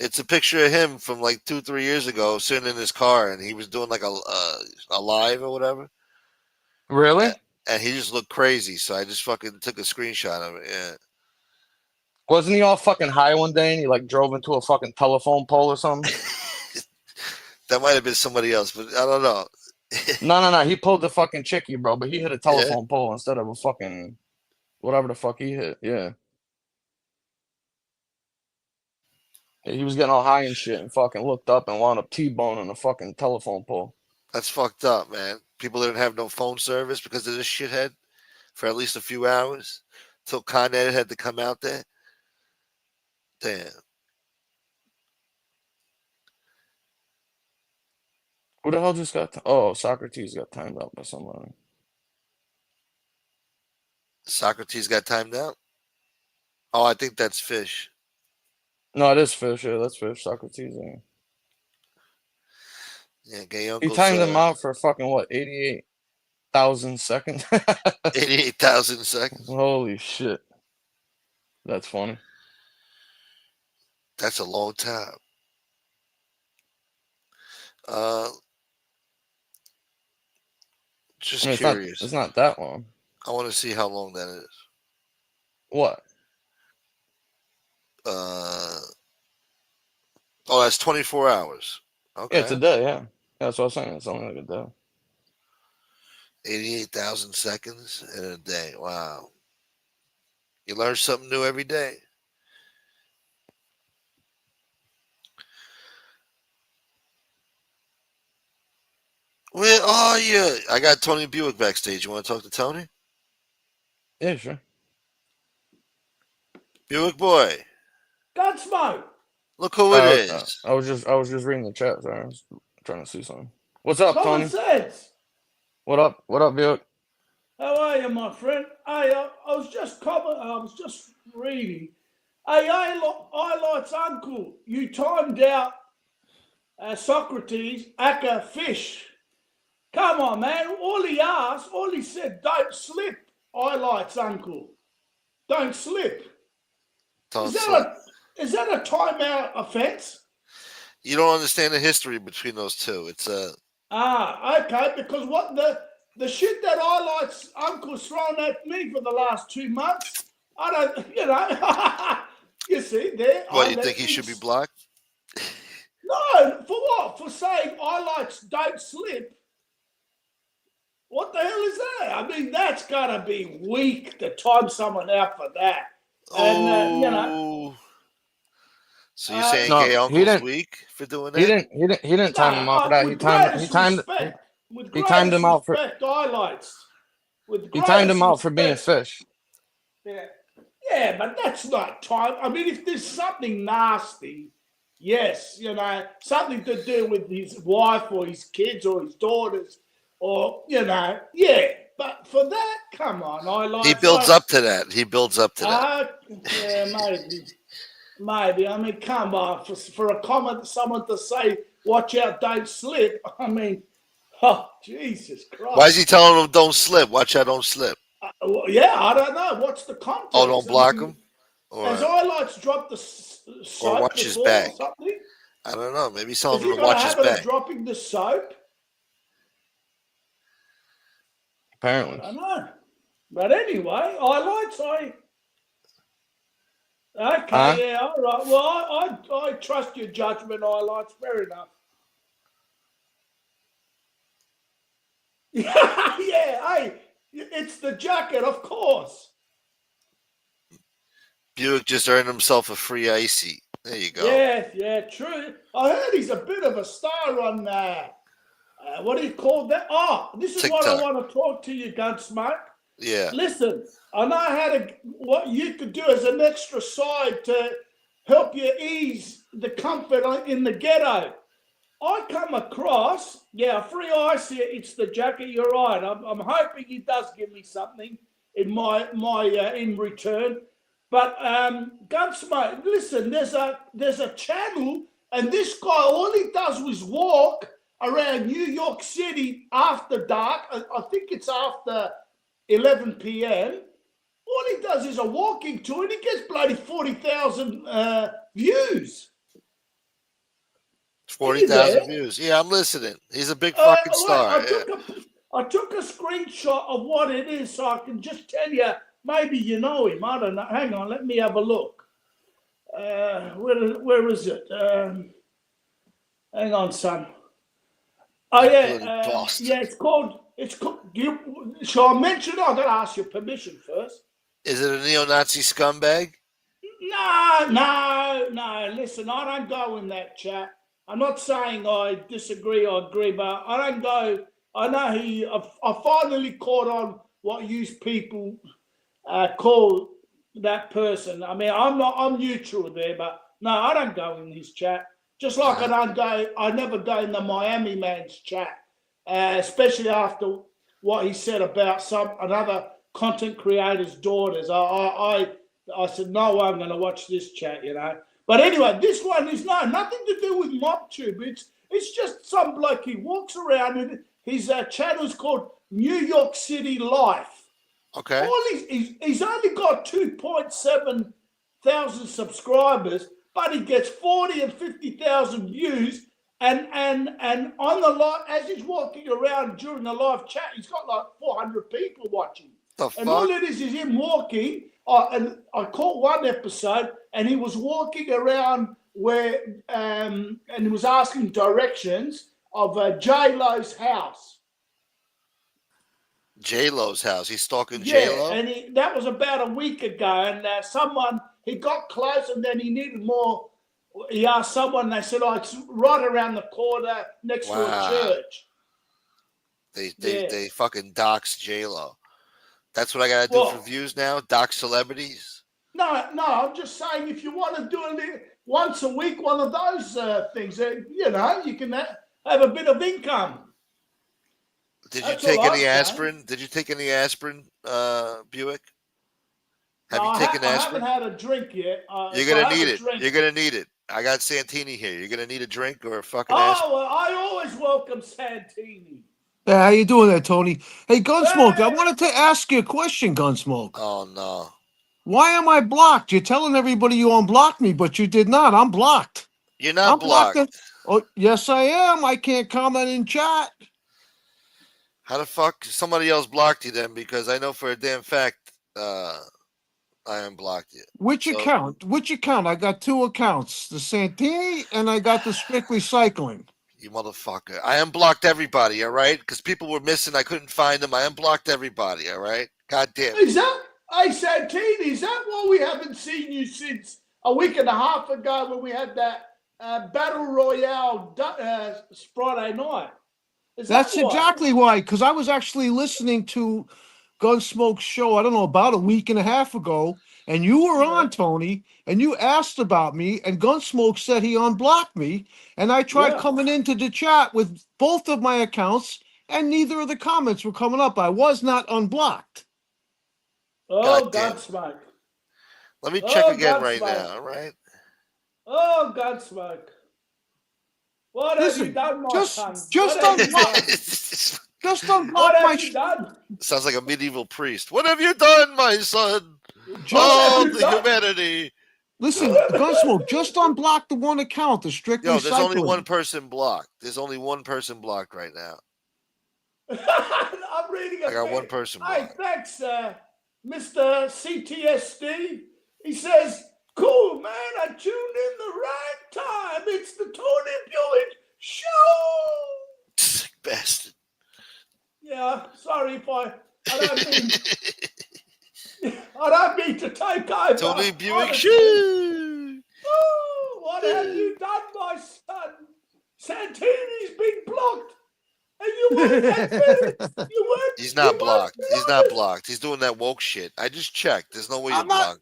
It's a picture of him from like 2-3 years ago, sitting in his car, and he was doing like a live or whatever. Really? And he just looked crazy, so I just fucking took a screenshot of it. Yeah. Wasn't he all fucking high one day and he like drove into a fucking telephone pole or something? That might have been somebody else, but I don't know. No. He pulled the fucking chickie, bro, but he hit a telephone pole instead of a fucking whatever the fuck he hit. Yeah. He was getting all high and shit and fucking looked up and wound up T-boning a fucking telephone pole. That's fucked up, man. People didn't have no phone service because of this shithead for at least a few hours till Con Ed had to come out there. Damn. Who the hell just got? Oh, Socrates got timed out by somebody. Socrates got timed out? Oh, I think that's Fish. No, it is Fish. Yeah, that's Fish. Socrates. Yeah, gay uncle. He timed him out for fucking what? 88,000 seconds. 88,000 seconds. Holy shit. That's funny. That's a long time. Just curious. It's not that long. I want to see how long that is. What? Oh, that's 24 hours. Okay. Yeah, it's a day, yeah. That's what I was saying. It's only like a day. 88,000 seconds in a day. Wow. You learn something new every day. Where are you? I got Tony Buick backstage. You want to talk to Tony? Yeah, sure. Buick boy. Gunsmoke. Look who it is. I was just reading the chat. Sorry, I was trying to see something. What's up, Common Tony? sense. What up? What up, Buick? How are you, my friend? Hey, I was just reading. Hey, highlights, uncle. You timed out Socrates, Aka Fish. Come on, man. All he said, don't slip. Highlights, uncle. Don't slip. Is that a timeout offense? You don't understand the history between those two. It's okay. Because what the shit that highlights uncle's thrown at me for the last 2 months, I don't, you see there. What, you think he should be blocked? No, for what? For saying highlights don't slip. What the hell is that? I mean, that's gotta be weak to time someone out for that. And So you're saying no, gay uncle's weak for doing that? He didn't time him out for that. He timed him out for highlights. He timed him out for being Fish. Yeah, but that's not time. I mean, if there's something nasty, yes, something to do with his wife or his kids or his daughters, or yeah. But for that, come on, highlights. He builds up to that. Yeah, maybe. I mean, come on, for a comment, someone to say, "Watch out, don't slip." I mean, oh Jesus Christ! Why is he telling him don't slip? Watch out, don't slip. Yeah, I don't know. What's the context? Oh, don't block him. Has highlights dropped the soap or watch his back? Or something? I don't know. Maybe someone will watch his back. Dropping the soap. Apparently. I don't know. But anyway, highlights, Okay, yeah, all right. Well, I trust your judgment, highlights. Fair enough. Yeah, hey, it's the jacket, of course. Buick just earned himself a free icy. There you go. Yeah, true. I heard he's a bit of a star on what do you call that? Oh, this is TikTok. what I want to talk to you, Gunsmoke. Yeah. Listen, I know what you could do as an extra side to help you ease the comfort in the ghetto. I come across, free icy. It's the jacket. You're right. I'm hoping he does give me something in my in return. But Gunsmoke, listen, there's a channel, and this guy, all he does was walk around New York City after dark. I think it's after 11 p.m. All he does is a walking tour, and he gets bloody 40,000 views. 40,000 views. Yeah, I'm listening. He's a big fucking star. I took a screenshot of what it is so I can just tell you. Maybe you know him. I don't know. Hang on. Let me have a look. Where is it? Hang on, son. Oh yeah, Boston. yeah. It's called. Shall I mention it? I got to ask your permission first. Is it a neo-Nazi scumbag? No. Listen, I don't go in that chat. I'm not saying I disagree or agree, but I don't go. I know I finally caught on what you people call that person. I mean, I'm neutral there, but no, I don't go in his chat. Just like I never go in the Miami man's chat, especially after what he said about another content creator's daughters. I said, no, I'm going to watch this chat, you know. But anyway, this one is nothing to do with MobTube. It's just some bloke. He walks around and his channel's called New York City Life. Okay. He's only got 2.7 thousand subscribers, but he gets 40 and 50,000 views. And on the live, as he's walking around during the live chat, he's got like 400 people watching. And all it is him walking. And I caught one episode, and he was walking around and he was asking directions of J-Lo's house. J-Lo's house. He's stalking J-Lo? Yeah, and that was about a week ago. And he got close, and then he needed more. He asked someone, they said, it's right around the corner next to a church. They fucking dox J-Lo. That's what I got to do for views now? Dox celebrities? No, I'm just saying if you want to do it once a week, one of those things, you can have a bit of income. Did you take any aspirin? Did you take any aspirin, Buick? Have you taken aspirin? I haven't had a drink yet. You're going to need it. You're going to need it. I got Santini here. You're going to need a drink or a fucking aspirin. Well, I always welcome Santini. Hey, how you doing there, Tony? Hey, Gunsmoke, I wanted to ask you a question, Gunsmoke. Oh, no. Why am I blocked? You're telling everybody you unblocked me, but you did not. I'm blocked. You're not blocked. Oh, yes, I am. I can't comment in chat. How the fuck somebody else blocked you then? Because I know for a damn fact I unblocked you. Which account? Which account? I got two accounts, the Santini and I got the Strictly Cycling. You motherfucker. I unblocked everybody, all right? Because people were missing. I couldn't find them. I unblocked everybody, all right? God damn it. Santini, is that why we haven't seen you since a week and a half ago when we had that Battle Royale Friday night? That's exactly why, because I was actually listening to Gunsmoke's show, I don't know, about a week and a half ago, and you were on, Tony, and you asked about me, and Gunsmoke said he unblocked me, and I tried coming into the chat with both of my accounts, and neither of the comments were coming up. I was not unblocked. Oh, Gunsmoke. Let me check again right now, all right? Oh, Gunsmoke. What have you done, my son? Just unblock. Just unblock what have you done? Sounds like a medieval priest. What have you done, my son? The humanity. Listen, Gunsmoke, just unblock the one account, the Strictly There's Cycling. only one person blocked. There's only one person blocked right now. I'm reading I got one person blocked. Hey, thanks, Mr. CTSD. He says, cool, man, I tuned in the right time. It's the Tony Buick Show. Sick bastard. Yeah, sorry if I don't mean to take over. Tony Buick Show. Oh, what have you done, my son? Santini's been blocked. And you weren't. He's not blocked. He's not blocked. He's doing that woke shit. I just checked. There's no way you're blocked.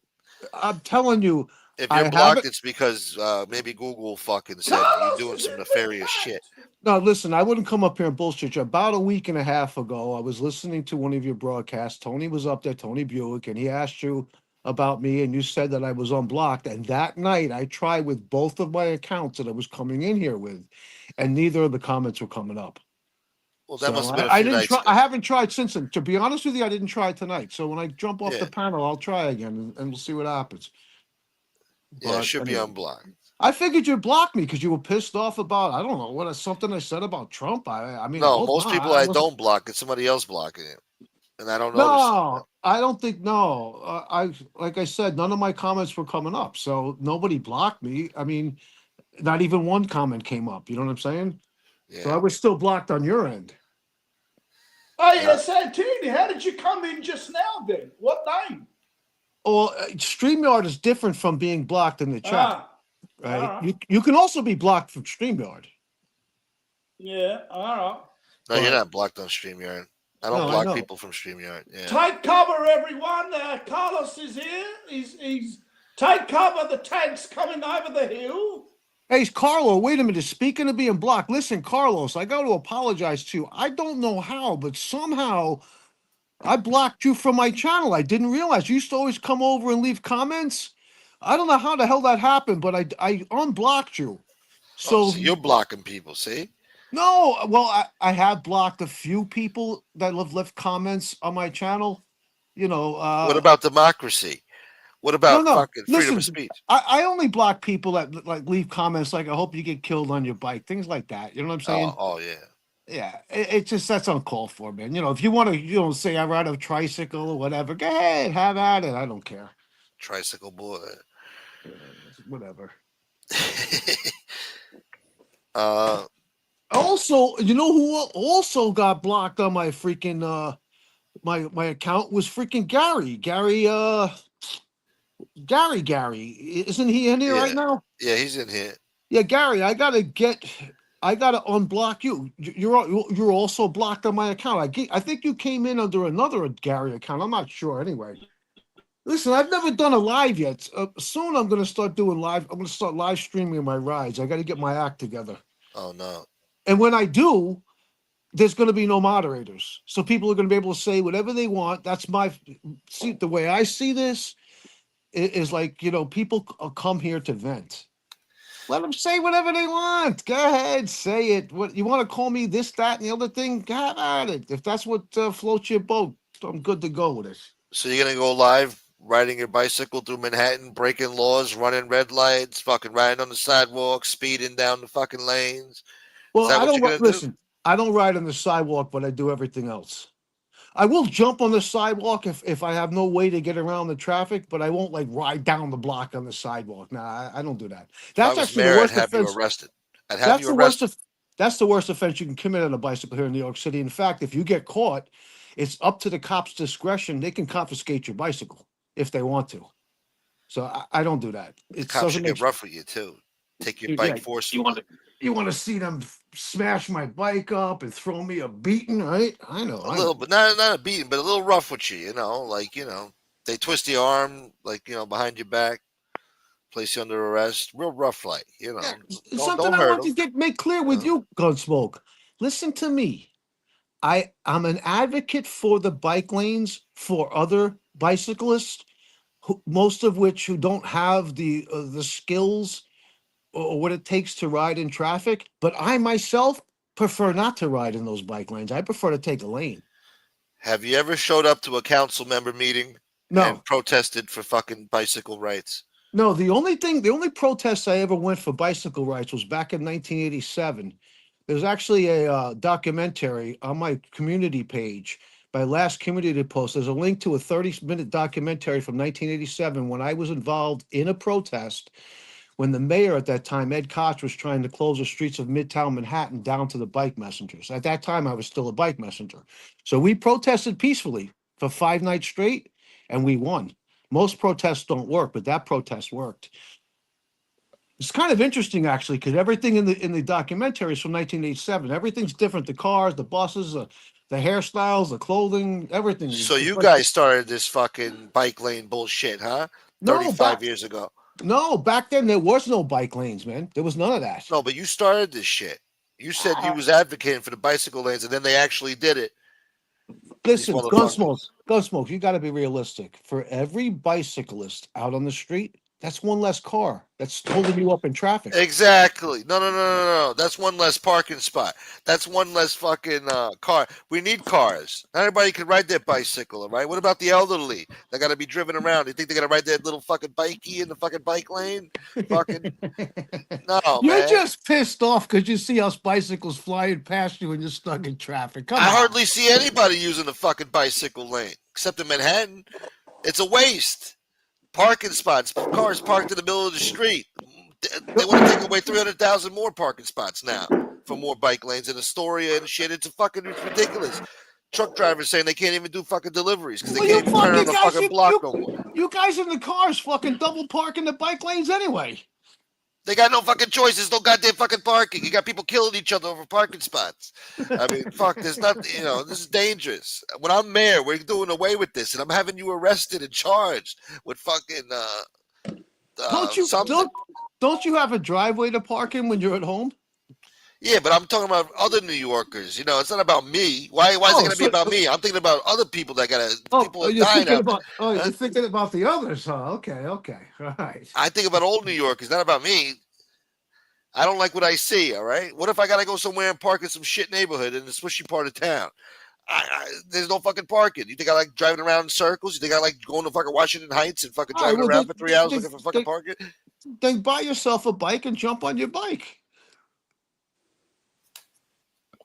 I'm telling you. If you're blocked, it's because maybe Google fucking said you're doing some nefarious shit. No, listen, I wouldn't come up here and bullshit you. About a week and a half ago, I was listening to one of your broadcasts. Tony was up there, Tony Buick, and he asked you about me, and you said that I was unblocked. And that night, I tried with both of my accounts that I was coming in here with, and neither of the comments were coming up. Well, that must have been a few nights ago. I haven't tried since then. To be honest with you, I didn't try tonight. So when I jump off the panel, I'll try again, and we'll see what happens. Yeah, it should be unblocked. I figured you'd block me because you were pissed off about, I don't know, something I said about Trump. I mean, no, most people I don't block. It's somebody else blocking it. and I don't notice it. No, I don't think. No, like I said, none of my comments were coming up, so nobody blocked me. I mean, not even one comment came up. You know what I'm saying? So I Yeah. was still blocked on your end. Oh, yeah, Santini, how did you come in just now then? What name? Well, StreamYard is different from being blocked in the chat, Ah, right? alright. You can also be blocked from StreamYard. Yeah, all right. No, you're But- not blocked on StreamYard. I don't No, I block know. people from StreamYard. Yeah. Take cover, everyone. Carlos is here. He's take cover. The tank's coming over the hill. Hey, Carlo, wait a minute. Speaking of being blocked, listen, Carlos, I got to apologize to you. I don't know how, but somehow I blocked you from my channel. I didn't realize. You used to always come over and leave comments. I don't know how the hell that happened, but I unblocked you. So So you're blocking people. See? no, well, I have blocked a few people that have left comments on my channel. You know, What about democracy? What about no. fucking freedom Listen, of speech? I only block people that like leave comments like "I hope you get killed on your bike," things like that. You know what I'm saying? Oh yeah. Yeah, it just that's uncalled for, man. You know, if you want to, say I ride a tricycle or whatever, go ahead, have at it. I don't care. Tricycle boy. Whatever. Uh, Also, you know who also got blocked on my freaking my account was freaking Gary. Gary. Isn't he in here right Yeah. now? Yeah, he's in here. Yeah, Gary, I gotta unblock you. You're also blocked on my account. I think you came in under another Gary account. I'm not sure. Anyway, listen, I've never done a live yet. Soon I'm gonna start doing live. I'm gonna start live streaming my rides. I got to get my act together. Oh no. And when I do, there's going to be no moderators. So people are going to be able to say whatever they want. That's see, the way I see this is like, people come here to vent. Let them say whatever they want. Go ahead, say it. What you want to call me this, that, and the other thing? Have at it. If that's what floats your boat, I'm good to go with it. So you're gonna go live riding your bicycle through Manhattan, breaking laws, running red lights, fucking riding on the sidewalk, speeding down the fucking lanes. Well, Is that I what you're don't gonna listen. I don't ride on the sidewalk, but I do everything else. I will jump on the sidewalk if I have no way to get around the traffic, but I won't like ride down the block on the sidewalk. Nah, I don't do that. If That's I was actually the mayor, I'd worst have you offense. arrested. I'd have That's you the worst. arrested. That's the worst offense you can commit on a bicycle here in New York City. In fact, if you get caught, it's up to the cops' discretion. They can confiscate your bicycle if they want to. So I don't do that. It Cops doesn't should make get rough with you too. Take your yeah, bike you forcefully. want to see them smash my bike up and throw me a beating, right? I know. A little, but not a beating, but a little rough with you. They twist your arm, behind your back, place you under arrest. Real rough, It's something don't I hurt want them. to make clear with you, Gunsmoke. Listen to me. I'm an advocate for the bike lanes for other bicyclists, most of which who don't have the skills or what it takes to ride in traffic. But I myself prefer not to ride in those bike lanes. I prefer to take a lane. Have you ever showed up to a council member meeting No. and protested for fucking bicycle rights? No, the only protest I ever went for bicycle rights was back in 1987. There's actually a documentary on my community page, my last community post. There's a link to a 30-minute documentary from 1987 when I was involved in a protest when the mayor at that time, Ed Koch, was trying to close the streets of Midtown Manhattan down to the bike messengers. At that time, I was still a bike messenger. So we protested peacefully for 5 nights straight, and we won. Most protests don't work, but that protest worked. It's kind of interesting, actually, because everything in the documentary is from 1987. Everything's different. The cars, the buses, the hairstyles, the clothing, everything. So you guys started this fucking bike lane bullshit, huh? 35 years ago. No, back then there was no bike lanes, man. There was none of that. No, but you started this shit. You said you was advocating for the bicycle lanes, and then they actually did it. Listen, Gunsmoke, you got to be realistic. For every bicyclist out on the street, That's one less car that's holding you up in traffic. Exactly. No. That's one less parking spot. That's one less fucking car. We need cars. Not everybody can ride their bicycle, all right? What about the elderly? They got to be driven around. You think they got to ride that little fucking bikey in the fucking bike lane? Fucking no, You're man. just pissed off because you see us bicycles flying past you and you're stuck in traffic. Come I on. hardly see anybody using the fucking bicycle lane except in Manhattan. It's a waste. Parking spots, cars parked in the middle of the street. They want to take away 300,000 more parking spots now for more bike lanes in Astoria and shit. It's ridiculous. Truck drivers saying they can't even do fucking deliveries because they can't even turn on the fucking block no more. You guys in the cars fucking double parking the bike lanes anyway. They got no fucking choices, no goddamn fucking parking. You got people killing each other over parking spots. I mean, fuck, there's nothing, this is dangerous. When I'm mayor, we're doing away with this, and I'm having you arrested and charged with fucking Don't you have a driveway to park in when you're at home? Yeah, but I'm talking about other New Yorkers. It's not about me. Why is it going to be about me? I'm thinking about other people that got to. You're thinking about the others, huh? Okay, all right. I think about old New Yorkers, not about me. I don't like what I see. All right. What if I got to go somewhere and park in some shit neighborhood in the swishy part of town? There's no fucking parking. You think I like driving around in circles? You think I like going to fucking Washington Heights and fucking driving around for 3 hours looking for fucking parking? Then buy yourself a bike and jump on your bike.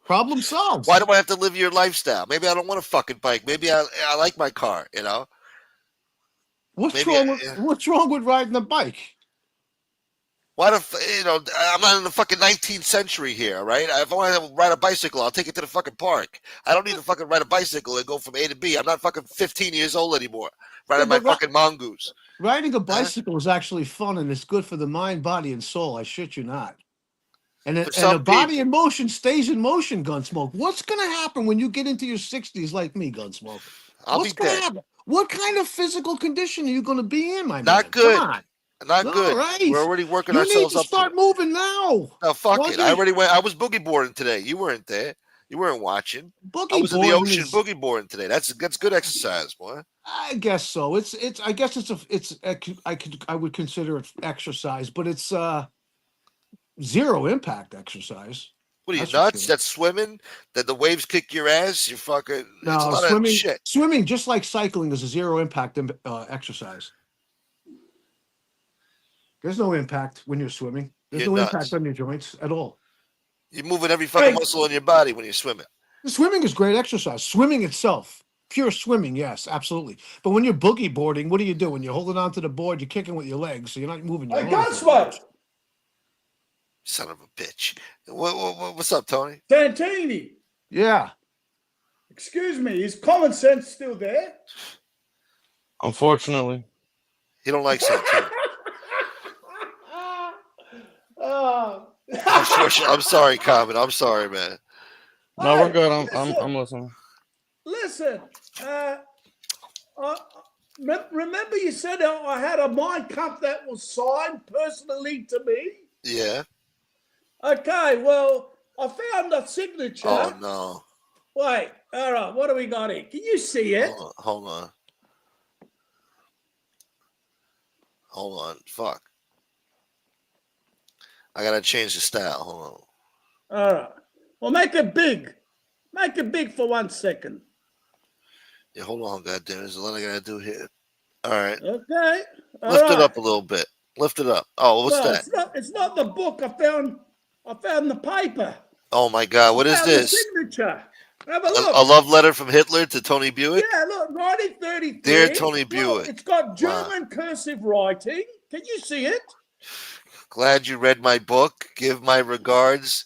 Problem solved. Why do I have to live your lifestyle? Maybe I don't want a fucking bike. Maybe I like my car, What's wrong with riding a bike? I'm not in the fucking 19th century here, right? If I want to ride a bicycle, I'll take it to the fucking park. I don't need to fucking ride a bicycle and go from A to B. I'm not fucking 15 years old anymore. Riding my fucking mongoose. Riding a bicycle is actually fun and it's good for the mind, body, and soul. I shit you not. And the body in motion stays in motion, Gunsmoke. What's going to happen when you get into your 60s like me, Gunsmoke? What's going to happen? What kind of physical condition are you going to be in, my man? Not good. Come on. Not good. Right. We're already working ourselves up. You need to start moving now. No, fuck it. I already went. I was boogie boarding today. You weren't there. You weren't watching. I was in the ocean boogie boarding today. That's good exercise, boy. I guess so. I would consider it exercise, but it's zero impact exercise. What are you, nuts? That's swimming? That the waves kick your ass? You fucking... No, it's a lot of shit. Swimming, just like cycling, is a zero impact exercise. There's no impact when you're swimming. There's no impact on your joints at all. You're moving every fucking muscle in your body when you're swimming. Swimming is great exercise. Swimming itself. Pure swimming, yes, absolutely. But when you're boogie boarding, what are you doing? You're holding onto the board, you're kicking with your legs, so you're not moving your arms. Son of a bitch. What's up, Tony? Santini. Yeah. Excuse me, is common sense still there? Unfortunately. He don't like Santini. I'm sorry, Common. I'm sorry, man. No, we're good. I'm listening. Listen, remember you said I had a Mein Kampf that was signed personally to me? Yeah. Okay, well, I found the signature. Oh, no. Wait, all right, what do we got here? Can you see it? Hold on. Fuck. I got to change the style. Hold on. All right. Well, make it big. Make it big for 1 second. Yeah, hold on, goddamn. There's a lot I got to do here. All right. Okay. Lift it up a little bit. Lift it up. Oh, what's that? It's not the book. I found the paper. Oh, my God. What is this? The signature. Have a look. A love letter from Hitler to Tony Buick? Yeah, look, 1933. Dear Tony Buick. Look, it's got German cursive writing. Can you see it? Glad you read my book. Give my regards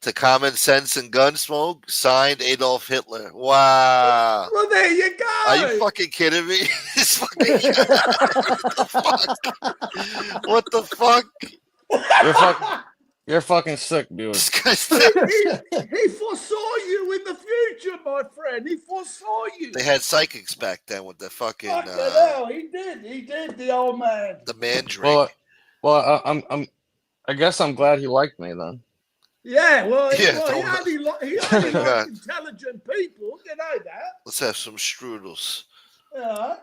to Common Sense and Gunsmoke. Signed, Adolf Hitler. Wow. Well, there you go. Are you fucking kidding me? What the fuck? You're fucking sick, Buick. He foresaw you in the future, my friend. He foresaw you. They had psychics back then with the fucking. Hell, he did, the old man. The Mandrake. Well, I guess I'm glad he liked me then. Yeah, he only liked intelligent people. You know that. Let's have some strudels. Yeah.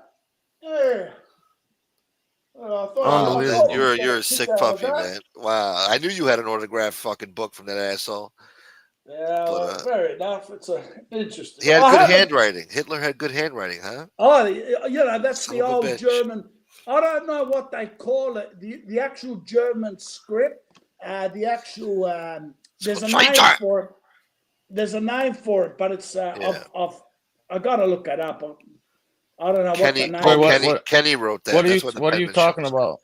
I thought Wow, I man, Unbelievable. thought you're a kick sick out of puppy, that. man. Wow, I knew you had an autographed fucking book from that asshole. Yeah, But well, fair enough. It's interesting. he had I good haven't. handwriting. Hitler had good handwriting, huh? Oh, you know, that's Son the of a old bitch. German. I don't know what they call it. The actual German script. The actual. There's a name Schweizer! for it. There's a name for it, but it's Yeah. I gotta look it up. I don't know Kenny, what the Paul name is. Kenny wrote that. What are you That's what the what are you penmanship talking was. about?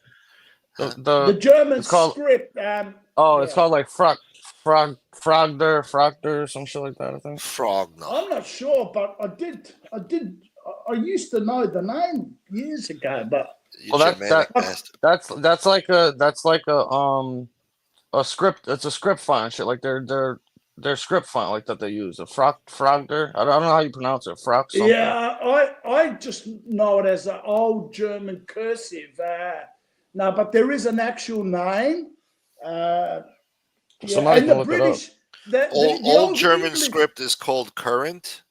Huh? The German it's called script. it's Yeah. called like Frogder, some shit like that, I think. Frogner. I'm not sure, but I used to know the name years ago, but You Well, Germanic bastard. that's like a script. It's a script font and shit. Like their script font like that they use. A Frogder. I don't know how you pronounce it. Frog something. yeah, I just know it as an old German cursive. No, but there is an actual name. Somebody And can the look it up. British, the Old German English, script is called current.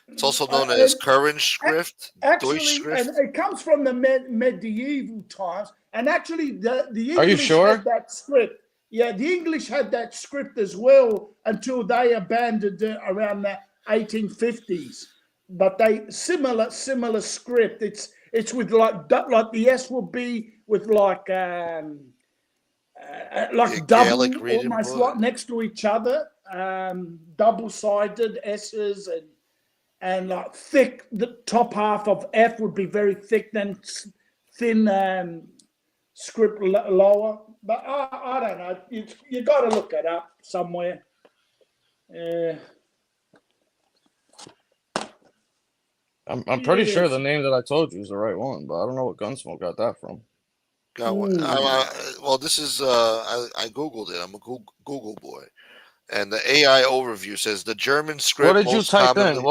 It's also known and as current script, actually, and Deutschschrift. it comes from the medieval times. And actually, the Are you English sure? had that script. Yeah, the English had that script as well until they abandoned it around the 1850s. But they similar script. It's with like the S will be with like Gaelic double, reading almost book. like next to each other, double-sided S's and like thick. The top half of F would be very thick, then thin script lower. But I don't know. You got to look it up somewhere. I'm pretty sure Yes. the name that I told you is the right one, but I don't know what Gunsmoke got that from. Well, this is I googled it. I'm a Google boy, and the AI overview says the German What script did you most type in? commonly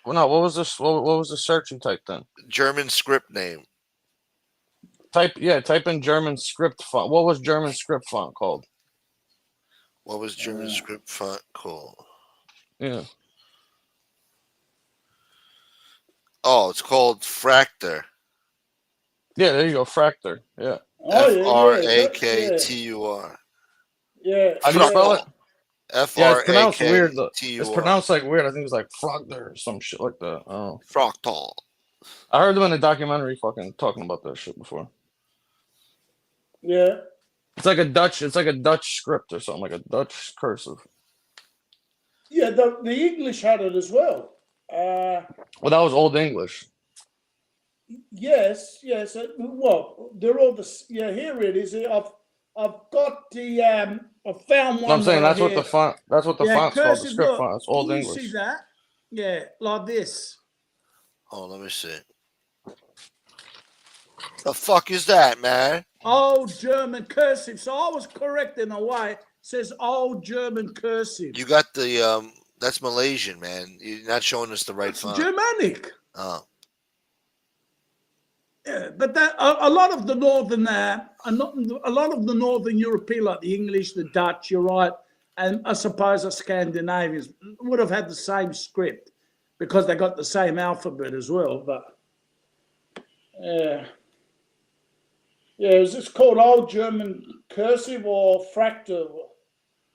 What was this? What was the search you typed in? German script name. Type in German script font. What was German script font called? What was German script font called? Yeah. Oh, it's called Fractor. Yeah, there you go, Fractor. Yeah. Fraktur. Yeah. How do you spell it? Yeah, it's pronounced weird. Fraktur. It's pronounced like weird. I think it's like Frogder or some shit like that. Oh. Fractal. I heard them in a documentary fucking talking about that shit before. Yeah. It's like a Dutch script or something, like a Dutch cursive. Yeah, the English had it as well. Well, that was Old English. Yes. Well, they're all the. Yeah, here it is. I've got the. I found one. I'm saying right that's what here. the font. That's what the font's called. The cursive, script look, font. It's Old can you English. see that? Yeah, like this. Oh, let me see. The fuck is that, man? Old German cursive. So I was correct in a way. It says old German cursive. You got the that's Malaysian, man. You're not showing us the right It's font. Germanic. Oh. Yeah, but that a lot of the northern, a lot of the northern European, like the English, the Dutch, you're right, and I suppose the Scandinavians would have had the same script because they got the same alphabet as well. But it's called Old German Cursive or Fractal,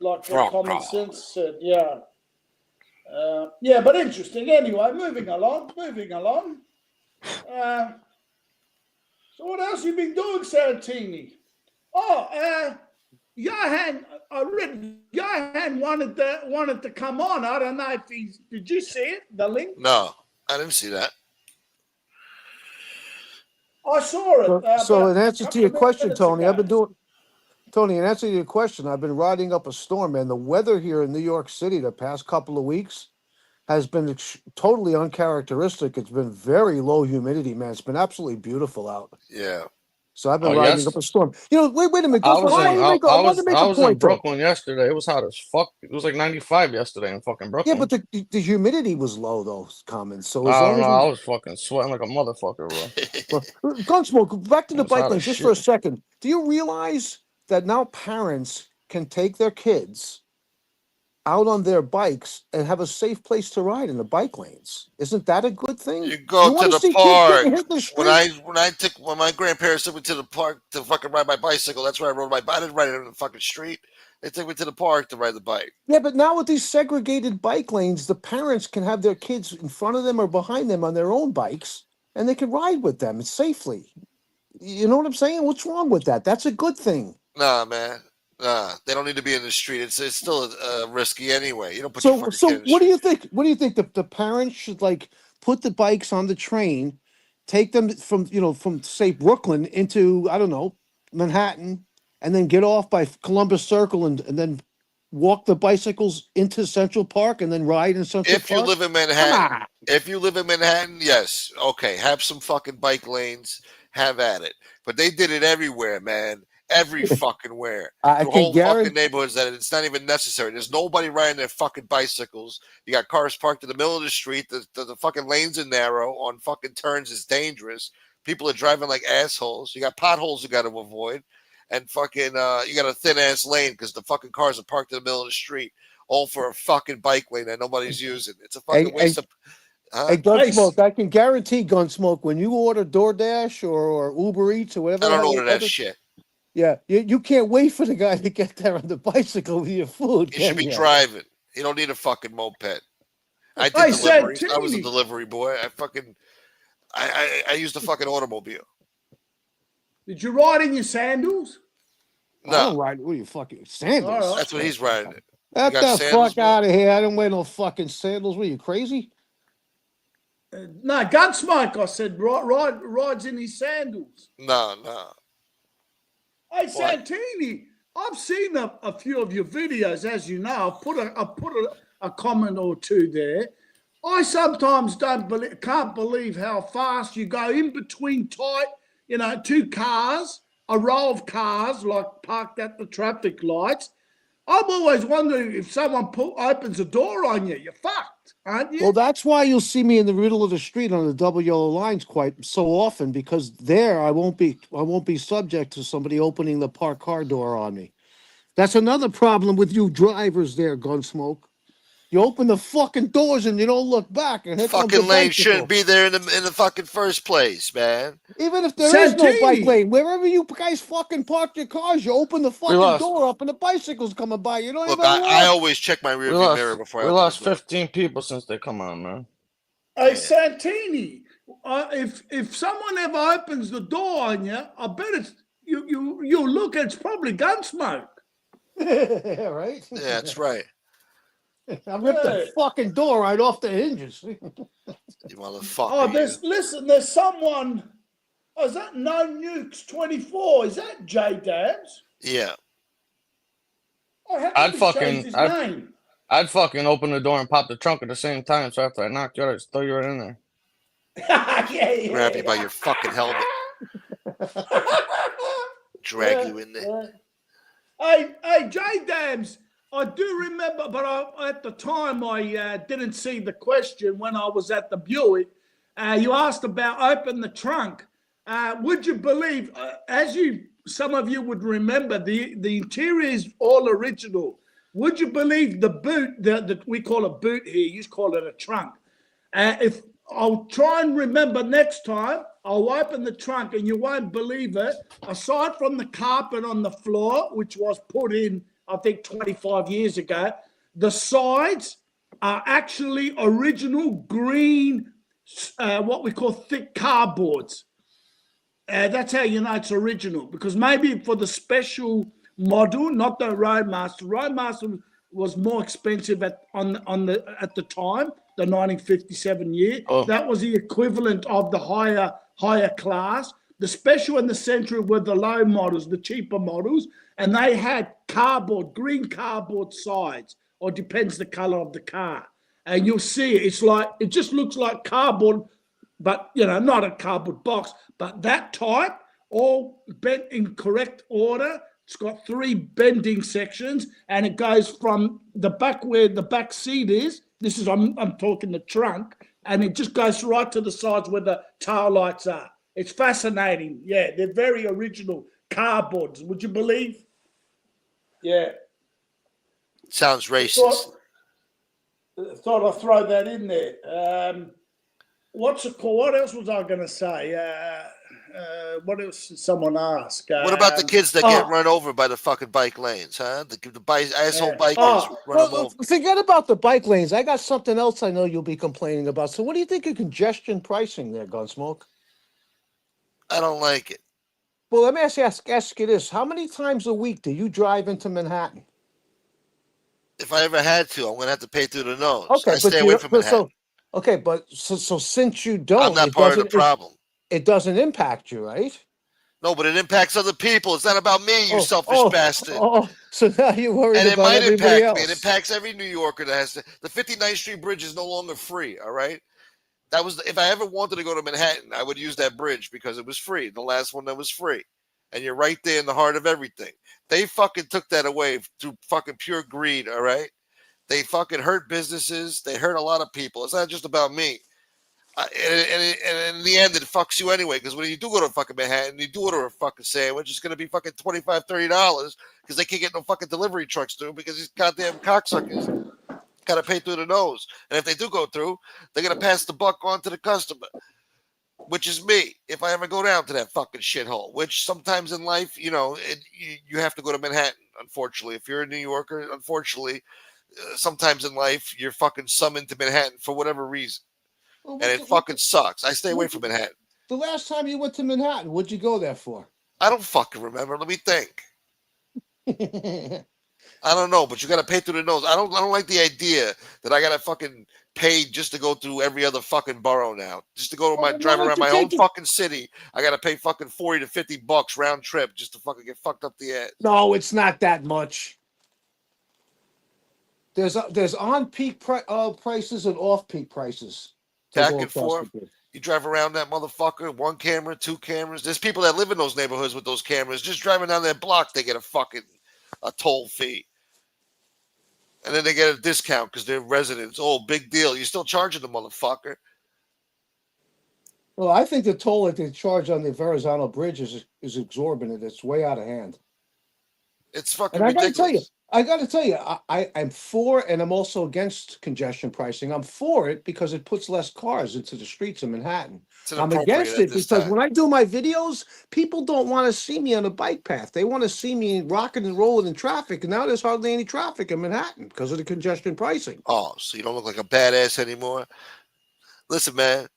like what Common Sense said. Yeah, but interesting. Anyway, moving along. So what else you been doing, Santini? Oh, Johan, I read Johan wanted to come on. I don't know if did you see it, the link? No, I didn't see that. I saw it. So in answer to your question, Tony, ago. In answer to your question, I've been riding up a storm, man. The weather here in New York City the past couple of weeks has been totally uncharacteristic. It's been very low humidity, man. It's been absolutely beautiful out. Yeah. So I've been riding up a storm. You know, wait a minute. I was in point, Brooklyn yesterday. It was hot as fuck. It was like 95 yesterday in fucking Brooklyn. Yeah, but the humidity was low though, Common. So I don't know. I was fucking sweating like a motherfucker, bro. Gunsmoke, back to the bike lane just for a shit. second. Do you realize that now parents can take their kids out on their bikes and have a safe place to ride in the bike lanes. Isn't that a good thing? You go to wanna the see kids park. getting hit in the When my grandparents took me to the park to fucking ride my bicycle, that's where I rode my bike. I didn't ride it in the fucking street. They took me to the park to ride the bike. Yeah, but now with these segregated bike lanes, the parents can have their kids in front of them or behind them on their own bikes, and they can ride with them safely. You know what I'm saying? What's wrong with that? That's a good thing. Nah, man. Nah, they don't need to be in the street. It's still risky anyway. You don't put your fucking kid in the What do street. you think? What do you think the parents should like put the bikes on the train, take them from say Brooklyn into, I don't know, Manhattan, and then get off by Columbus Circle and then walk the bicycles into Central Park and then ride in Central If Park? you live in Manhattan, yes, okay, have some fucking bike lanes, have at it. But they did it everywhere, man. Every fucking where. I The can whole guarantee. fucking neighborhoods that it's not even necessary. There's nobody riding their fucking bicycles. You got cars parked in the middle of the street. The fucking lanes are narrow. On fucking turns is dangerous. People are driving like assholes. You got potholes you got to avoid. And fucking, you got a thin ass lane because the fucking cars are parked in the middle of the street, all for a fucking bike lane that nobody's using. It's a fucking waste of. Hey, Gunsmoke, I can guarantee, Gunsmoke, when you order DoorDash or Uber Eats or whatever. I don't order that shit. Yeah, you can't wait for the guy to get there on the bicycle with your food. He should be driving. He don't need a fucking moped. I did Hey, deliveries. I was a Santini. delivery boy. I used a fucking automobile. Did you ride in your sandals? I don't No, ride. What are you fucking sandals? All right. that's what he's riding it. Get got the sandals, fuck bro? out of here! I don't wear no fucking sandals. What are you crazy? No, Gunsmoke, I said, rides in his sandals. No. Hey, Santini, I've seen a few of your videos, as you know. I've put a comment or two there. I sometimes can't believe how fast you go in between tight, two cars, a row of cars, like parked at the traffic lights. I'm always wondering if someone opens a door on you, you're fucked, aren't you? Well, that's why you'll see me in the middle of the street on the double yellow lines quite so often, because there I won't be subject to somebody opening the parked car door on me. That's another problem with you drivers there, Gunsmoke. You open the fucking doors and you don't look back, and here comes the Fucking lane bicycle. shouldn't be there in the fucking first place, man. Even if there is no bike Santini. lane, wherever you guys fucking park your cars, you open the fucking lost. door up and the bicycle's coming by. You don't Look, even I look. always check my rearview mirror before I we open lost the door. 15 people since they come on, man. Hey, Santini, if someone ever opens the door on you, I bet it's you look. It's probably Gunsmoke. Yeah, right? Yeah, that's right. I ripped the fucking door right off the hinges. You motherfucker. Oh, there's someone. Oh, is that No Nukes 24? Is that J Dabs? Yeah. Oh, how I'd did he fucking- change his I'd- name? I'd fucking open the door and pop the trunk at the same time. So after I knocked you out, I'd just throw you right in there. yeah. Grab you by your fucking helmet. Drag you in there. Hey, J Dabs, I do remember, but at the time I didn't see the question when I was at the Buick. You asked about open the trunk. Would you believe, some of you would remember, the interior is all original. Would you believe the boot, we call a boot here, you call it a trunk. If I'll try and remember next time, I'll open the trunk and you won't believe it. Aside from the carpet on the floor, which was put in, I think, 25 years ago, the sides are actually original green, what we call thick cardboards. That's how you know it's original, because maybe for the special model, not the Roadmaster. Roadmaster was more expensive at the time, the 1957 year. Oh. That was the equivalent of the higher class. The Special and the Century were the low models, the cheaper models, and they had green cardboard sides, or depends the color of the car. And you'll see it just looks like cardboard, but not a cardboard box, but that type, all bent in correct order. It's got 3 bending sections, and it goes from the back where the back seat is. This is I'm talking the trunk, and it just goes right to the sides where the tail lights are. It's fascinating. Yeah, they're very original cardboards. Would you believe? Yeah. Sounds racist. thought I'd throw that in there. What's it called? What else was I going to say? What else did someone ask? What about the kids that get run over by the fucking bike lanes, huh? The asshole bikers run them over. Forget about the bike lanes. I got something else I know you'll be complaining about. So what do you think of congestion pricing there, Gunsmoke? I don't like it. Well, let me ask you this. How many times a week do you drive into Manhattan? If I ever had to, I'm going to have to pay through the nose. Okay, I stay away from Manhattan. So since you don't, I'm not part of the problem. It doesn't impact you, right? No, but it impacts other people. It's not about me, you selfish bastard. So now you're worried and about everybody impact else. me. It impacts every New Yorker that has to. The 59th Street Bridge is no longer free, all right? That was if I ever wanted to go to Manhattan, I would use that bridge because it was free. The last one that was free. And you're right there in the heart of everything. They fucking took that away through fucking pure greed, all right? They fucking hurt businesses. They hurt a lot of people. It's not just about me. And in the end, it fucks you anyway. Because when you do go to fucking Manhattan, you do order a fucking sandwich, it's going to be fucking $25, $30 because they can't get no fucking delivery trucks through because these goddamn cocksuckers got to pay through the nose. And if they do go through, they're going to pass the buck on to the customer, which is me. If I ever go down to that fucking shithole, which sometimes in life, you have to go to Manhattan, unfortunately. If you're a New Yorker, unfortunately, sometimes in life, you're fucking summoned to Manhattan for whatever reason. And it fucking sucks. I stay away from Manhattan. The last time you went to Manhattan, what'd you go there for? I don't fucking remember. Let me think. I don't know, but you got to pay through the nose. I don't like the idea that I got to fucking pay just to go through every other fucking borough now. Just to go to drive around my own fucking city. I got to pay fucking $40 to $50 round trip just to fucking get fucked up the ass. No, it's not that much. There's on-peak prices and off-peak prices. Back and forth. You drive around that motherfucker, 1 camera, 2 cameras. There's people that live in those neighborhoods with those cameras. Just driving down that block, they get a toll fee. And then they get a discount because they're residents. Oh, big deal. You're still charging the motherfucker. Well, I think the toll that they charge on the Verrazano Bridge is exorbitant. It's way out of hand. It's fucking ridiculous. I got to tell you, I'm for, and I'm also against congestion pricing. I'm for it because it puts less cars into the streets of Manhattan. I'm against it because when I do my videos, people don't want to see me on a bike path. They want to see me rocking and rolling in traffic. And now there's hardly any traffic in Manhattan because of the congestion pricing. Oh, so you don't look like a badass anymore? Listen, man.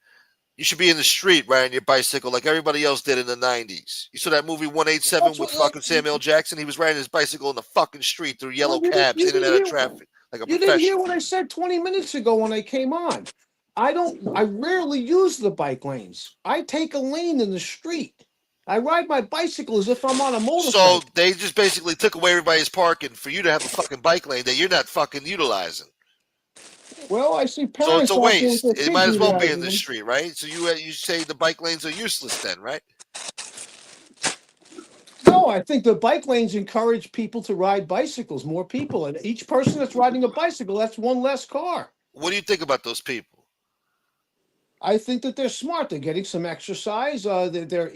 You should be in the street riding your bicycle like everybody else did in the 90s. You saw that movie 187 with fucking Samuel Jackson? He was riding his bicycle in the fucking street through yellow cabs in and out of traffic like a professional. You didn't hear what I said 20 minutes ago when I came on. I rarely use the bike lanes. I take a lane in the street. I ride my bicycle as if I'm on a motorcycle. So they just basically took away everybody's parking for you to have a fucking bike lane that you're not fucking utilizing. Well, I see parents. So it's a waste. It might as well be in the street, right? So you say the bike lanes are useless then, right? No, I think the bike lanes encourage people to ride bicycles, more people. And each person that's riding a bicycle, that's one less car. What do you think about those people? I think that they're smart. They're getting some exercise. Their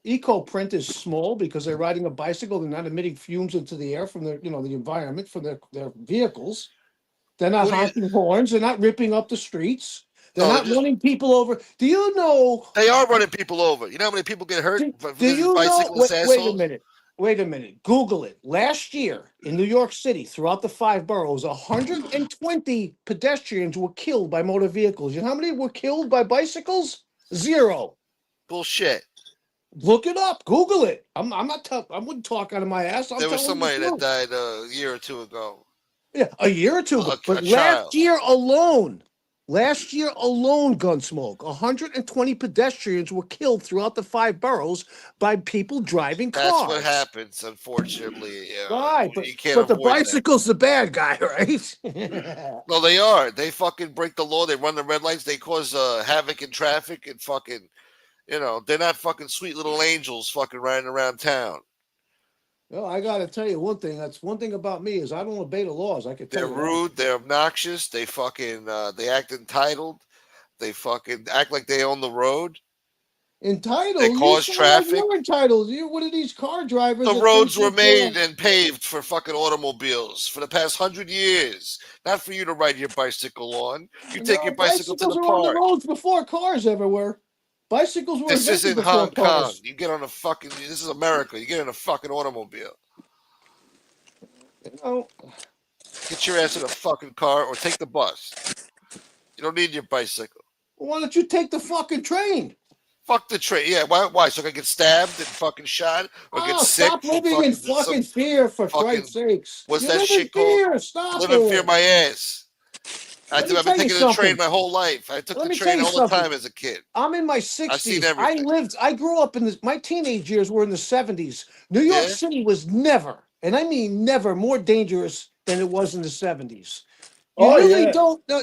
eco print is small because they're riding a bicycle. They're not emitting fumes into the air from the environment from their vehicles. They're not honking horns. They're not ripping up the streets. They're not running people over. Do you know? They are running people over. You know how many people get hurt? Do you know? Wait a minute. Google it. Last year in New York City, throughout the 5 boroughs, 120 pedestrians were killed by motor vehicles. You know how many were killed by bicycles? 0. Bullshit. Look it up. Google it. I'm not. I wouldn't talk out of my ass. There was somebody that died a year or 2 ago. Yeah, a year or 2 ago. But last year alone, Gunsmoke, 120 pedestrians were killed throughout the 5 boroughs by people driving cars. That's what happens, unfortunately. Right, but the bicycle's the bad guy, right? No, they are. They fucking break the law. They run the red lights. They cause havoc in traffic and fucking, they're not fucking sweet little angels fucking riding around town. Well, I got to tell you one thing. That's one thing about me is I don't obey the laws. I can tell you. They're rude. They're obnoxious. They fucking they act entitled. They fucking act like they own the road. Entitled? They You cause sound like traffic. you're entitled. You're one of these car drivers. The that roads think were that, made and paved for fucking automobiles for the past 100 years, not for you to ride your bicycle on. You take your bicycle to bicycles the were on the park. roads before cars ever were. Bicycles were This invented isn't before Hong Kong. cars. You get on a fucking. This is America. You get in a fucking automobile. You know, Get your ass in a fucking car or take the bus. You don't need your bicycle. why don't you take the fucking train? Fuck the train. Yeah, why? So I can get stabbed and fucking shot or get sick? Stop living in fucking fear, for Christ's sakes. What's You that live shit in called? fear. Stop Live in fear it. my ass. Let me I've tell been you taking the train something. my whole life. I took Let the me tell train you all the something. time as a kid. I'm in my I've seen 60s. everything. I grew up my teenage years were in the 70s. New York Yeah? City was never, and I mean never, more dangerous than it was in the 70s. You Oh, really yeah. don't Why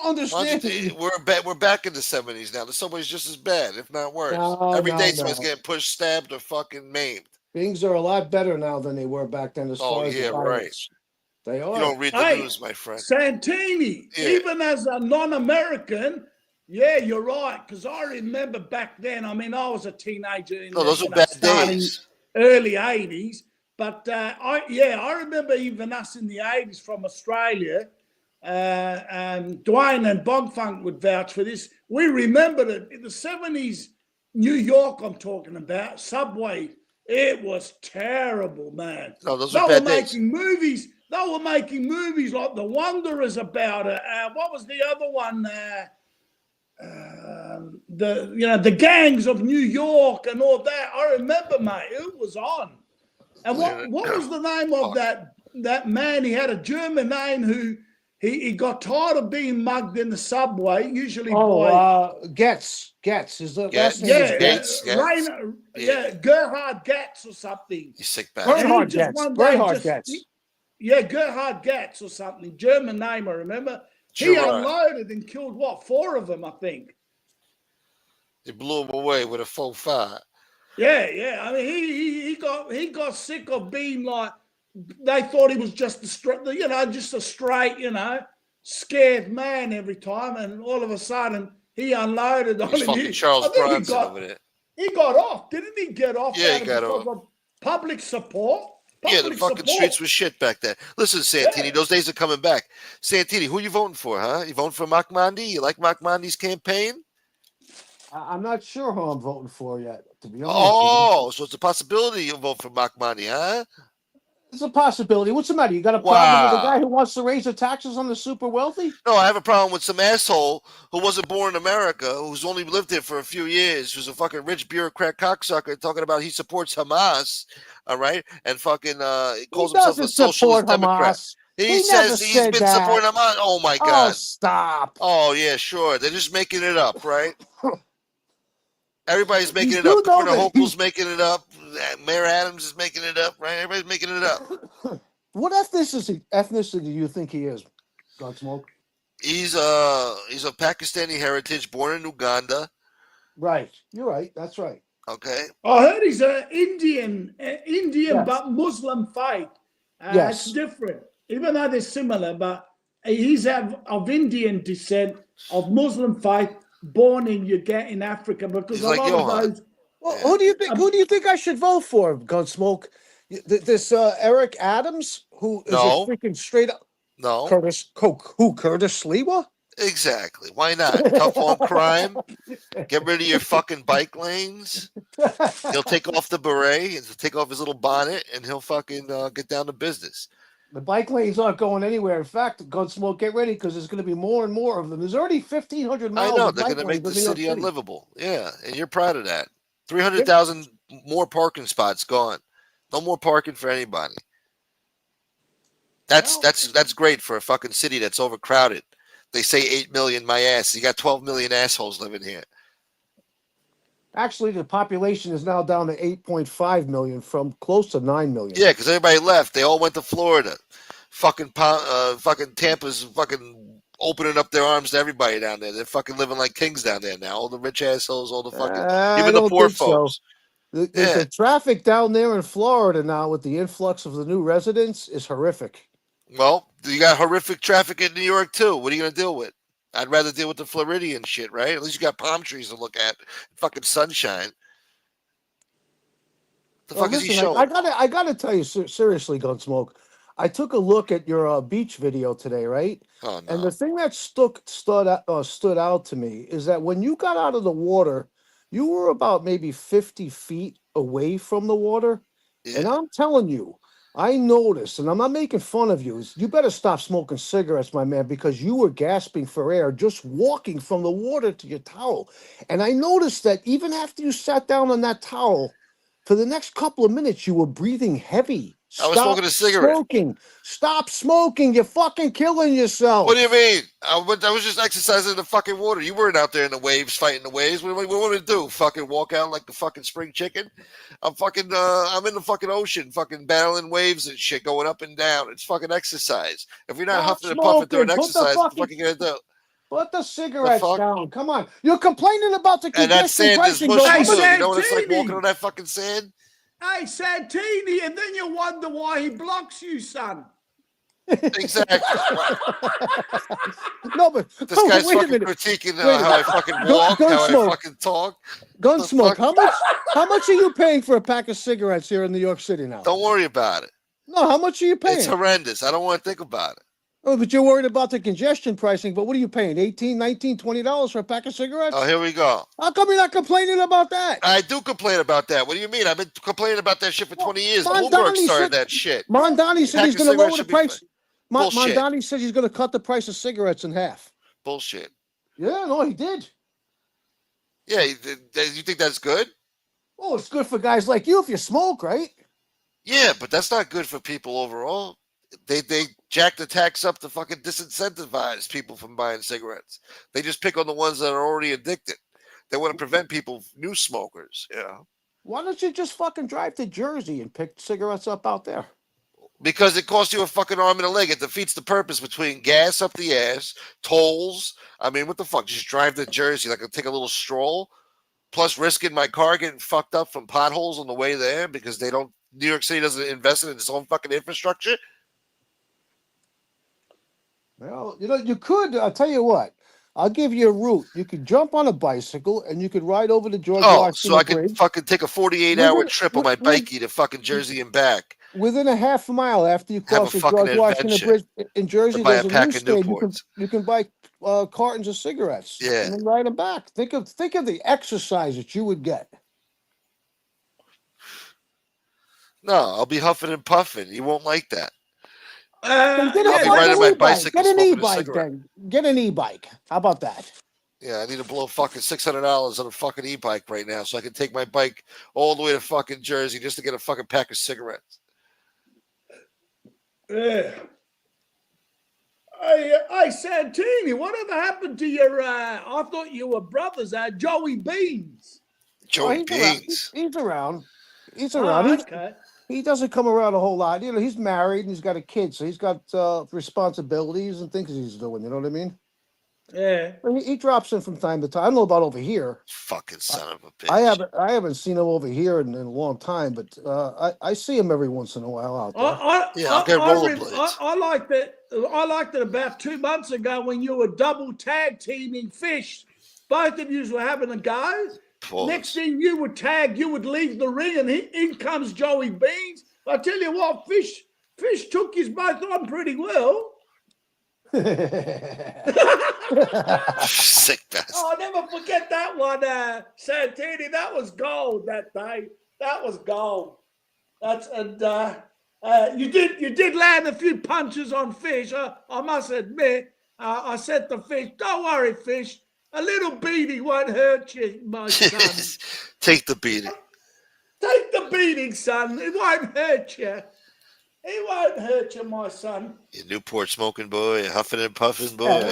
understand. don't you we're back in the 70s now. The subway's just as bad, if not worse. No, Every day no, someone's no. getting pushed, stabbed, or fucking maimed. Things are a lot better now than they were back then as Oh, far as yeah, the right. violence. They You are. don't read the Hey, news, my friend. Santini, Yeah. even as a non-American, yeah, you're right. Because I remember back then. I mean, I was a teenager in No, those the, were bad starting days. early '80s. But I remember even us in the '80s from Australia. Dwayne and Bogfunk would vouch for this. We remember that in the '70s, New York. I'm talking about subway. It was terrible, man. No, those They were were bad days. making movies. They were making movies like The Wanderers about it. What was the other one? The gangs of New York and all that. I remember, mate. It was on. And what was the name of that man? He had a German name who he got tired of being mugged in the subway, usually by Getz. His last Getz. name is Gates. Gerhard Getz or something. You sick bastard. Bernhard Getz. Bernhard Getz. Gerhard Getz or something. German name, I remember. He Gerard. unloaded and killed, 4 of them, I think. They blew him away with a faux fire. Yeah. I mean, he got sick of being like, they thought he was just a straight, scared man every time, and all of a sudden he unloaded on He's him. fucking Charles Bronson over there. He got off, didn't he? Get off? Yeah, he got off. Of public support. Yeah, the fucking streets was shit back then. Listen, Santini, those days are coming back. Santini, who you voting for, huh? You voting for Mahmoudi? You like Mahmoudi's campaign? I'm not sure who I'm voting for yet, to be honest. Oh, so it's a possibility you'll vote for Mahmoudi, huh? It's a possibility. What's the matter? You got a problem with a guy who wants to raise the taxes on the super wealthy? No, I have a problem with some asshole who wasn't born in America, who's only lived here for a few years, who's a fucking rich bureaucrat cocksucker talking about he supports Hamas, all right? And fucking calls himself a socialist Democrat. He says he's been supporting Hamas. Oh, my God. Oh, stop. Oh, yeah, sure. They're just making it up, right? Everybody's making it up. Governor Hochul's making it up. Mayor Adams is making it up, right? Everybody's making it up. What ethnicity do you think he is, Gunsmoke? He's of Pakistani heritage, born in Uganda. Right. You're right. That's right. Okay. I heard he's an Indian, but Muslim faith. It's different. Even though they're similar, but he's of Indian descent, of Muslim faith, born in Africa, because a lot of those. Well, who do you think I should vote for, Gunsmoke? This Eric Adams, who is a freaking straight up Curtis Sliwa? Exactly. Why not? Tough on crime. Get rid of your fucking bike lanes. He'll take off the beret and take off his little bonnet, and he'll fucking get down to business. The bike lanes aren't going anywhere. In fact, Gunsmoke, get ready because there's going to be more and more of them. There's already 1,500 miles. I know they're going to make the city unlivable. Yeah, and you're proud of that. 300,000 more parking spots gone. No more parking for anybody. That's great for a fucking city that's overcrowded. They say 8 million, my ass. You got 12 million assholes living here. Actually, the population is now down to 8.5 million from close to 9 million. Yeah, because everybody left. They all went to Florida. Fucking Tampa's fucking opening up their arms to everybody down there. They're fucking living like kings down there now. All the rich assholes, all the fucking, even the poor folks. So. The traffic down there in Florida now with the influx of the new residents is horrific. Well, you got horrific traffic in New York too. What are you going to deal with? I'd rather deal with the Floridian shit, right? At least you got palm trees to look at, fucking sunshine. The Well, fuck is he listen, showing? I gotta tell you seriously, Gunsmoke. I took a look at your beach video today, right? Oh And no. the thing that stood out to me is that when you got out of the water, you were about maybe 50 feet away from the water. Yeah. And I'm telling you, I noticed, and I'm not making fun of you. You better stop smoking cigarettes, my man, because you were gasping for air just walking from the water to your towel. And I noticed that even after you sat down on that towel, for the next couple of minutes, you were breathing heavy. I was smoking a cigarette. Smoking. Stop smoking. You're fucking killing yourself. What do you mean? I was just exercising in the fucking water. You weren't out there in the waves fighting the waves. What want me to do? Fucking walk out like the fucking spring chicken? I'm fucking I'm in the fucking ocean, fucking battling waves and shit, going up and down. It's fucking exercise. If you're not Stop huffing and puffing during smoking. Put the exercise, what the fucking- fuck you gonna do? Put the cigarettes fuck? down. Come on. You're complaining about the And that congestion sand is pricing. mushy Hey, too. You know what it's like Santini! walking on that fucking sand? Hey, Santini, and then you wonder why he blocks you, son. Exactly. No, but This guy's wait a fucking minute. critiquing Wait a how I fucking Gun- walk, how I Gunsmoke. fucking talk. Gunsmoke. fuck? How much are you paying for a pack of cigarettes here in New York City now? Don't worry about it. No, how much are you paying? It's horrendous. I don't want to think about it. Oh, but you're worried about the congestion pricing. But what are you paying? $18, $19, $20 for a pack of cigarettes? Oh, here we go. How come you're not complaining about that? I do complain about that. What do you mean? I've been complaining about that shit for 20 years. Mondani Bloomberg started said- that shit. Mondani said Pack he's of going to lower cigarettes the should be price. Bullshit. Mondani said he's going to cut the price of cigarettes in half. Bullshit. Yeah, no, he did. Yeah, you think that's good? Oh, it's good for guys like you if you smoke, right? Yeah, but that's not good for people overall. They jack the tax up to fucking disincentivize people from buying cigarettes. They just pick on the ones that are already addicted. They want to prevent people, new smokers, you know. Why don't you just fucking drive to Jersey and pick cigarettes up out there? Because it costs you a fucking arm and a leg. It defeats the purpose between gas up the ass, tolls. I mean, what the fuck? Just drive to Jersey, like take a little stroll, plus risking my car getting fucked up from potholes on the way there because New York City doesn't invest in its own fucking infrastructure. Well, you could. I'll tell you what. I'll give you a route. You could jump on a bicycle and you could ride over the George Oh, Washington so I could Bridge. fucking take a 48-hour Within- trip on my bikey to fucking Jersey and back. Within a half a mile after you Have cross a the fucking George Washington adventure. Bridge in Jersey, buy there's a a pack news of stand. Newports. You can buy cartons of cigarettes. Yeah. And then ride them back. Think of the exercise that you would get. No, I'll be huffing and puffing. You won't like that. Then get I'll be a riding fucking my e-bike. bicycle Get an smoking a e-bike cigarette. then. Get an e-bike. How about that? Yeah, I need to blow fucking $600 on a fucking e-bike right now so I can take my bike all the way to fucking Jersey just to get a fucking pack of cigarettes. Yeah. Hey, Santini, whatever happened to your, I thought you were brothers, Joey Beans? Joey he's around. Beans. He's around. He's Oh, around. okay. He doesn't come around a whole lot. He's married and he's got a kid, so he's got responsibilities and things he's doing. You know what I mean? Yeah. He drops in from time to time. I don't know about over here. Fucking son of a bitch. I haven't seen him over here in a long time, but I see him every once in a while out there. Yeah, I'll get rollerblades. I liked it. I liked it about 2 months ago when you were double tag teaming Fish. Both of you were having a go. Pause. Next thing you would tag, you would leave the ring, and in comes Joey Beans. I tell you what, Fish took his both on pretty well. Sick bastard. Oh, I'll never forget that one, Santini. That was gold that day. That was gold. You did land a few punches on Fish. I must admit. I said to Fish, "Don't worry, Fish. A little beating won't hurt you, my son. Take the beating. Take the beating, son. It won't hurt you. It won't hurt you, my son." You Newport smoking boy, you huffing and puffing boy.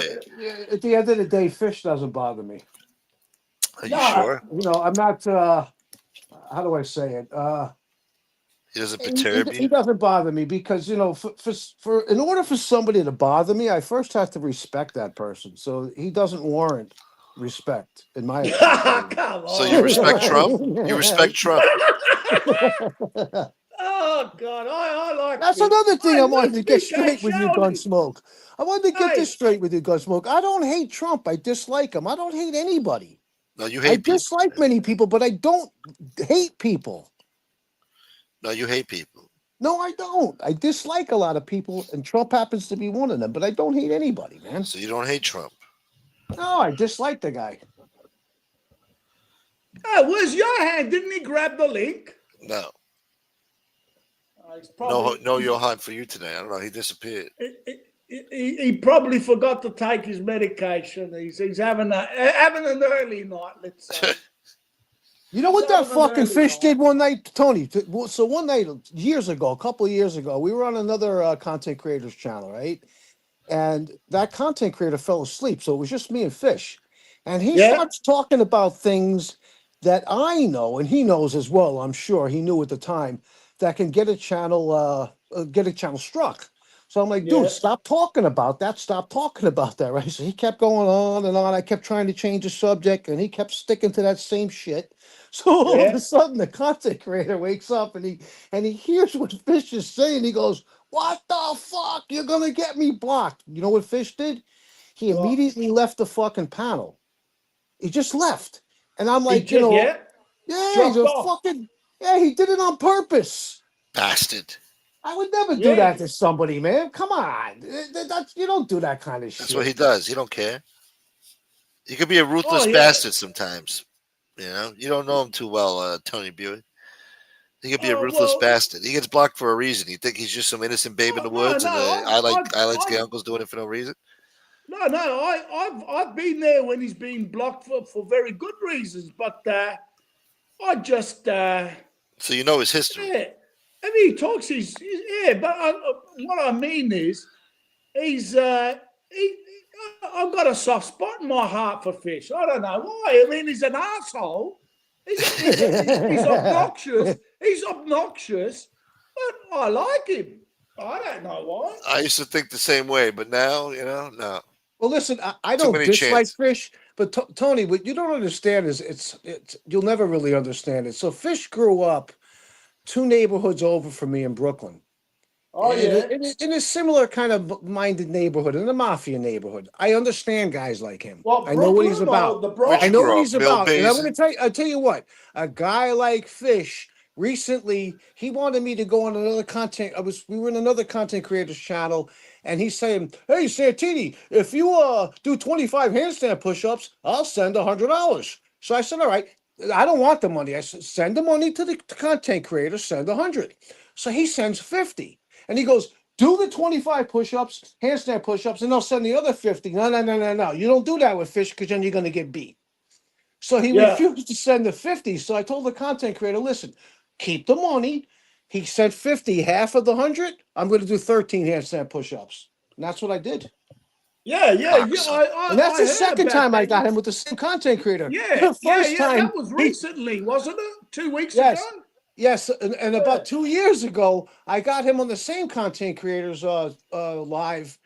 At the end of the day, Fish doesn't bother me. Are you sure? I'm not. How do I say it? He doesn't perturb He you? doesn't bother me because for in order for somebody to bother me, I first have to respect that person. So he doesn't warrant respect in my opinion. Come on. So you respect Trump? You respect Trump? Oh, Oh God, I like That's Fish. another thing Hey, I wanted let's to get be straight with you, shall we? Gunsmoke. I wanted to get Hey. this straight with you, Gunsmoke. I don't hate Trump. I dislike him. I don't hate anybody. No, you I hate people. dislike many people, but I don't hate people. No, you hate people. No, I don't. I dislike a lot of people, and Trump happens to be one of them, but I don't hate anybody, man. So you don't hate Trump. No, I dislike the guy. Hey, where's your hand? Didn't he grab the link? No. He's probably, No Johan for you today. I don't know. He disappeared. he probably forgot to take his medication. He's having an early night, let's say. You know what that He's having an fucking early fish night. did one night, Tony? So one night, years ago, a couple of years ago, we were on another content creators channel, right? And that content creator fell asleep, so it was just me and Fish. And he Yeah. starts talking about things that I know, and he knows as well. I'm sure he knew at the time that can get a channel struck. So I'm like, Yeah. dude, stop talking about that. Stop talking about that, right? So he kept going on and on. I kept trying to change the subject, and he kept sticking to that same shit. So all of Yeah. a sudden, the content creator wakes up and he hears what Fish is saying. He goes, "What the fuck? You're gonna get me blocked." You know what Fish did? He What? immediately left the fucking panel. He just left. And I'm He like, just, yeah. he's Dropped a off. he did it on purpose. Bastard. I would never do Yeah. that to somebody, man. Come on. You don't do that kind of shit. That's what he does. He don't care. He could be a ruthless Oh, yeah. bastard sometimes. You know, you don't know him too well, Tony Buick. He could be a Oh, ruthless well- bastard. He gets blocked for a reason. You think he's just some innocent babe in the No, woods, no, and I like gay uncles doing it for no reason. No, I've been there when he's been blocked for very good reasons, but I just So you know his history. yeah. I mean, he talks yeah, but what I mean is I've got a soft spot in my heart for Fish. I don't know why. I mean, he's an asshole. He's obnoxious. He's obnoxious, but I like him. I don't know why. I used to think the same way, but now, no. Well, listen, I Too don't many dislike chances. Fish, but Tony, what you don't understand is it's you'll never really understand it. So Fish grew up 2 neighborhoods over from me in Brooklyn. Oh yeah. In a similar kind of minded neighborhood, in a mafia neighborhood. I understand guys like him. What, I know what he's Brooklyn or about. the Bronx? I know Grew what up he's Bill about. And I'm Basin. going to tell you, I'll tell you what, a guy like Fish recently, he wanted me to go on another we were in another content creators channel, and he's saying, "Hey, Santini, if you do 25 handstand push-ups, I'll send $100. So I said, all right, I don't want the money. I said, send the money to the content creator, send 100. So he sends 50. And he goes, do the 25 push-ups, handstand push-ups, and they'll send the other 50. No. You don't do that with Fish because then you're going to get beat. So he Yeah. refused to send the 50. So I told the content creator, listen, keep the money. He sent 50, half of the 100. I'm going to do 13 handstand push-ups. And that's what I did. Yeah. Cocksucker. And that's I the heard second about time I that. got him with the same content creator. Yeah, The first time, that was recently, wasn't it? 2 weeks Yes. ago. Yes, and about 2 years ago, I got him on the same content creators live.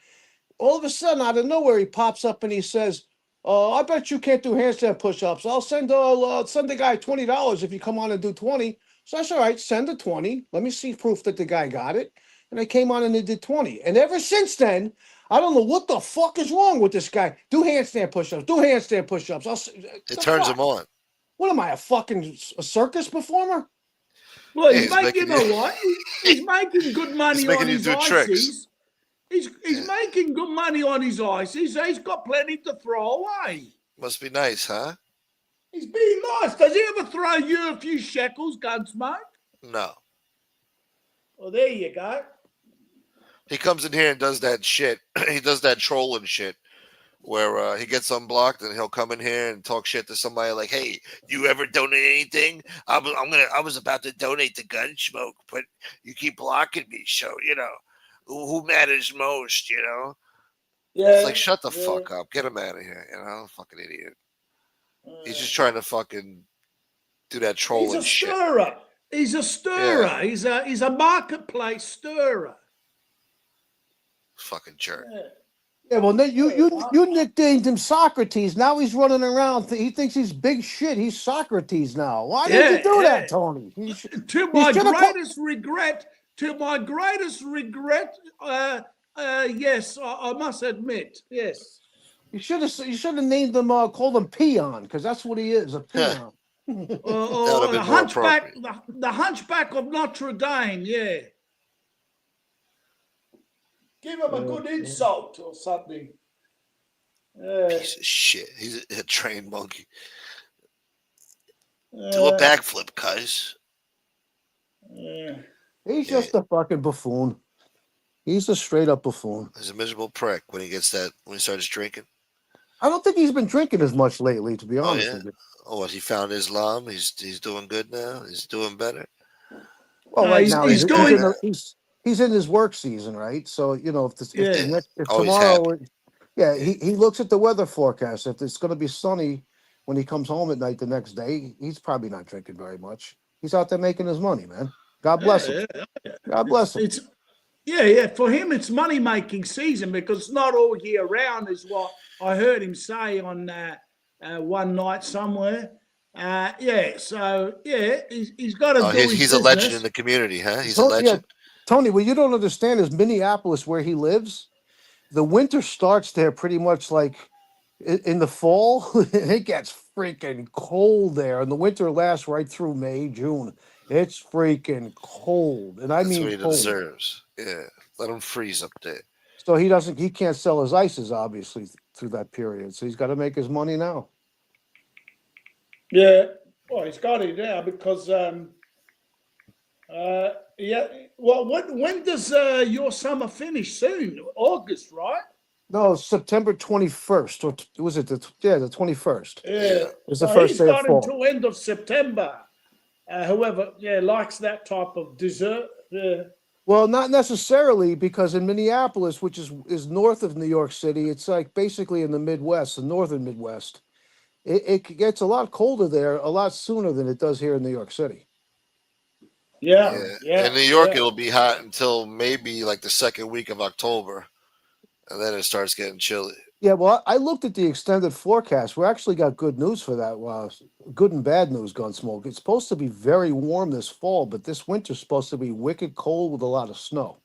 All of a sudden, out of nowhere, he pops up and he says, "I bet you can't do handstand push-ups. I'll send the guy $20 if you come on and do 20." So I said, "All right, send the 20. Let me see proof that the guy got it." And I came on and they did 20. And ever since then, I don't know what the fuck is wrong with this guy. Do handstand push-ups. Do handstand push-ups. It turns him on. What am I, a circus performer? Well, Yeah, he's he's making, making you know you- what? He's making good money He's making on you his do tricks. ices. He's making good money on his ices. He's got plenty to throw away. Must be nice, huh? He's being nice. Does he ever throw you a few shekels, Gunsmoke? No. Well, there you go. He comes in here and does that shit. He does that trolling shit where he gets unblocked and he'll come in here and talk shit to somebody like, "Hey, you ever donate anything? I was about to donate to Gunsmoke, but you keep blocking me. So who matters most? Yeah. It's like, shut the fuck up, get him out of here. Fucking idiot. He's just trying to fucking do that trolling He's a shit. stirrer. He's a stirrer. Yeah. He's a marketplace stirrer. Fucking jerk. Yeah, well, you nicknamed him Socrates. Now he's running around. He thinks he's big shit. He's Socrates now. Why did you do that, Tony? To my should've greatest regret, to my greatest regret, yes, I must admit, yes. You should have named him, called him Peon, because that's what he is, a peon. That would Or have the been more hunchback, appropriate. the hunchback of Notre Dame, yeah. Give him a good insult or something. Piece of shit. He's a trained monkey. Do a backflip, cuz. He's just a fucking buffoon. He's a straight up buffoon. He's a miserable prick when he starts drinking. I don't think he's been drinking as much lately, to be honest with you. Oh, what, he found Islam? He's doing good now? He's doing better? Well, right now he's he's in his work season, right? So, you know, if Always tomorrow, happy. he looks at the weather forecast. If it's going to be sunny when he comes home at night the next day, he's probably not drinking very much. He's out there making his money, man. God bless him. God bless him. For him, it's money-making season because it's not all year round, is what I heard him say on one night somewhere. He's got to do his he's a legend in the community, huh? He's a legend. Tony, what you don't understand is Minneapolis, where he lives, the winter starts there pretty much like in the fall. It gets freaking cold there, and the winter lasts right through May, June. It's freaking cold, and I mean what he cold. deserves. Yeah, let him freeze up there. So he can't sell his ices obviously through that period. So he's got to make his money now. Yeah, well, he's got it now because Well, when does your summer finish? Soon, August, right? No, September 21st, or was it the 21st? Yeah, it's the first day of fall. Until end of September. Whoever likes that type of dessert. Well, not necessarily, because in Minneapolis, which is north of New York City, it's like basically in the Midwest, the northern Midwest. It gets a lot colder there a lot sooner than it does here in New York City. Yeah. In New York, it'll be hot until maybe like the second week of October, and then it starts getting chilly. Yeah, well, I looked at the extended forecast. We actually got good news for that. Good and bad news, Gunsmoke. It's supposed to be very warm this fall, but this winter's supposed to be wicked cold with a lot of snow.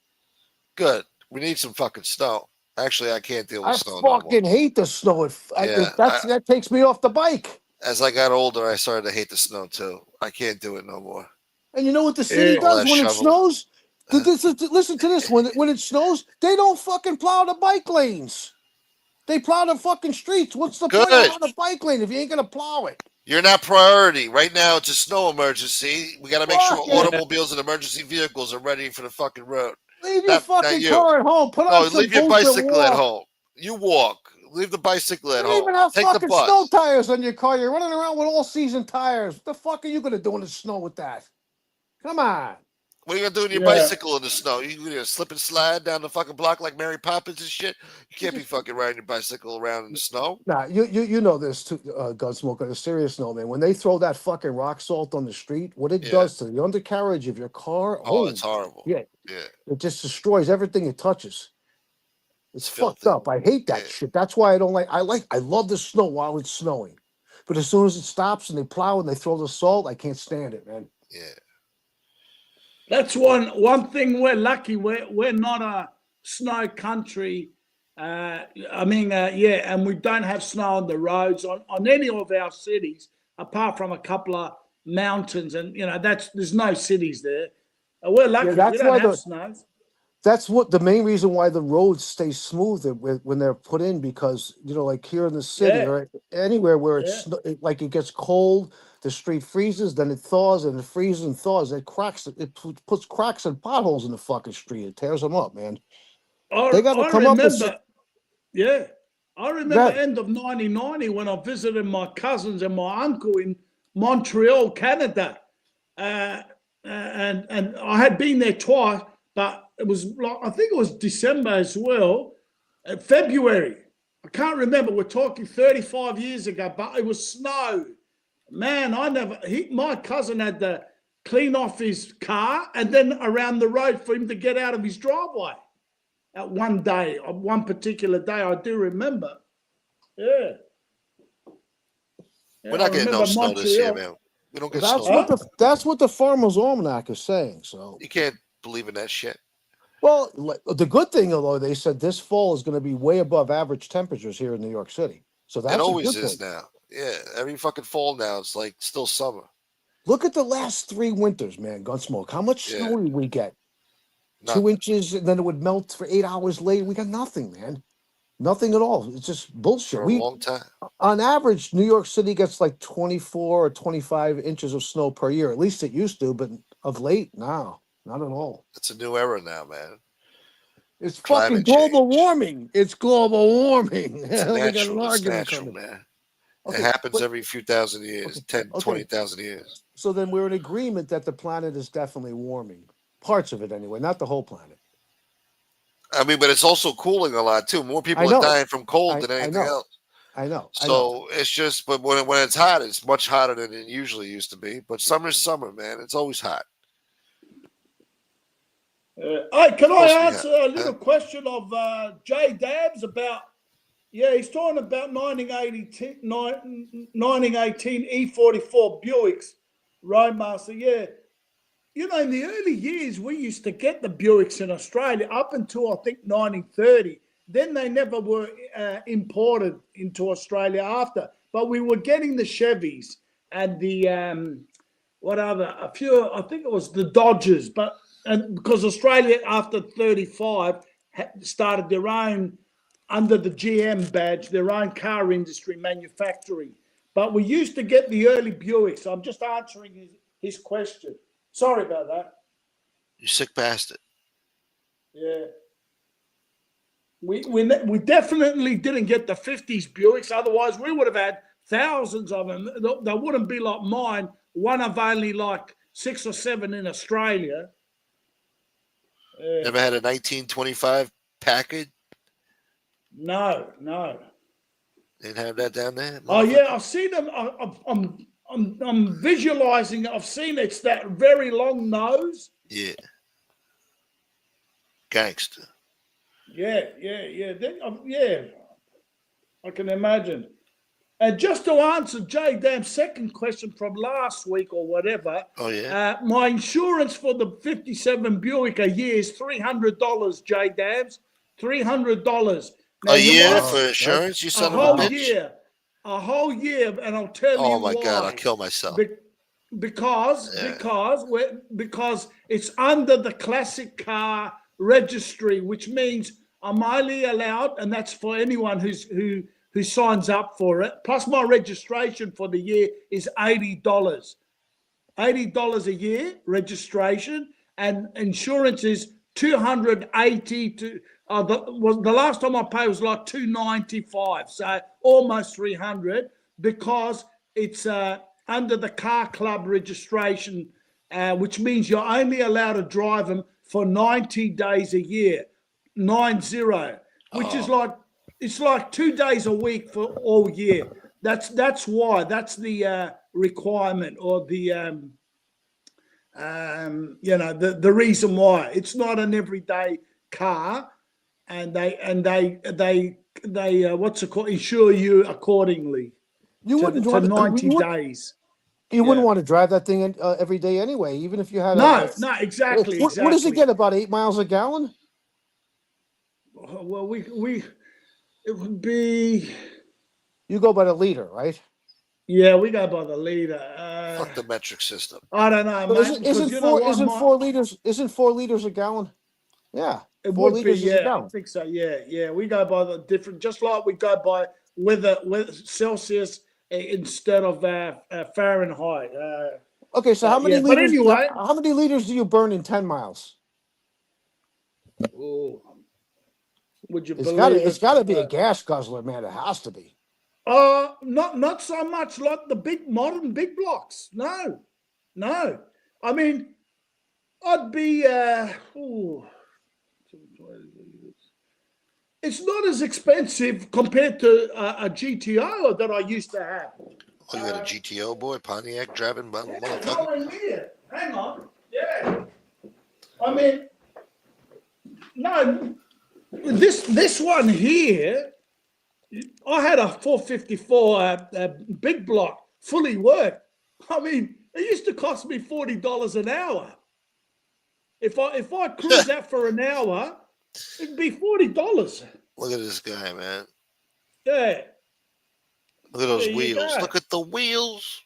Good. We need some fucking snow. Actually, I can't deal with snow. I fucking hate the snow. That takes me off the bike. As I got older, I started to hate the snow too. I can't do it no more. And you know what the city does when it snows? Listen to this. When it snows, they don't fucking plow the bike lanes. They plow the fucking streets. What's the point of the bike lane if you ain't gonna plow it? You're not priority. Right now, it's a snow emergency. We got to make sure automobiles and emergency vehicles are ready for the fucking road. Leave your fucking car at home. Leave your bicycle at home. You walk. Leave the bicycle at home. You don't even have Take fucking the bus. snow tires on your car. You're running around with all-season tires. What the fuck are you gonna do in the snow with that? Come on. What are you gonna do with your bicycle in the snow? You gonna slip and slide down the fucking block like Mary Poppins and shit? You can't be fucking riding your bicycle around in the snow. Nah, you know this too, Gunsmoke. On a serious note, man. When they throw that fucking rock salt on the street, what it does to the undercarriage of your car? Oh, it's horrible. Yeah. It just destroys everything it touches. It's fucked up. I hate that shit. That's why I don't like. I love the snow while it's snowing, but as soon as it stops and they plow and they throw the salt, I can't stand it, man. Yeah. That's one thing we're lucky. We're not a snow country. And we don't have snow on the roads on any of our cities, apart from a couple of mountains, and there's no cities there. We're lucky. We don't have snow. That's what the main reason why the roads stay smooth when they're put in, because like here in the city or anywhere where it gets cold, the street freezes, then it thaws, and it freezes and thaws. It cracks. It puts cracks and potholes in the fucking street. It tears them up, man. They got to come up with. I remember end of 1990 when I visited my cousins and my uncle in Montreal, Canada, and I had been there twice, but it was I think it was December as well, February. I can't remember. We're talking 35 years ago, but it was snow. Man, my cousin had to clean off his car and then around the road for him to get out of his driveway. At one particular day, I do remember. Yeah. We're not getting no snow this year, man. We don't get snow. That's what the Farmer's Almanac is saying. So you can't believe in that shit. Well, the good thing, although, they said this fall is going to be way above average temperatures here in New York City. So that's It always a good is thing. now. Yeah, every fucking fall now, it's like still summer. Look at the last 3 winters, man, Gunsmoke. How much Yeah. snow did we get? Nothing. 2 inches, and then it would melt for 8 hours later. We got nothing, man. Nothing at all. It's just bullshit. For a long time. On average, New York City gets like 24 or 25 inches of snow per year. At least it used to, but of late, no, not at all. It's a new era now, man. It's fucking Climate global change. warming. It's global warming. It's We got an natural. It's argument natural, coming. man. Okay, It happens but- every few thousand years, 10, okay. 20,000 years. So then we're in agreement that the planet is definitely warming. Parts of it, anyway, not the whole planet. I mean, but it's also cooling a lot too. More people I are know. dying from cold than I anything know. else. I know. So it's just, but when it's hot, it's much hotter than it usually used to be. But summer's summer, man. It's always hot. Hey, can I Supposed to be answer hot, a little question of Jay Dabs about? Yeah, he's talking about 1918 E44 Buicks, Roadmaster. Yeah, you know, in the early years, we used to get the Buicks in Australia up until I think 1930. Then they never were imported into Australia after. But we were getting the Chevys and the a few. I think it was the Dodgers, but because Australia after 35 started their own under the GM badge, their own car industry manufacturing. But we used to get the early Buicks. I'm just answering his question. Sorry about that. You sick bastard. Yeah. We definitely didn't get the 50s Buicks. Otherwise, we would have had thousands of them. They wouldn't be like mine, one of only like 6 or 7 in Australia. Never had a 1925 Packard? No. Didn't have that down there? Oh yeah, I've seen them. I'm visualizing. I've seen it's that very long nose. Yeah. Gangster. Yeah. I can imagine. And just to answer Jay Dam's second question from last week or whatever. Oh yeah. My insurance for the 57 Buick a year is $300. Jay Dams, $300. A year for insurance? You son of a bitch. A whole year, and I'll tell you why. Oh my God, I'll kill myself. Because it's under the classic car registry, which means I'm only allowed, and that's for anyone who signs up for it. Plus my registration for the year is $80. $80 a year registration, and insurance is $280 to. The last time I paid was like $295, so almost $300, because it's under the car club registration, which means you're only allowed to drive them for 90 days a year, 90, which is like, it's like 2 days a week for all year. That's why. That's the requirement, or the the reason why. It's not an everyday car. And they what's it called? Insure you accordingly. You wouldn't to drive 90 days. You wouldn't want to drive that thing every day anyway, even if you had. No, exactly. What does it get? About 8 miles a gallon? Well, it would be. You go by the liter, right? Yeah, we go by the liter. Fuck the metric system. I don't know, mate. Isn't 4 liters a gallon? Yeah. It 4 would be, liters is a yeah, gallon. I think so. Yeah. We go by the different, just like we go by weather Celsius instead of Fahrenheit. Okay, so how many liters? But anyway, how many liters do you burn in 10 miles? Oh, would you It's believe it's got to be a gas guzzler, man. It has to be. Not so much like the modern big blocks. No. I mean, I'd be. It's not as expensive compared to a GTO that I used to have. Oh, you got a GTO, boy? Pontiac driving by the motherfucker? Nowhere near. Hang on. Yeah. I mean, no, this one here, I had a 454 big block, fully worked. I mean, it used to cost me $40 an hour. If I cruise that for an hour, it'd be $40. Look at this guy, man. Yeah. Look at those There you wheels. go. Look at the wheels.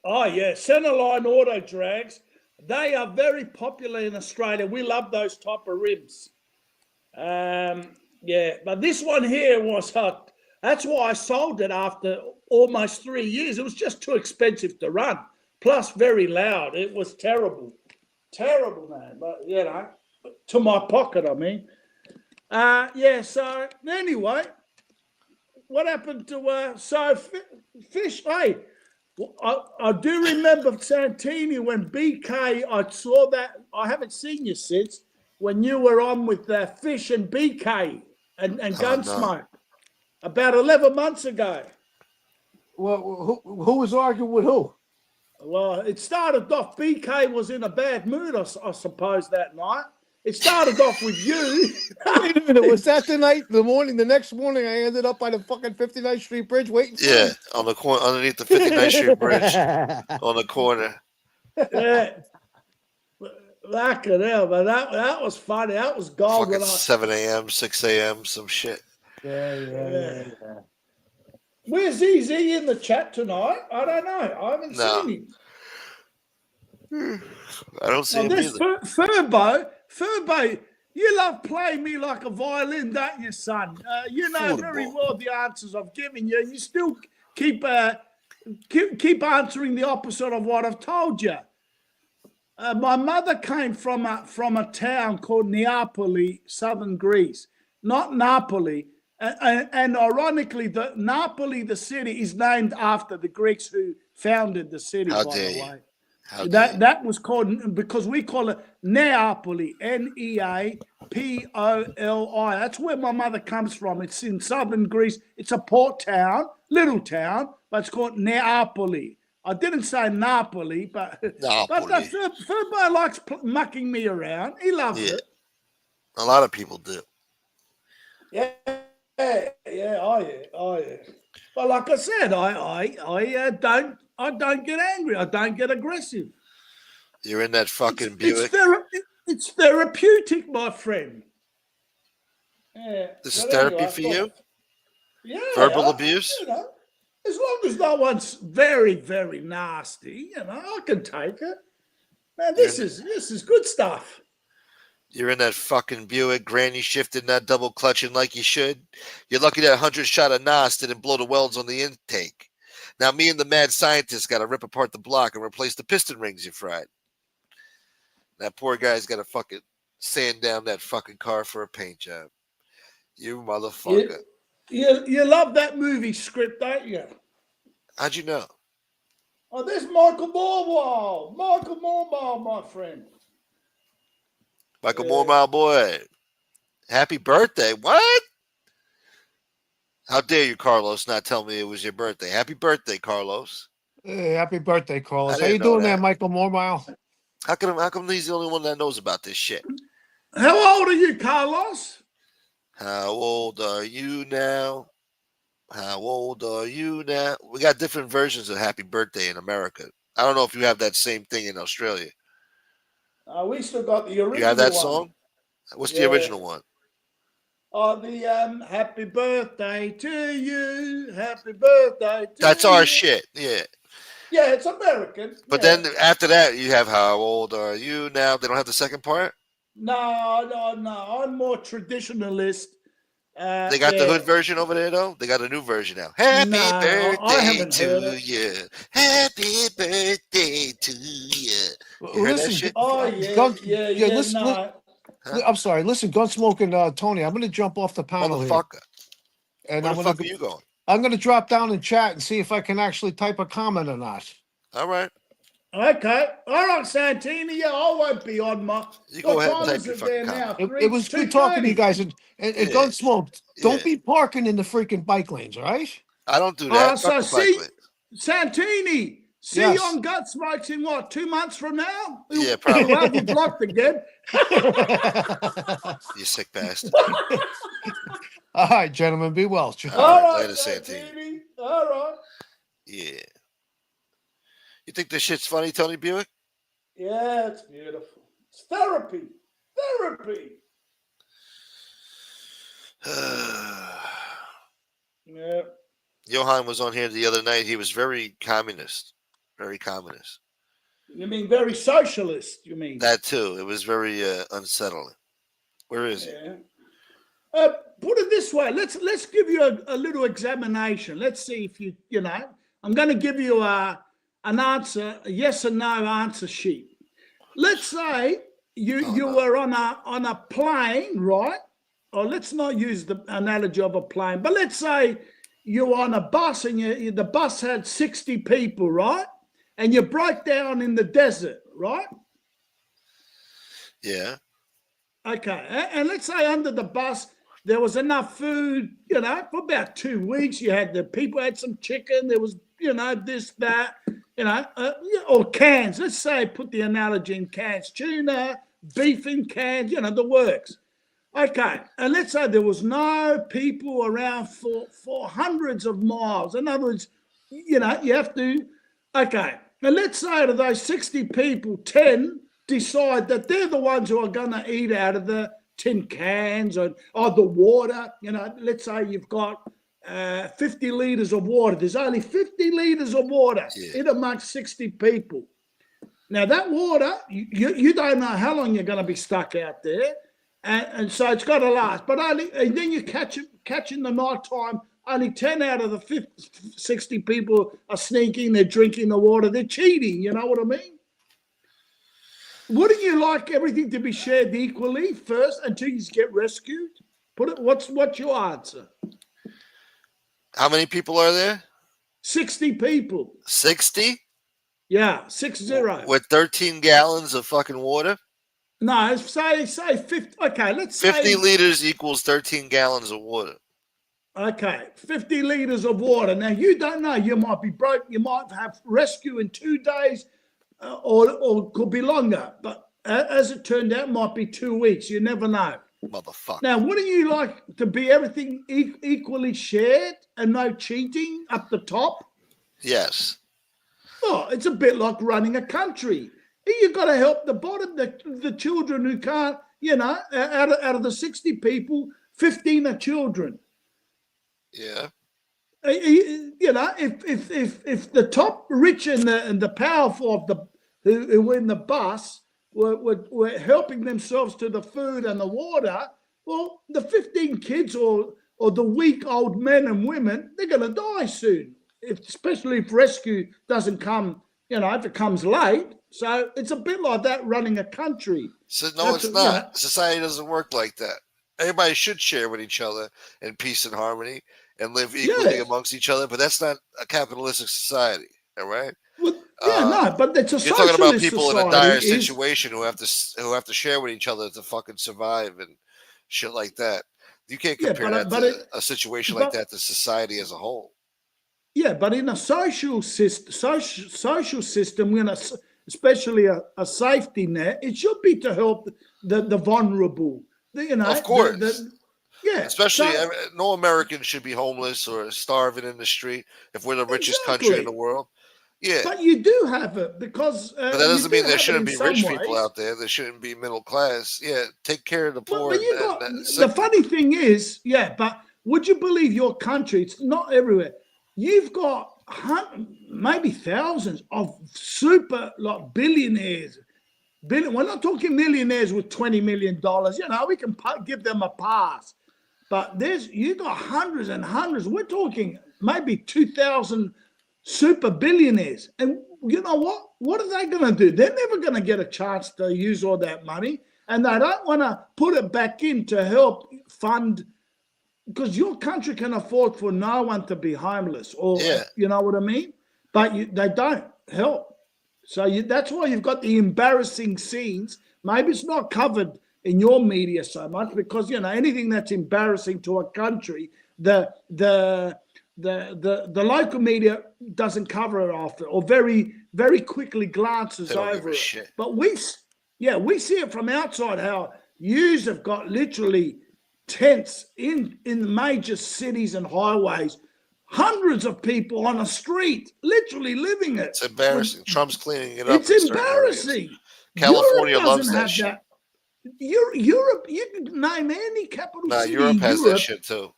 Oh yeah, Centerline auto drags. They are very popular in Australia. We love those type of rims. Yeah, but this one here was hot. That's why I sold it after almost 3 years. It was just too expensive to run. Plus, very loud. It was terrible. Terrible, man. But, you know, to my pocket, I mean. Yeah, so anyway, what happened to, Fish, hey, I do remember Santini when BK, I saw that, I haven't seen you since, when you were on with Fish and BK and Gunsmoke about 11 months ago. Well, who was arguing with who? Well, it started off, BK was in a bad mood, I suppose, that night. It started off with you. Wait a minute, was that the night, the next morning I ended up by the fucking 59th Street Bridge waiting for Yeah, him? on the corner, underneath the 59th Street Bridge, on the corner. Yeah. Fucking hell, but that was funny. That was gold. Fucking 7 a.m., 6 a.m., some shit. Yeah. Where's he in the chat tonight? I don't know. I haven't seen him. I don't see him this either. Furbo, you love playing me like a violin, don't you, son? You know very well the answers I've given you. You still keep answering the opposite of what I've told you. My mother came from a town called Neapoli, southern Greece, not Napoli. And ironically, Napoli, the city, is named after the Greeks who founded the city, How by dare the you. way. How dare you. That was called, because we call it Neapoli, Neapoli. That's where my mother comes from. It's in southern Greece. It's a port town, little town, but it's called Neapoli. I didn't say Napoli, but Furbo likes mucking me around. He loves it. A lot of people do. Yeah, oh yeah. But like I said, I don't get angry. I don't get aggressive. You're in that fucking Buick. It's therapeutic, my friend. Yeah. This is therapy for you? Yeah. Verbal abuse? You know, as long as no one's very, very nasty, you know, I can take it. Man, this is good stuff. You're in that fucking Buick, granny shifting, not double clutching like you should. You're lucky that 100 shot of NOS didn't blow the welds on the intake. Now me and the mad scientist got to rip apart the block and replace the piston rings you fried. That poor guy's got to fucking sand down that fucking car for a paint job. You motherfucker. You love that movie script, don't you? How'd you know? Oh, there's Michael Morwell. Michael Morwell, my friend. Michael Moore, my boy. Happy birthday. What? How dare you, Carlos, not tell me it was your birthday. Happy birthday, Carlos. Hey, happy birthday, Carlos. I How you didn't know doing there, that. Michael Mormile? How come he's the only one that knows about this shit? How old are you, Carlos? How old are you now? How old are you now? We got different versions of happy birthday in America. I don't know if you have that same thing in Australia. We still got the original one. You have that song? What's the original one? Oh, the happy birthday to you. Happy birthday to That's you. our shit. Yeah. Yeah, it's American. But then after that, you have how old are you now? They don't have the second part? No. I'm more traditionalist. They got the hood version over there, though? They got a new version now. Happy birthday to you. Happy birthday to you. You heard that shit? Oh, yeah. Listen, I'm sorry. Listen, Gunsmoke and Tony, I'm going to jump off the panel here. Motherfucker. And Where the fuck are you going? I'm going to drop down in chat and see if I can actually type a comment or not. All right. Okay. All right, Santini. Yeah, I won't be on my... You go ahead and time type is your it fucking there now? comment. It was good talking to you guys. And Gunsmoke, don't be parking in the freaking bike lanes, all right? I don't do that. So Fuck the bike lane. Santini, see you on Gunsmokes in what, 2 months from now? Yeah, probably. We'll have you blocked again. You sick bastard. All right, gentlemen, be well. All right, later, Santini. All right. Yeah. You think this shit's funny, Tony Buick? Yeah, it's beautiful. It's therapy. therapy. Yeah. Johan was on here the other night. He was very communist. Very communist. You mean very socialist, you mean? That too. It was very unsettling. Where is he? Yeah. Put it this way. Let's give you a little examination. Let's see if you know. I'm going to give you an answer, a yes or no answer sheet. Let's say you were on a plane, right? Or let's not use the analogy of a plane, but let's say you were on a bus and the bus had 60 people, right? And you broke down in the desert, right? Yeah. Okay. And let's say under the bus, there was enough food, you know, for about 2 weeks. You had the people had some chicken. There was, you know, this, that, you know, or cans. Let's say, put the analogy in cans, tuna, beef in cans, you know, the works. Okay. And let's say there was no people around for hundreds of miles. In other words, you know, you have to, okay. And let's say to those 60 people, 10 decide that they're the ones who are going to eat out of the tin cans or the water. You know, let's say you've got 50 litres of water. There's only 50 litres of water in amongst 60 people. Now, that water, you don't know how long you're going to be stuck out there. And so it's got to last. But and then you catch in the night time, only 10 out of the 60 people are sneaking, they're drinking the water, they're cheating, you know what I mean? Wouldn't you like everything to be shared equally first until you get rescued? What's your answer? How many people are there? 60 people. 60? Yeah, 60. With 13 gallons of fucking water? No, say 50. Okay, let's 50 say 50 liters equals 13 gallons of water. Okay, 50 litres of water. Now, you don't know. You might be broke. You might have rescue in 2 days or could be longer. But as it turned out, it might be 2 weeks. You never know. Motherfucker. Now, wouldn't you like to be everything equally shared and no cheating up the top? Yes. Oh, it's a bit like running a country. You've got to help the bottom, the children who can't, you know, out of the 60 people, 15 are children. Yeah. You know, if the top rich and the powerful of who were in the bus were helping themselves to the food and the water, well, the 15 kids or the weak old men and women, they're going to die soon, especially if rescue doesn't come, you know, if it comes late. So it's a bit like that running a country. So no, it's not. You know, society doesn't work like that. Everybody should share with each other in peace and harmony and live equally amongst each other, but that's not a capitalistic society, all right? Well, no, but it's a you're talking about people in a dire situation who have to share with each other to fucking survive and shit like that. You can't compare a situation like that to society as a whole. Yeah, but in a social system, when especially a safety net, it should be to help the vulnerable. You know, of course. Yeah, especially no American should be homeless or starving in the street if we're the richest country in the world. Yeah, but you do have it because. But that doesn't mean there shouldn't be rich people out there. There shouldn't be middle class. Yeah, take care of the poor. But the funny thing is, but would you believe your country? It's not everywhere. You've got maybe thousands of super billionaires. We're not talking millionaires with $20 million. You know, we can give them a pass. But you got hundreds and hundreds. We're talking maybe 2,000 super billionaires. And you know what? What are they going to do? They're never going to get a chance to use all that money. And they don't want to put it back in to help fund, because your country can afford for no one to be homeless, or you know what I mean? But they don't help. So that's why you've got the embarrassing scenes. Maybe it's not covered in your media so much because, you know, anything that's embarrassing to a country, the local media doesn't cover it after, or very, very quickly glances over it. Shit. But we see it from outside how yous have got literally tents in major cities and highways, hundreds of people on a street, literally living it. It's embarrassing. Trump's cleaning it up. It's embarrassing. California loves that shit. Europe, you can name any capital Nah, city Europe in has Europe. that shit too.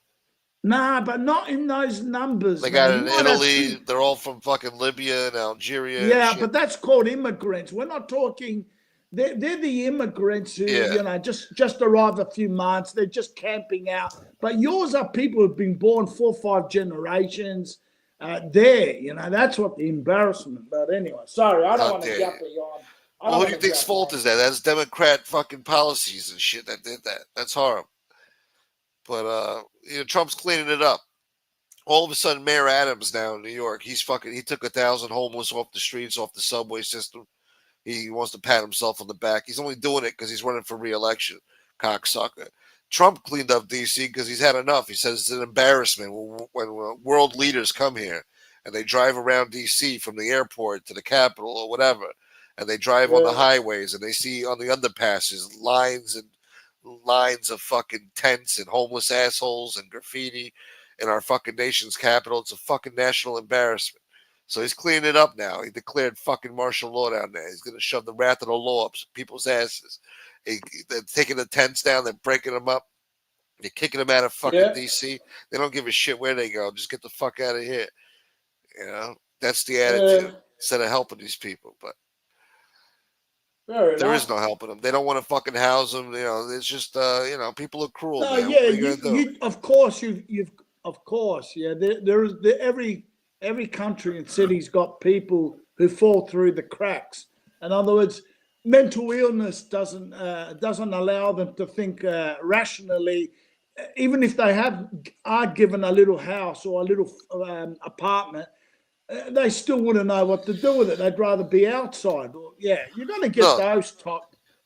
Nah, but not in those numbers. They man. got it You in might have Italy. two- They're all from fucking Libya and Algeria. Yeah, and shit. but that's called immigrants. We're not talking. They're the immigrants who just arrived a few months. They're just camping out. But yours are people who've been born 4 or 5 generations there. That's what the embarrassment. But anyway, sorry, I don't want to jump beyond. Well, who do you think's fault is that? That's Democrat fucking policies and shit that did that. That's horrible. But Trump's cleaning it up. All of a sudden, Mayor Adams now in New York, he took 1,000 homeless off the streets, off the subway system. He wants to pat himself on the back. He's only doing it because he's running for re-election, cocksucker. Trump cleaned up D.C. because he's had enough. He says it's an embarrassment when world leaders come here and they drive around D.C. from the airport to the Capitol or whatever, and they drive on the highways and they see on the underpasses lines of fucking tents and homeless assholes and graffiti in our fucking nation's capital. It's a fucking national embarrassment. So he's cleaning it up now. He declared fucking martial law down there. He's going to shove the wrath of the law up people's asses. They're taking the tents down. They're breaking them up. They're kicking them out of fucking D.C. They don't give a shit where they go. Just get the fuck out of here. That's the attitude. Instead of helping these people. But there is no helping them. They don't want to fucking house them. It's just, people are cruel. No, man. yeah, of course, of course, yeah. Every country and city's got people who fall through the cracks. In other words, mental illness doesn't allow them to think rationally. Even if they are given a little house or a little apartment, they still wouldn't know what to do with it. They'd rather be outside. Yeah, you're going to get those type.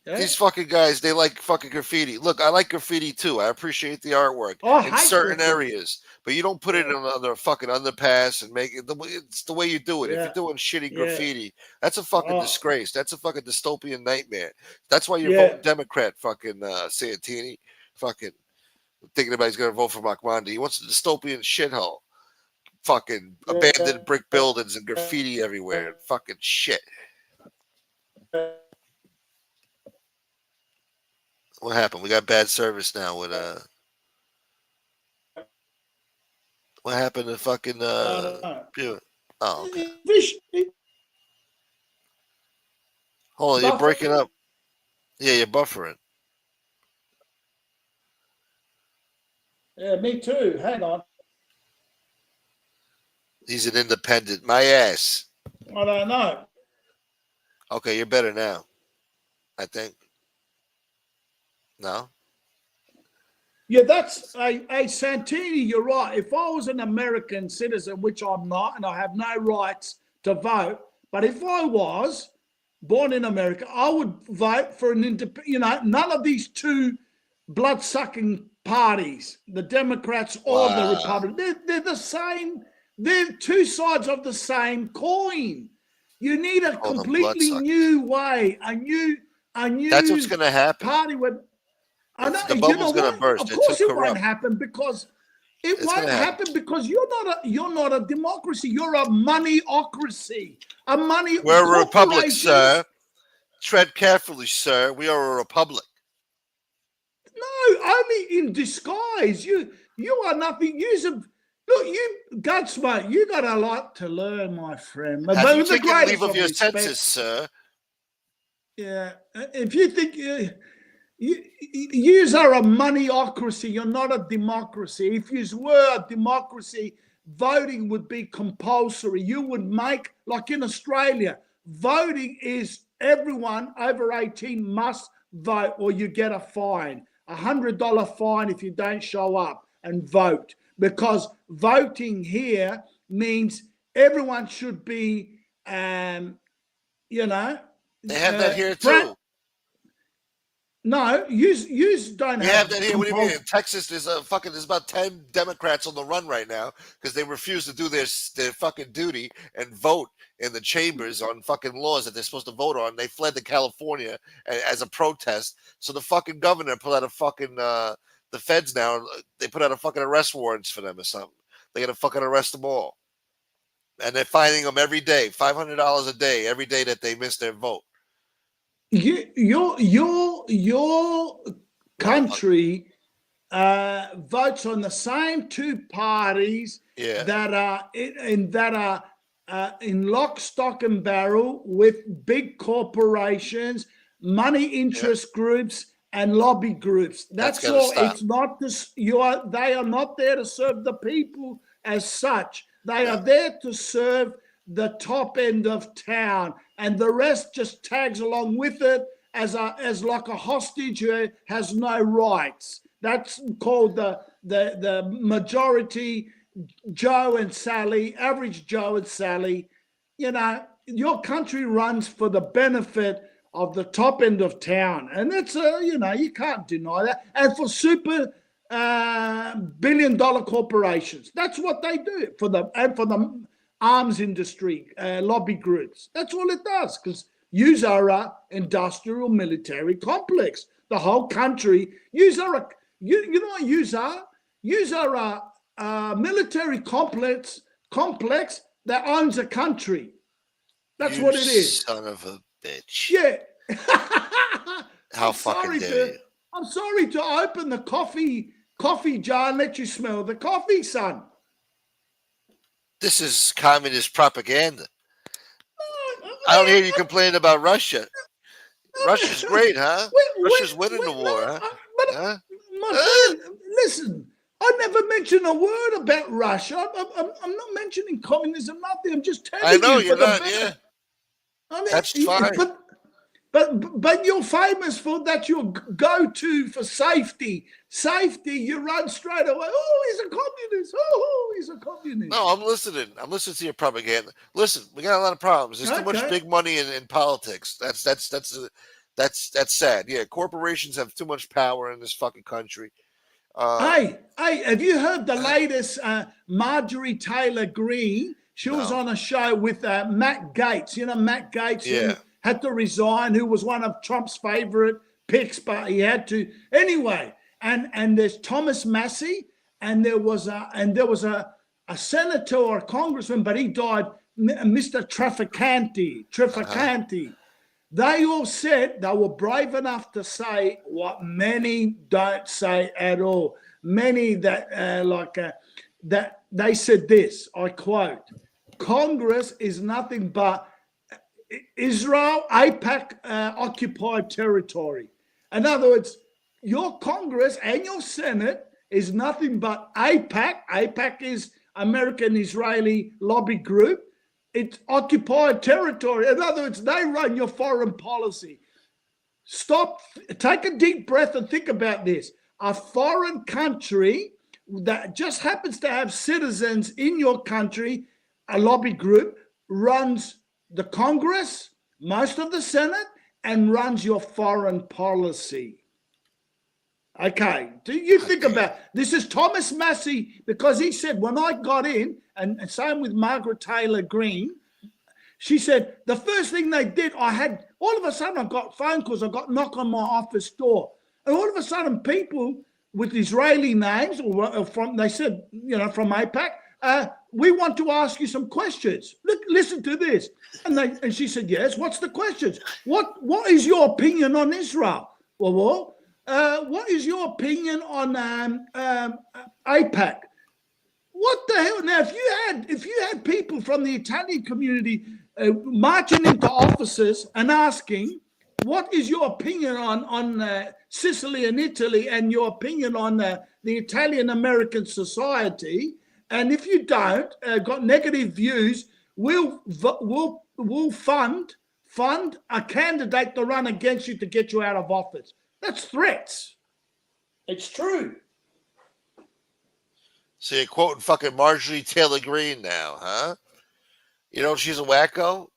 Yeah? These fucking guys, they like fucking graffiti. Look, I like graffiti too. I appreciate the artwork in certain areas, but you don't put it on a fucking underpass and make it. It's the way you do it. If you're doing shitty graffiti, that's a fucking disgrace. That's a fucking dystopian nightmare. That's why you're voting Democrat, fucking Santini. Fucking thinking about he's going to vote for Makmandi. He wants a dystopian shithole. Fucking abandoned brick buildings and graffiti everywhere and fucking shit. What happened? We got bad service now with what happened to fucking Buick? Oh, okay. Hold on, you're breaking up. Yeah, you're buffering. Yeah, me too. Hang on. He's an independent. My ass. I don't know. Okay, you're better now. I think. No? Yeah, that's a Santini, you're right. If I was an American citizen, which I'm not, and I have no rights to vote, but if I was born in America, I would vote for an independent, none of these two blood-sucking parties, the Democrats or the Republicans, they're the same. They're two sides of the same coin. You need a completely new way, a new. That's what's going to happen. Party with. I know, the bubble's going to burst. Of course, it won't happen because it won't happen because you're not a democracy. You're a moneyocracy. We're a republic, sir. Tread carefully, sir. We are a republic. No, only in disguise. You are nothing. Look, you Gunsmoke, you got a lot to learn, my friend. Have you taken leave of your senses, sir? Yeah, if you think you are a moneyocracy, you're not a democracy. If you were a democracy, voting would be compulsory. You would make, like in Australia, voting is everyone over 18 must vote or you get a fine, $100 fine if you don't show up and vote. Because voting here means everyone should be, They have that here too. No, you don't have that here. What do you mean? In Texas, there's about 10 Democrats on the run right now because they refuse to do their fucking duty and vote in the chambers on fucking laws that they're supposed to vote on. They fled to California as a protest. So the fucking governor put out a fucking the feds now. They put out a fucking arrest warrants for them or something. They got to fucking arrest them all, and they're fining them every day, $500 a day every day that they miss their vote. Your country votes on the same two parties that are in lock, stock, and barrel with big corporations, money interest groups, and lobby groups. That's all. Stop. It's not this. They are not there to serve the people as such. They are there to serve the top end of town, and the rest just tags along with it as like a hostage who has no rights. That's called the majority Joe and Sally, average Joe and Sally. You know, your country runs for the benefit of the top end of town, and that's you can't deny that. And for super billion-dollar corporations, that's what they do for the arms industry lobby groups. That's all it does, because yous are a industrial military complex. The whole country, yous are a you know what yous are? Yous are a military complex that owns a country. That's what it is. Son of a bitch. Yeah. How fucking dare you? I'm sorry to open the coffee jar and let you smell the coffee, son. This is communist propaganda. I don't hear you complaining about Russia. Russia's great, huh? Russia's winning the war, huh? Listen, I never mentioned a word about Russia. I'm not mentioning communism, nothing. I'm just telling you. I know you're not, yeah. I mean, that's fine. But you're famous for that. Your go-to for safety. You run straight away. Oh, he's a communist. Oh, he's a communist. No, I'm listening. I'm listening to your propaganda. Listen, we got a lot of problems. There's too much big money in politics. That's sad. Yeah, corporations have too much power in this fucking country. Hey, have you heard the latest Marjorie Taylor Greene? She was on a show with Matt Gaetz. You know Matt Gaetz, who had to resign, who was one of Trump's favorite picks, but he had to anyway. And there's Thomas Massey, and there was a senator or a congressman, but he died, Mr. Trafficante. They all said they were brave enough to say what many don't say at all. Many that that they said this, I quote, Congress is nothing but Israel, AIPAC occupied territory. In other words, your Congress and your Senate is nothing but AIPAC. AIPAC is American Israeli lobby group. It's occupied territory. In other words, they run your foreign policy. Stop, take a deep breath and think about this. A foreign country that just happens to have citizens in your country, a lobby group, runs the Congress, most of the Senate, and runs your foreign policy. Okay, do you think about this? Is Thomas Massey, because he said when I got in, and same with Margaret Taylor Greene, she said the first thing they did, all of a sudden I got phone calls, I got knock on my office door, and all of a sudden people with Israeli names or from, they said, from AIPAC, we want to ask you some questions. Look, listen to this. And she said, yes, what's the questions? What is your opinion on Israel? Well, what is your opinion on AIPAC? What the hell? Now, if you had people from the Italian community marching into offices and asking, what is your opinion on Sicily and Italy, and your opinion on the Italian-American society? And if you don't, got negative views, we'll fund a candidate to run against you to get you out of office. That's threats. It's true. So you're quoting fucking Marjorie Taylor Greene now, huh? You know she's a wacko?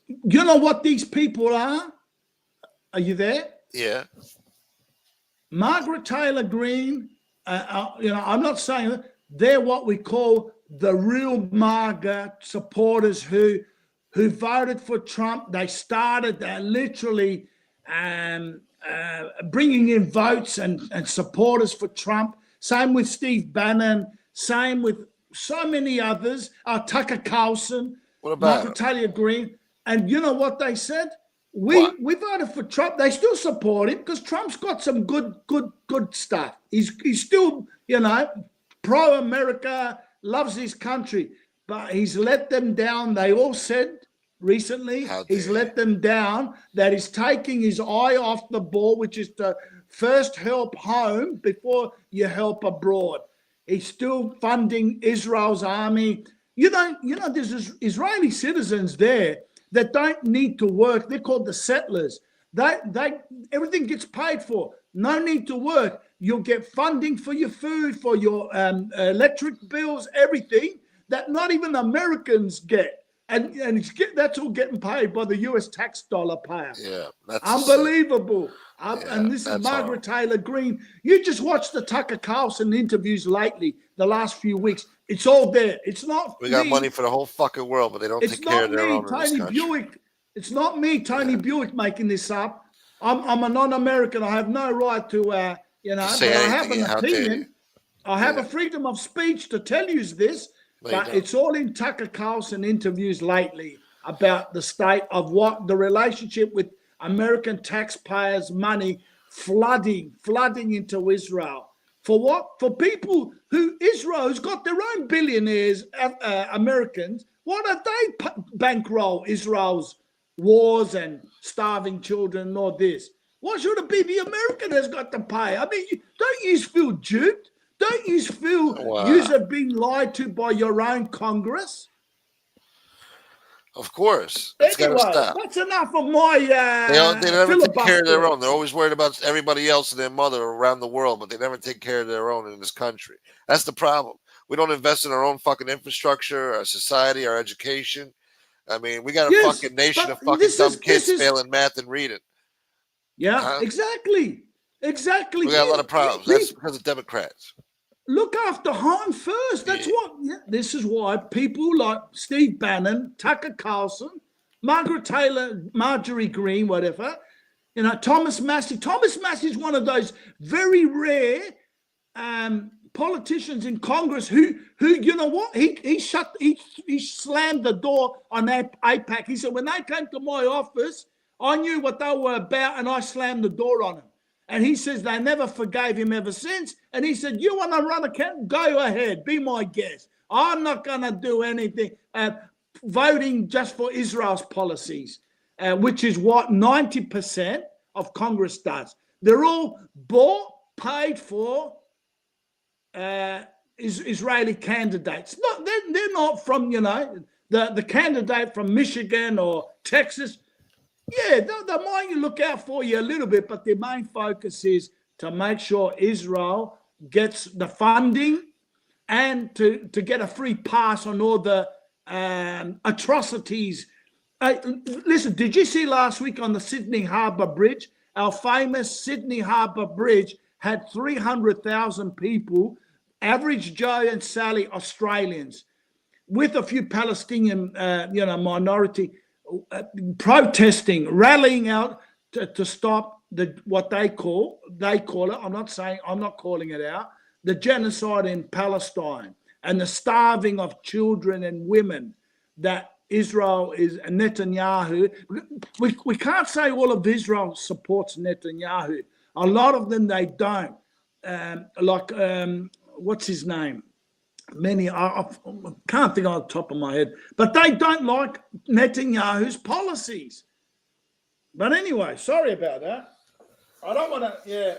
You know what these people are? Are you there? Yeah. Margaret Taylor Greene, I'm not saying that. They're what we call the real MAGA supporters who voted for Trump. They started literally bringing in votes and supporters for Trump. Same with Steve Bannon. Same with so many others. Tucker Carlson. What about Margaret Taylor Greene. And you know what they said? We voted for Trump. They still support him because Trump's got some good stuff. He's still, pro-America, loves his country, but he's let them down. They all said recently he's let them down, that he's taking his eye off the ball, which is to first help home before you help abroad. He's still funding Israel's army. There's Israeli citizens there that don't need to work. They're called the settlers. Everything gets paid for. No need to work. You'll get funding for your food, for your electric bills, everything that not even Americans get. And that's all getting paid by the U.S. tax dollar payer. Yeah, that's unbelievable. And this is Margaret Taylor Greene. You just watched the Tucker Carlson interviews lately, the last few weeks. It's all there. It's not. We got money for the whole fucking world, but they don't take care of their own. Tony Buick. It's not me, Tony Buick, making this up. I'm a non-American. I have no right to, but I have an opinion. I have a freedom of speech to tell you this. But it's all in Tucker Carlson interviews lately about the state of what the relationship with American taxpayers' money flooding into Israel. For what? For people who Israel's got their own billionaires, Americans. Why don't they bankroll Israel's wars and starving children and all this? Why should it be the American has got to pay? I mean, don't you feel duped? Don't you feel you have been lied to by your own Congress? Of course. Anyway, that's enough of my they never take care of their own. They're always worried about everybody else and their mother around the world, but they never take care of their own in this country. That's the problem. We don't invest in our own fucking infrastructure, our society, our education. I mean, we got a fucking nation of fucking dumb kids failing math and reading. Yeah, exactly. Exactly. We got a lot of problems. That's because of Democrats. Look after home first. That's what. Yeah, this is why people like Steve Bannon, Tucker Carlson, Margaret Taylor, Marjorie Greene, whatever, Thomas Massey. Thomas Massey is one of those very rare politicians in Congress who you know what? He slammed the door on AIPAC. He said, when they came to my office, I knew what they were about, and I slammed the door on them. And he says they never forgave him ever since. And he said, you want to run a camp? Go ahead. Be my guest. I'm not going to do anything. Voting just for Israel's policies, which is what 90% of Congress does. They're all bought, paid for Israeli candidates. They're not from, the candidate from Michigan or Texas. Yeah, they might look out for you a little bit, but their main focus is to make sure Israel gets the funding and to get a free pass on all the atrocities. Listen, did you see last week on the Sydney Harbour Bridge? Our famous Sydney Harbour Bridge had 300,000 people, average Joe and Sally Australians, with a few Palestinian, minority, protesting, rallying out to stop what they call it. I'm not calling it out. The genocide in Palestine and the starving of children and women that Israel is Netanyahu. We can't say all of Israel supports Netanyahu. A lot of them they don't. What's his name? Many, I can't think on the top of my head, but they don't like Netanyahu's policies. But anyway, sorry about that. I don't want to,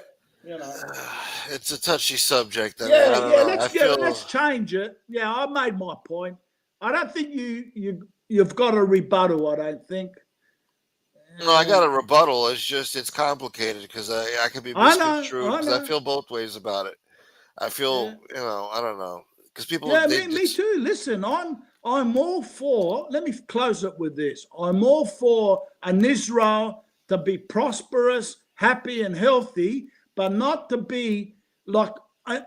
It's a touchy subject. Let's change it. Yeah, I made my point. I don't think you've got a rebuttal, I don't think. No, I got a rebuttal. It's complicated because I could be misconstrued because I feel both ways about it. I feel, I don't know. Because people, me too. Listen, I'm all for. Let me close it with this. I'm all for an Israel to be prosperous, happy, and healthy, but not to be like.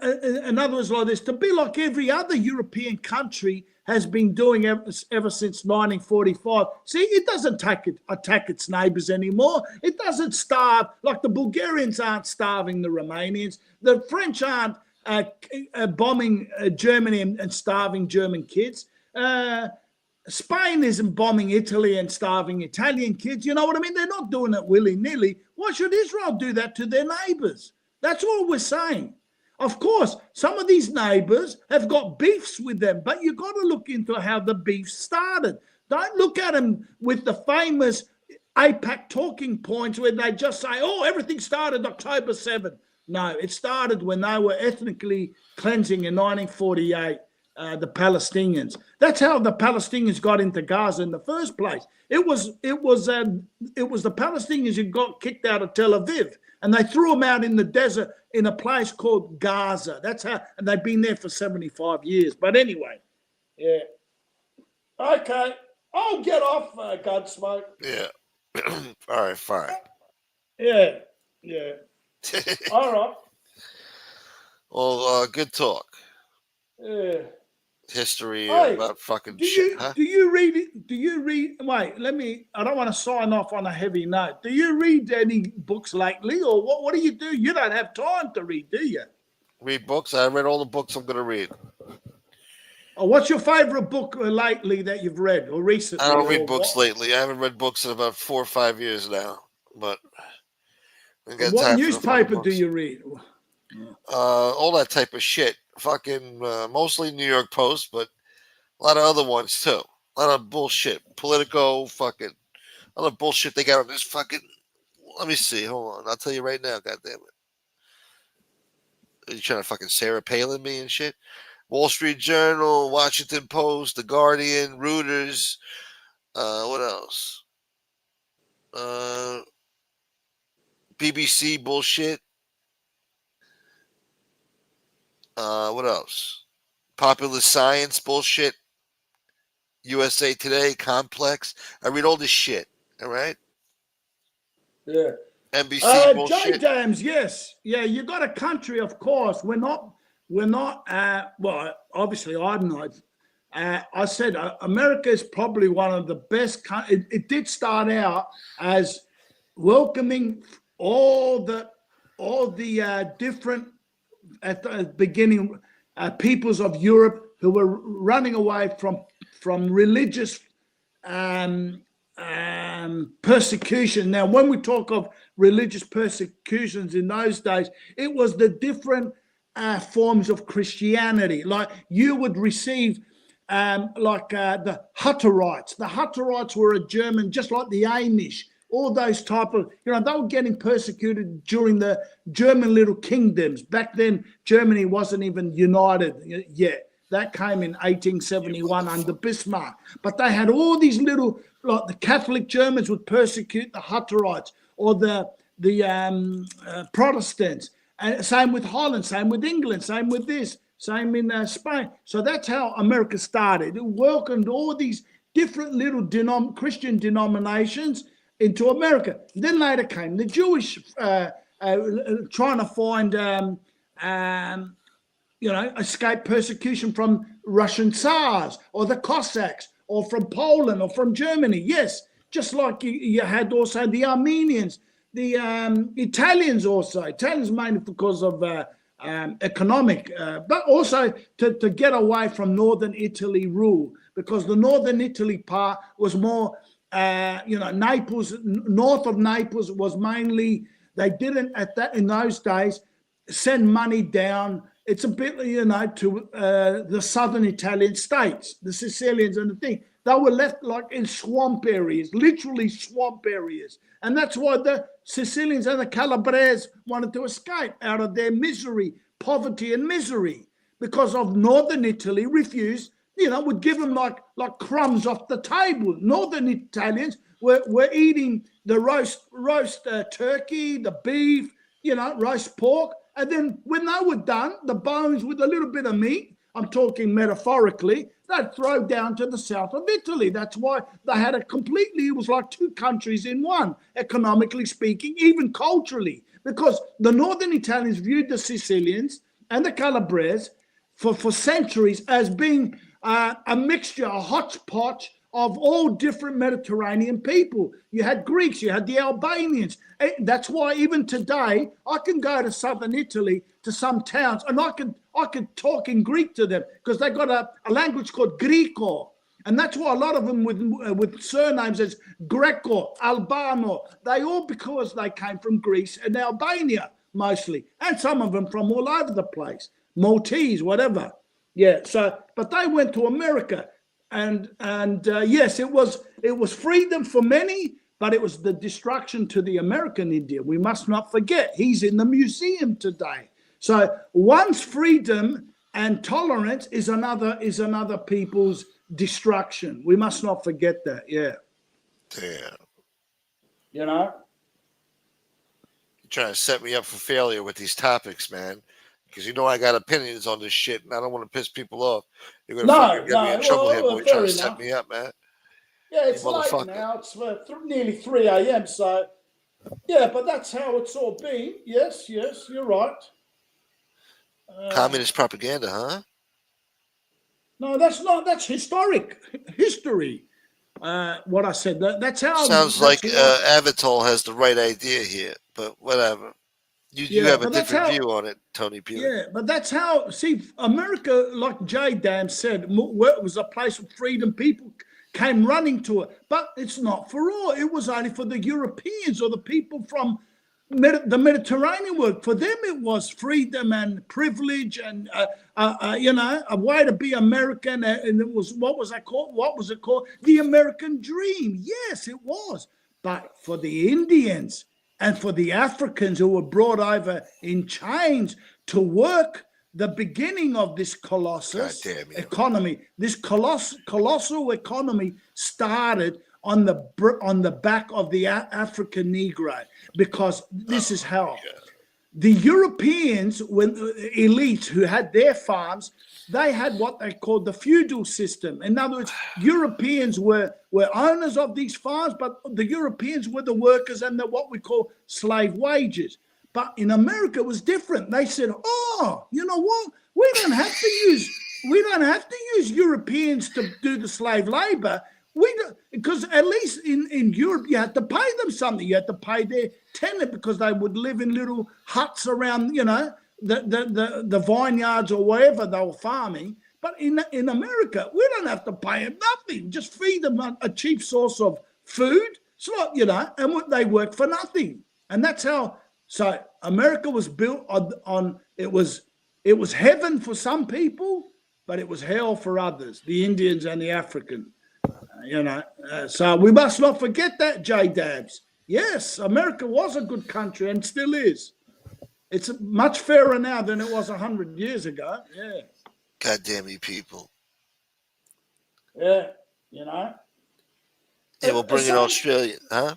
In other words, like this, to be like every other European country has been doing ever since 1945. See, it doesn't attack its neighbors anymore. It doesn't starve like the Bulgarians aren't starving the Romanians. The French aren't bombing Germany and starving German kids. Spain isn't bombing Italy and starving Italian kids. You know what I mean? They're not doing it willy-nilly. Why should Israel do that to their neighbors? That's all we're saying. Of course, some of these neighbors have got beefs with them, but you've got to look into how the beef started. Don't look at them with the famous APAC talking points where they just say, oh, everything started October 7th. No, it started when they were ethnically cleansing in 1948. The Palestinians. That's how the Palestinians got into Gaza in the first place. It was the Palestinians who got kicked out of Tel Aviv, and they threw them out in the desert in a place called Gaza. That's how, and they've been there for 75 years. But anyway, yeah. Okay, I'll get off, Gunsmoke. Yeah. All right, fine. Yeah. All right. Well, good talk. Yeah. History Hey, about fucking shit, huh? Do you read? Wait, I don't want to sign off on a heavy note. Do you read any books lately, or what do you do? You don't have time to read, do you? Read books? I read all the books I'm going to read. Oh, what's your favorite book lately that you've read, or recently? I don't read books lately. I haven't read books in about 4 or 5 years now. But what newspaper do you read? All that type of shit. Fucking mostly New York Post, but a lot of other ones too. A lot of bullshit. Politico, fucking other bullshit they got on this fucking. Let me see. Hold on. I'll tell you right now. God damn it. Are you trying to fucking Sarah Palin me and shit? Wall Street Journal, Washington Post, The Guardian, Reuters. What else? BBC bullshit. What else? Popular Science bullshit. USA Today, Complex. I read all this shit. All right. Yeah. NBC bullshit. J-Dams, yes. Yeah, you got a country, of course. We're not, well, obviously I'm not. I said America is probably one of the best. It did start out as welcoming all the different, at the beginning, peoples of Europe who were running away from religious persecution. Now, when we talk of religious persecutions in those days, it was the different forms of Christianity. Like you would receive the Hutterites. The Hutterites were a German, just like the Amish. All those type of, they were getting persecuted during the German little kingdoms. Back then, Germany wasn't even united yet. That came in 1871 under Bismarck. But they had all these little, like the Catholic Germans would persecute the Hutterites or the Protestants. And same with Holland, same with England, same with this, same in Spain. So that's how America started. It welcomed all these different little Christian denominations into America. Then later came the Jewish trying to find, escape persecution from Russian Tsars or the Cossacks or from Poland or from Germany. Yes, just like you had also the Armenians, the Italians also. Italians mainly because of economic, but also to get away from Northern Italy rule, because the Northern Italy part was more, Naples, north of Naples was mainly, they didn't in those days send money down. It's a bit, to the southern Italian states, the Sicilians and the thing. They were left like in swamp areas, literally swamp areas. And that's why the Sicilians and the Calabrese wanted to escape out of their misery, poverty and misery, because of Northern Italy refused, would give them like crumbs off the table. Northern Italians were eating the roast turkey, the beef, roast pork. And then when they were done, the bones with a little bit of meat, I'm talking metaphorically, they'd throw down to the south of Italy. That's why they had it was like two countries in one, economically speaking, even culturally, because the Northern Italians viewed the Sicilians and the Calabrese for centuries as being a mixture, a hodgepodge of all different Mediterranean people. You had Greeks, you had the Albanians. That's why even today, I can go to southern Italy, to some towns, and I could talk in Greek to them, because they got a language called Greco. And that's why a lot of them with surnames as Greco, Albano, they all because they came from Greece and Albania mostly, and some of them from all over the place, Maltese, whatever. Yeah. So, but they went to America, and yes, it was freedom for many, but it was the destruction to the American Indian. We must not forget he's in the museum today. So one's freedom and tolerance is another people's destruction. We must not forget that. Yeah. Damn. You know? You're trying to set me up for failure with these topics, man. Because you know I got opinions on this shit, and I don't want to piss people off. You're gonna fucking get me in trouble here, boy. You're trying to set me up, man. Yeah, it's late now. It's nearly 3 a.m. So, yeah, but that's how it's all been. Yes, you're right. Communist propaganda, huh? No, that's not. That's history. What I said. That's how. Sounds like Avatar has the right idea here, but whatever. You have a different view on it, Tony Buick. Yeah, but that's how. See, America, like J. Dam said, was a place of freedom. People came running to it, but it's not for all. It was only for the Europeans or the people from the Mediterranean world. For them, it was freedom and privilege and, a way to be American. And it was, what was it called? The American dream. Yes, it was. But for the Indians and for the Africans who were brought over in chains to work, the beginning of this colossus economy, this colossal economy started on the back of the African Negro, because this is how the Europeans, when elites who had their farms, they had what they called the feudal system. In other words, Europeans were owners of these farms, but the Europeans were the workers and what we call slave wages. But in America, it was different. They said, "Oh, you know what? We don't have to use Europeans to do the slave labor. Because at least in Europe, you had to pay them something. You had to pay their tenant because they would live in little huts around, the vineyards or wherever they were farming. But in America, we don't have to pay them nothing. Just feed them a cheap source of food. It's not, and they work for nothing. And that's how. So America was built on it was heaven for some people, but it was hell for others, the Indians and the African. So we must not forget that, J-Dabs. Yes, America was a good country and still is. It's much fairer now than it was 100 years ago. Yeah. God damn you people. Yeah, Yeah, we'll bring in Australia, huh?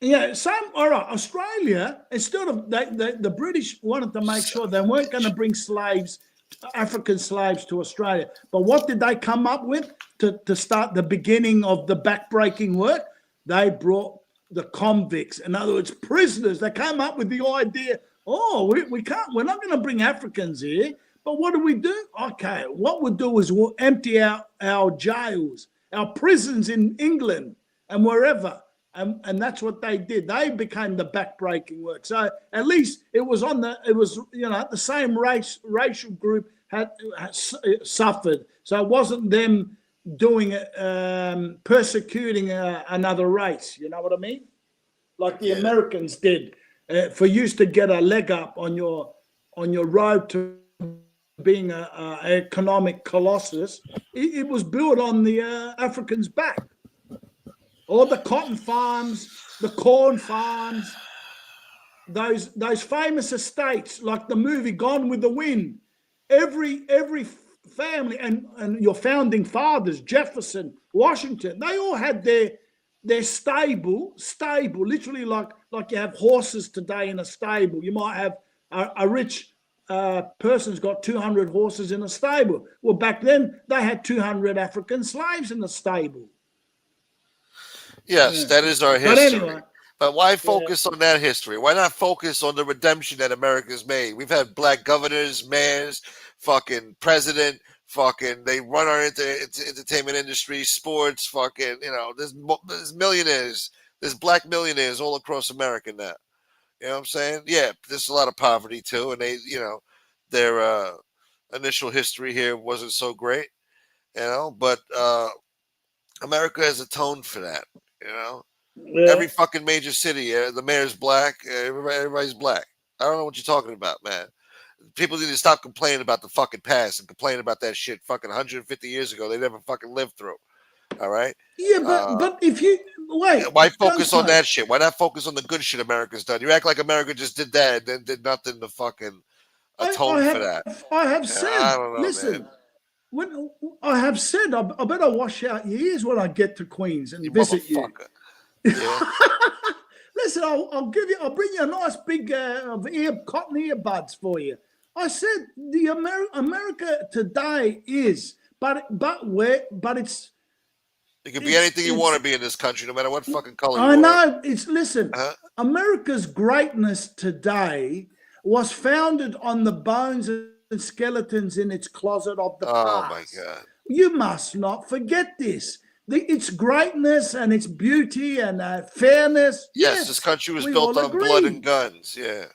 Yeah, all right, Australia, instead of the British wanted to make sure they weren't going to bring African slaves to Australia. But what did they come up with to start the beginning of the backbreaking work? They brought the convicts, in other words, prisoners. They came up with the idea, we're not going to bring Africans here, but what do? Okay, what we'll do is we'll empty out our jails, our prisons in England and wherever. And that's what they did. They became the backbreaking work. So at least it was the same racial group had suffered. So it wasn't them doing it, persecuting another race. You know what I mean? Like the Americans did. For you to get a leg up on your road to being an economic colossus, it was built on the Africans' back. All the cotton farms, the corn farms, those famous estates, like the movie Gone with the Wind. Every family and your founding fathers, Jefferson, Washington, they all had their stable, literally like you have horses today in a stable. You might have a rich person's got 200 horses in a stable. Well, back then they had 200 African slaves in the stable. Yes, that is our history. But why focus on that history? Why not focus on the redemption that America's made? We've had black governors, mayors, fucking president, they run our entertainment industry, sports, there's millionaires, there's black millionaires all across America now. You know what I'm saying? Yeah, there's a lot of poverty too, and their initial history here wasn't so great, but America has atoned for that. You know, Yeah. every fucking major city, the mayor's black. Everybody's black. I don't know what you're talking about, man. People need to stop complaining about the fucking past and complaining about that shit fucking 150 years ago they never fucking lived through. All right? Yeah, but if you wait, why focus on Gunsmoke. that shit? Why not focus on the good shit America's done? You act like America just did that and then did nothing to fucking atone for that. I have said, I don't know, listen, man. when I have said, I better wash out your ears when I get to Queens and You visit you. motherfucker. Yeah. Listen, I'll bring you a nice big cotton earbuds for you. I said the America today is, but it's. You can be anything you want to be in this country, no matter what fucking color you I are. know. Listen, Uh-huh. America's greatness today was founded on the bones and skeletons in its closet of the past. Oh my God. You must not forget this. Its greatness and its beauty and fairness. Yes, this country was we built all on agree. blood and guns. Yeah.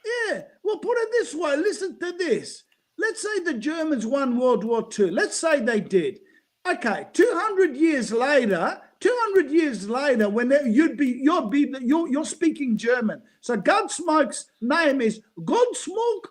Yeah. Well, put it this way. Listen to this. Let's say the Germans won World War II. Let's say they did. Okay, 200 years later, when you're speaking German. So Gunsmoke's name is Gunsmoke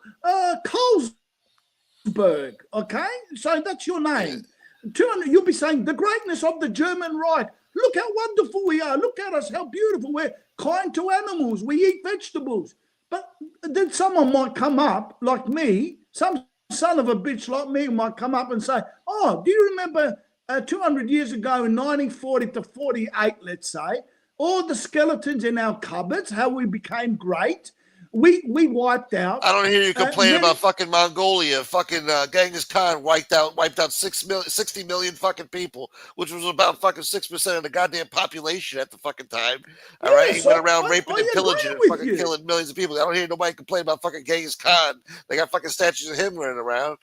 Kolsberg. Okay, so that's your name. 200. You'll be saying the greatness of the German Reich. Look how wonderful we are. Look at us, how beautiful we're. Kind to animals. We eat vegetables. But then someone might come up like me. Some son of a bitch like me might come up and say, "Oh, do you remember 200 years ago in 1940 to 48, let's say, all the skeletons in our cupboards, how we became great? We wiped out." I don't hear you complain about fucking Mongolia. Fucking Genghis Khan wiped out 60 million fucking people, which was about fucking 6% of the goddamn population at the fucking time. All right, he went around raping and pillaging and fucking killing millions of people. I don't hear nobody complain about fucking Genghis Khan. They got fucking statues of him running around.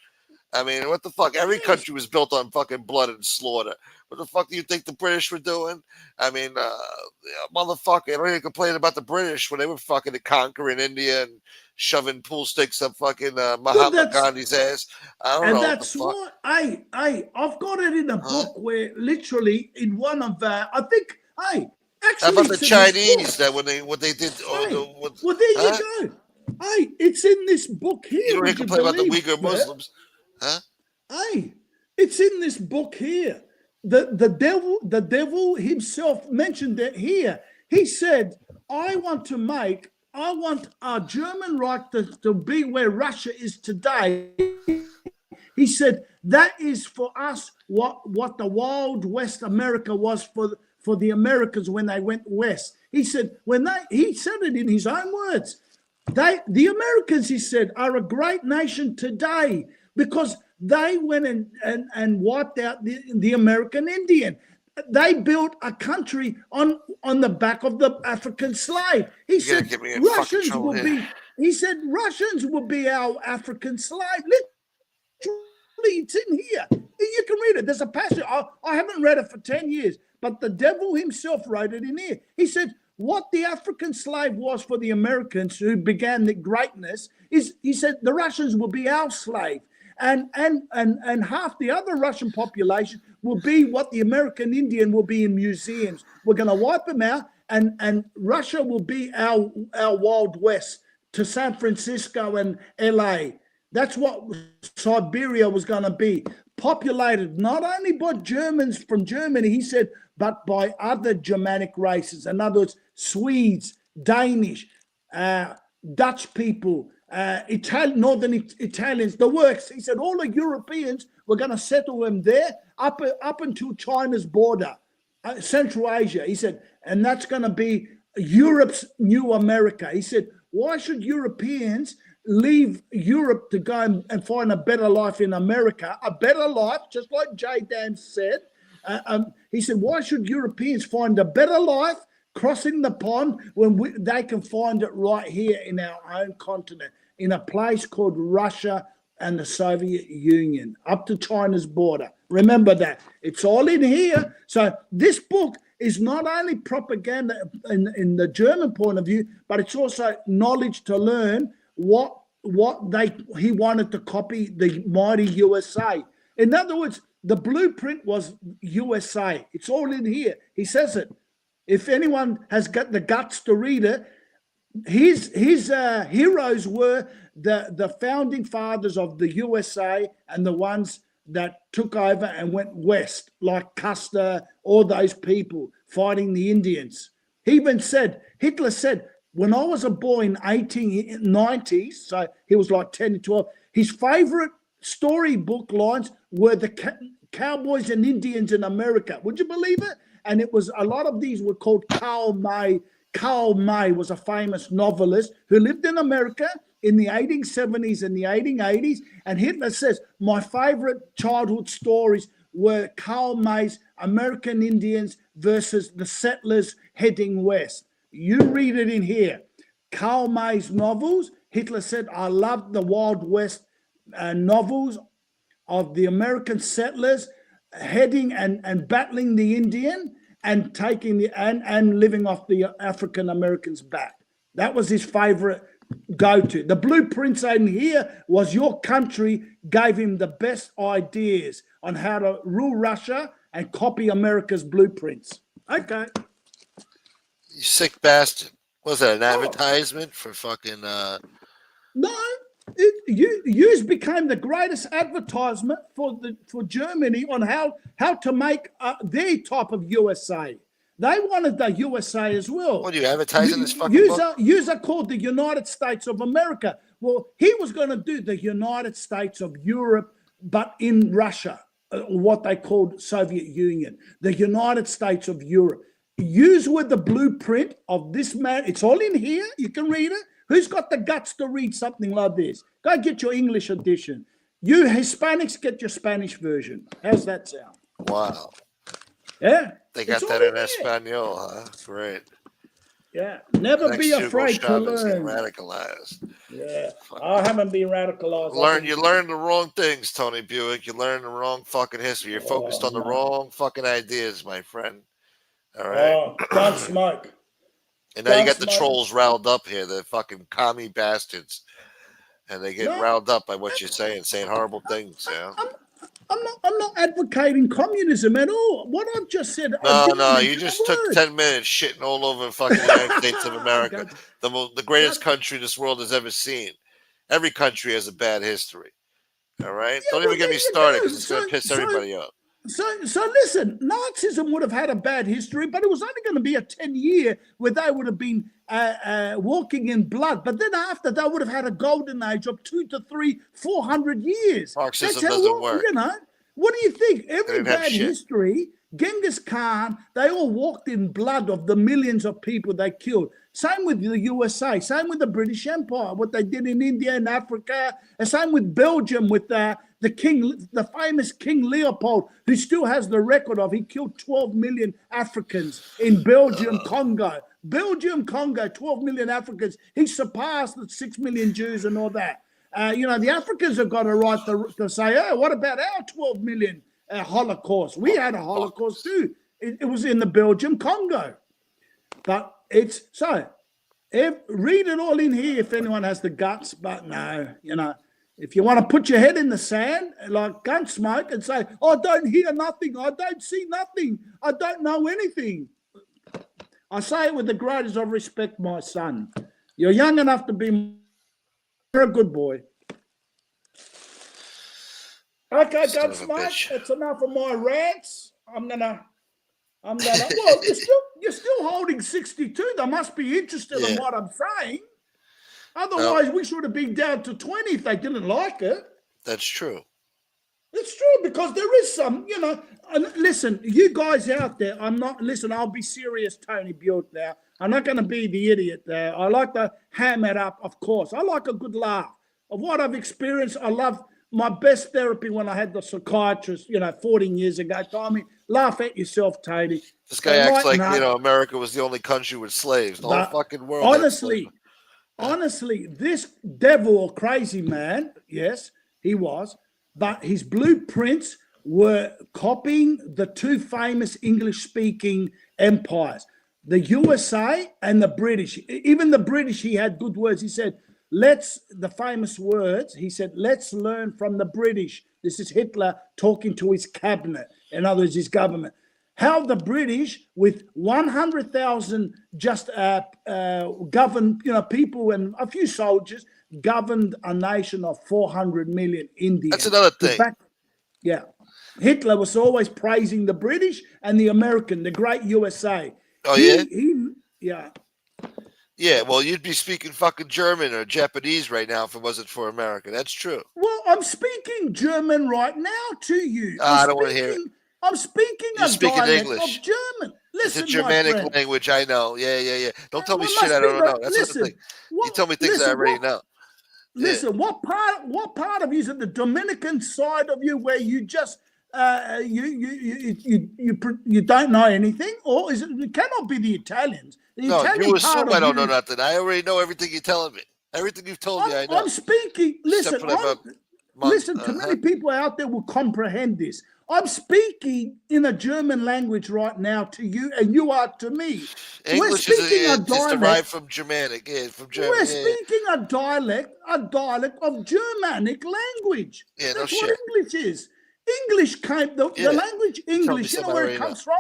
I mean, what the fuck? Every country was built on fucking blood and slaughter. What the fuck do you think the British were doing? I mean, motherfucker, I don't even complain about the British when they were fucking conquering India and shoving pool sticks up fucking Mahatma Gandhi's ass. I don't know. And that's why, I've got it in a book where literally in one of I think, actually. How about the Chinese that what they did? Well, there you go. Hey, it's in this book here. You don't even complain about the Uyghur Muslims. Huh? Hey, it's in this book here. The devil himself mentioned it here. He said, I want our German Reich to be where Russia is today. He said, that is for us what the Wild West America was for the Americans when they went west. He said, he said it in his own words. The Americans, he said, are a great nation today because they went and wiped out the American Indian. They built a country on the back of the African slave. He said Russians will be our African slave. Literally, it's in here. You can read it. There's a passage. I haven't read it for 10 years, but the devil himself wrote it in here. He said, what the African slave was for the Americans who began the greatness is, he said, the Russians will be our slave. And half the other Russian population will be what the American Indian will be in museums. We're going to wipe them out, and Russia will be our Wild West to San Francisco and LA. That's what Siberia was going to be, populated not only by Germans from Germany, he said, but by other Germanic races. In other words, Swedes, Danish, Dutch people, Northern Italians, the works. He said all the Europeans were going to settle them there up until China's border, Central Asia. He said, and that's going to be Europe's new America. He said, why should Europeans leave Europe to go and find a better life in America? A better life, just like J. Dan said. He said, why should Europeans find a better life crossing the pond when they can find it right here in our own continent, in a place called Russia and the Soviet Union, up to China's border? Remember that. It's all in here. So this book is not only propaganda in the German point of view, but it's also knowledge to learn what he wanted to copy the mighty USA. In other words, the blueprint was USA. It's all in here. He says it. If anyone has got the guts to read it, his heroes were the founding fathers of the USA and the ones that took over and went west, like Custer, all those people fighting the Indians. He even said, Hitler said, when I was a boy in 1890s, so he was like 10 to 12, his favorite storybook lines were the cowboys and Indians in America. Would you believe it? And it was, a lot of these were called Karl May. Karl May was a famous novelist who lived in America in the 1870s and the 1880s. And Hitler says, my favorite childhood stories were Karl May's American Indians versus the settlers heading west. You read it in here. Karl May's novels. Hitler said, I loved the Wild West novels of the American settlers heading and battling the Indian and taking the and living off the African Americans' back. That was his favorite go-to. The blueprints in here was your country gave him the best ideas on how to rule Russia and copy America's blueprints. Okay. You sick bastard. Was that an advertisement for fucking No. Yous became the greatest advertisement for Germany on how to make their type of USA. They wanted the USA as well. What are you advertising this fucking book? Yous are called the United States of America. Well, he was going to do the United States of Europe, but in Russia, what they called Soviet Union, the United States of Europe. Yous were the blueprint of this man. It's all in here. You can read it. Who's got the guts to read something like this? Go get your English edition. You Hispanics get your Spanish version. How's that sound? Wow. Yeah. They got that in Espanol, huh? Great. Yeah. Never be afraid to learn. Radicalized. Yeah. I haven't been radicalized. You learn the wrong things, Tony Buick. You learn the wrong fucking history. You're focused on the wrong fucking ideas, my friend. All right. Oh, don't smoke. And now you got the trolls riled up here, the fucking commie bastards. And they get riled up by what you're saying horrible things, yeah. I'm not advocating communism at all. What I've just said. No, you just took 10 minutes shitting all over fucking the United States of America, the greatest country this world has ever seen. Every country has a bad history. All right, don't even get me started because it's going to piss everybody off. So listen, Nazism would have had a bad history, but it was only going to be a 10-year where they would have been walking in blood. But then after, they would have had a golden age of 200 to 300, 400 years. Marxism doesn't work. You know, what do you think? Every bad history, Genghis Khan, they all walked in blood of the millions of people they killed. Same with the USA, same with the British Empire, what they did in India and Africa, and same with Belgium with the famous King Leopold, who still has the record of he killed 12 million Africans in Belgium, Congo. Belgium, Congo, 12 million Africans. He surpassed the 6 million Jews and all that. The Africans have got a right to say, oh, what about our 12 million Holocaust? We had a Holocaust too. It was in the Belgium, Congo. But it's so, read it all in here if anyone has the guts. But no, if you want to put your head in the sand, like Gunsmoke, and say, I don't hear nothing, I don't see nothing, I don't know anything. I say it with the greatest of respect, my son. You're young enough to be a good boy. Okay, Gunsmoke, that's enough of my rants. I'm gonna. Well, you're still holding 62. They must be interested in what I'm saying. Otherwise, we should have been down to 20 if they didn't like it. That's true. It's true because there is some, listen, you guys out there, I'll be serious, Tony Buick now. I'm not going to be the idiot there. I like to ham it up, of course. I like a good laugh. Of what I've experienced, I love my best therapy when I had the psychiatrist, 14 years ago, told me, laugh at yourself, Tony. This guy acts like, America was the only country with slaves. The whole fucking world. Honestly, this devil or crazy man, yes, he was, but his blueprints were copying the two famous English-speaking empires, the USA and the British. Even the British, he had good words. He said, let's learn from the British. This is Hitler talking to his cabinet, in other words, his government. How the British, with 100,000 just governed, people and a few soldiers, governed a nation of 400 million Indians. That's another thing. Yeah. Hitler was always praising the British and the American, the great USA. Oh, yeah? Yeah, well, you'd be speaking fucking German or Japanese right now if it wasn't for America. That's true. Well, I'm speaking German right now to you. I don't want to hear it. I'm speaking You're speaking dialect English. of German. Listen, it's a Germanic language, I know. Yeah. Don't tell me shit I don't know. That's the thing. You tell me things I already know. Listen, what part of you is it the Dominican side of you where you just you don't know anything, or is it cannot be the Italians? No, you assume I don't know nothing. I already know everything you're telling me. Everything you've told me, I know. I'm speaking. Listen, listen. Too many people out there will comprehend this. I'm speaking in a German language right now to you, and you are to me. English is derived from Germanic. Yeah, from German. We're speaking a dialect of Germanic language. Yeah, that's what English is. English came, the language English, you know where it comes from?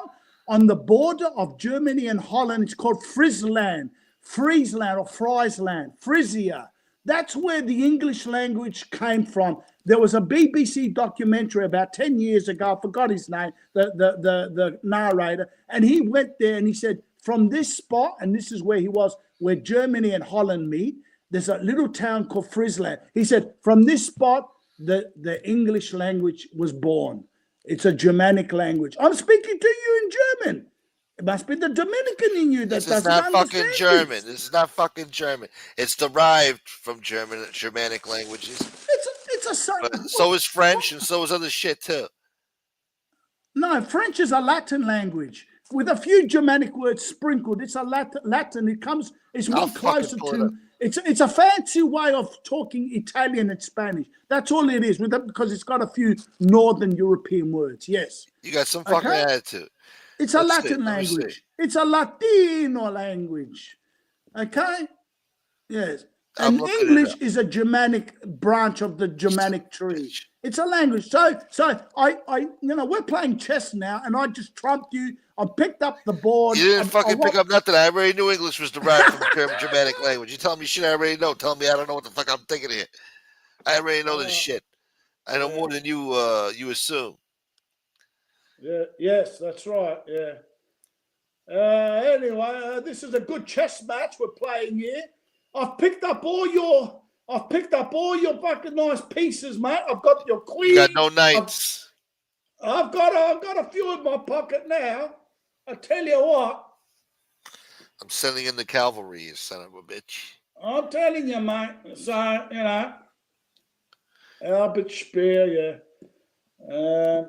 On the border of Germany and Holland, it's called Friesland or Friesland, Frisia. That's where the English language came from. There was a BBC documentary about 10 years ago, I forgot his name, the narrator, and he went there and he said, from this spot, and this is where he was, where Germany and Holland meet, there's a little town called Friesland. He said, from this spot, the English language was born. It's a Germanic language. I'm speaking to you in German. It must be the Dominican in you that doesn't understand. This is not fucking German. This is not fucking German. It's derived from Germanic languages. So is French, and so is other shit too. No, French is a Latin language with a few Germanic words sprinkled. It's a Latin. It's more closer to. It's a fancy way of talking Italian and Spanish. That's all it is, because it's got a few Northern European words. Yes. You got some fucking attitude. It's a Latin language. It's a Latino language. Okay? Yes. And English is a Germanic branch of the Germanic tree. It's a language. So I we're playing chess now, and I just trumped you. I picked up the board. You didn't pick up nothing. I already knew English was derived from Germanic language. You telling me shit I already know. Tell me I don't know what the fuck I'm thinking here. I already know this shit. I know more than you assume. Yeah. Yes, that's right. Yeah. Anyway, this is a good chess match we're playing here. I've picked up all your fucking nice pieces, mate. I've got your queen. You got no knights. I've got a few in my pocket now. I tell you what. I'm sending in the cavalry, you son of a bitch. I'm telling you, mate. So, Albert Speer, yeah.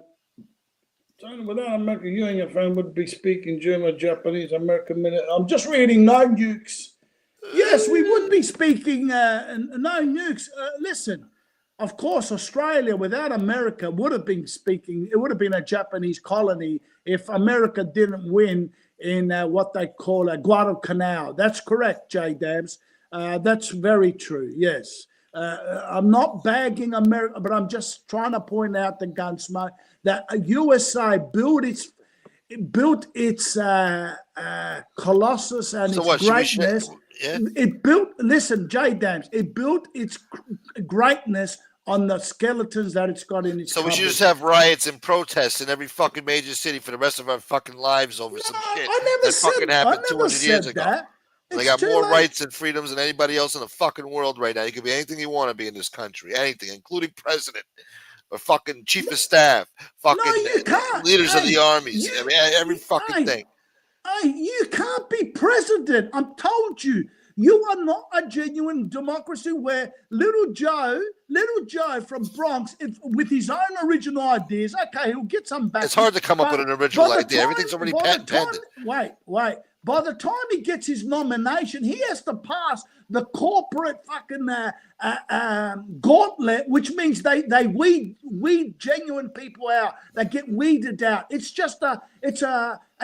Without America, you and your friend would be speaking German, Japanese, American minute. I'm just reading No Nukes. Yes, we would be speaking No Nukes. Listen, of course, Australia without America would have been speaking. It would have been a Japanese colony if America didn't win in what they call a Guadalcanal. That's correct, J. Dams. That's very true. Yes. I'm not bagging America, but I'm just trying to point out the Gunsmoke that USA built its colossus and its greatness. Yeah. It built. Listen, J. Dams. It built its greatness on the skeletons that it's got in its. So we should just have riots and protests in every fucking major city for the rest of our fucking lives over some shit that fucking happened 200 years ago. They got more rights and freedoms than anybody else in the fucking world right now. You can be anything you want to be in this country, anything, including president or fucking chief of staff, fucking leaders of the armies. I mean, every fucking thing. Hey, you can't be president. I'm told you. You are not a genuine democracy where little Joe from Bronx, with his own original ideas, okay, he'll get some back. It's hard to come up with an original idea. Everything's already patented. Wait. By the time he gets his nomination, he has to pass the corporate fucking gauntlet, which means they weed genuine people out. They get weeded out. It's just a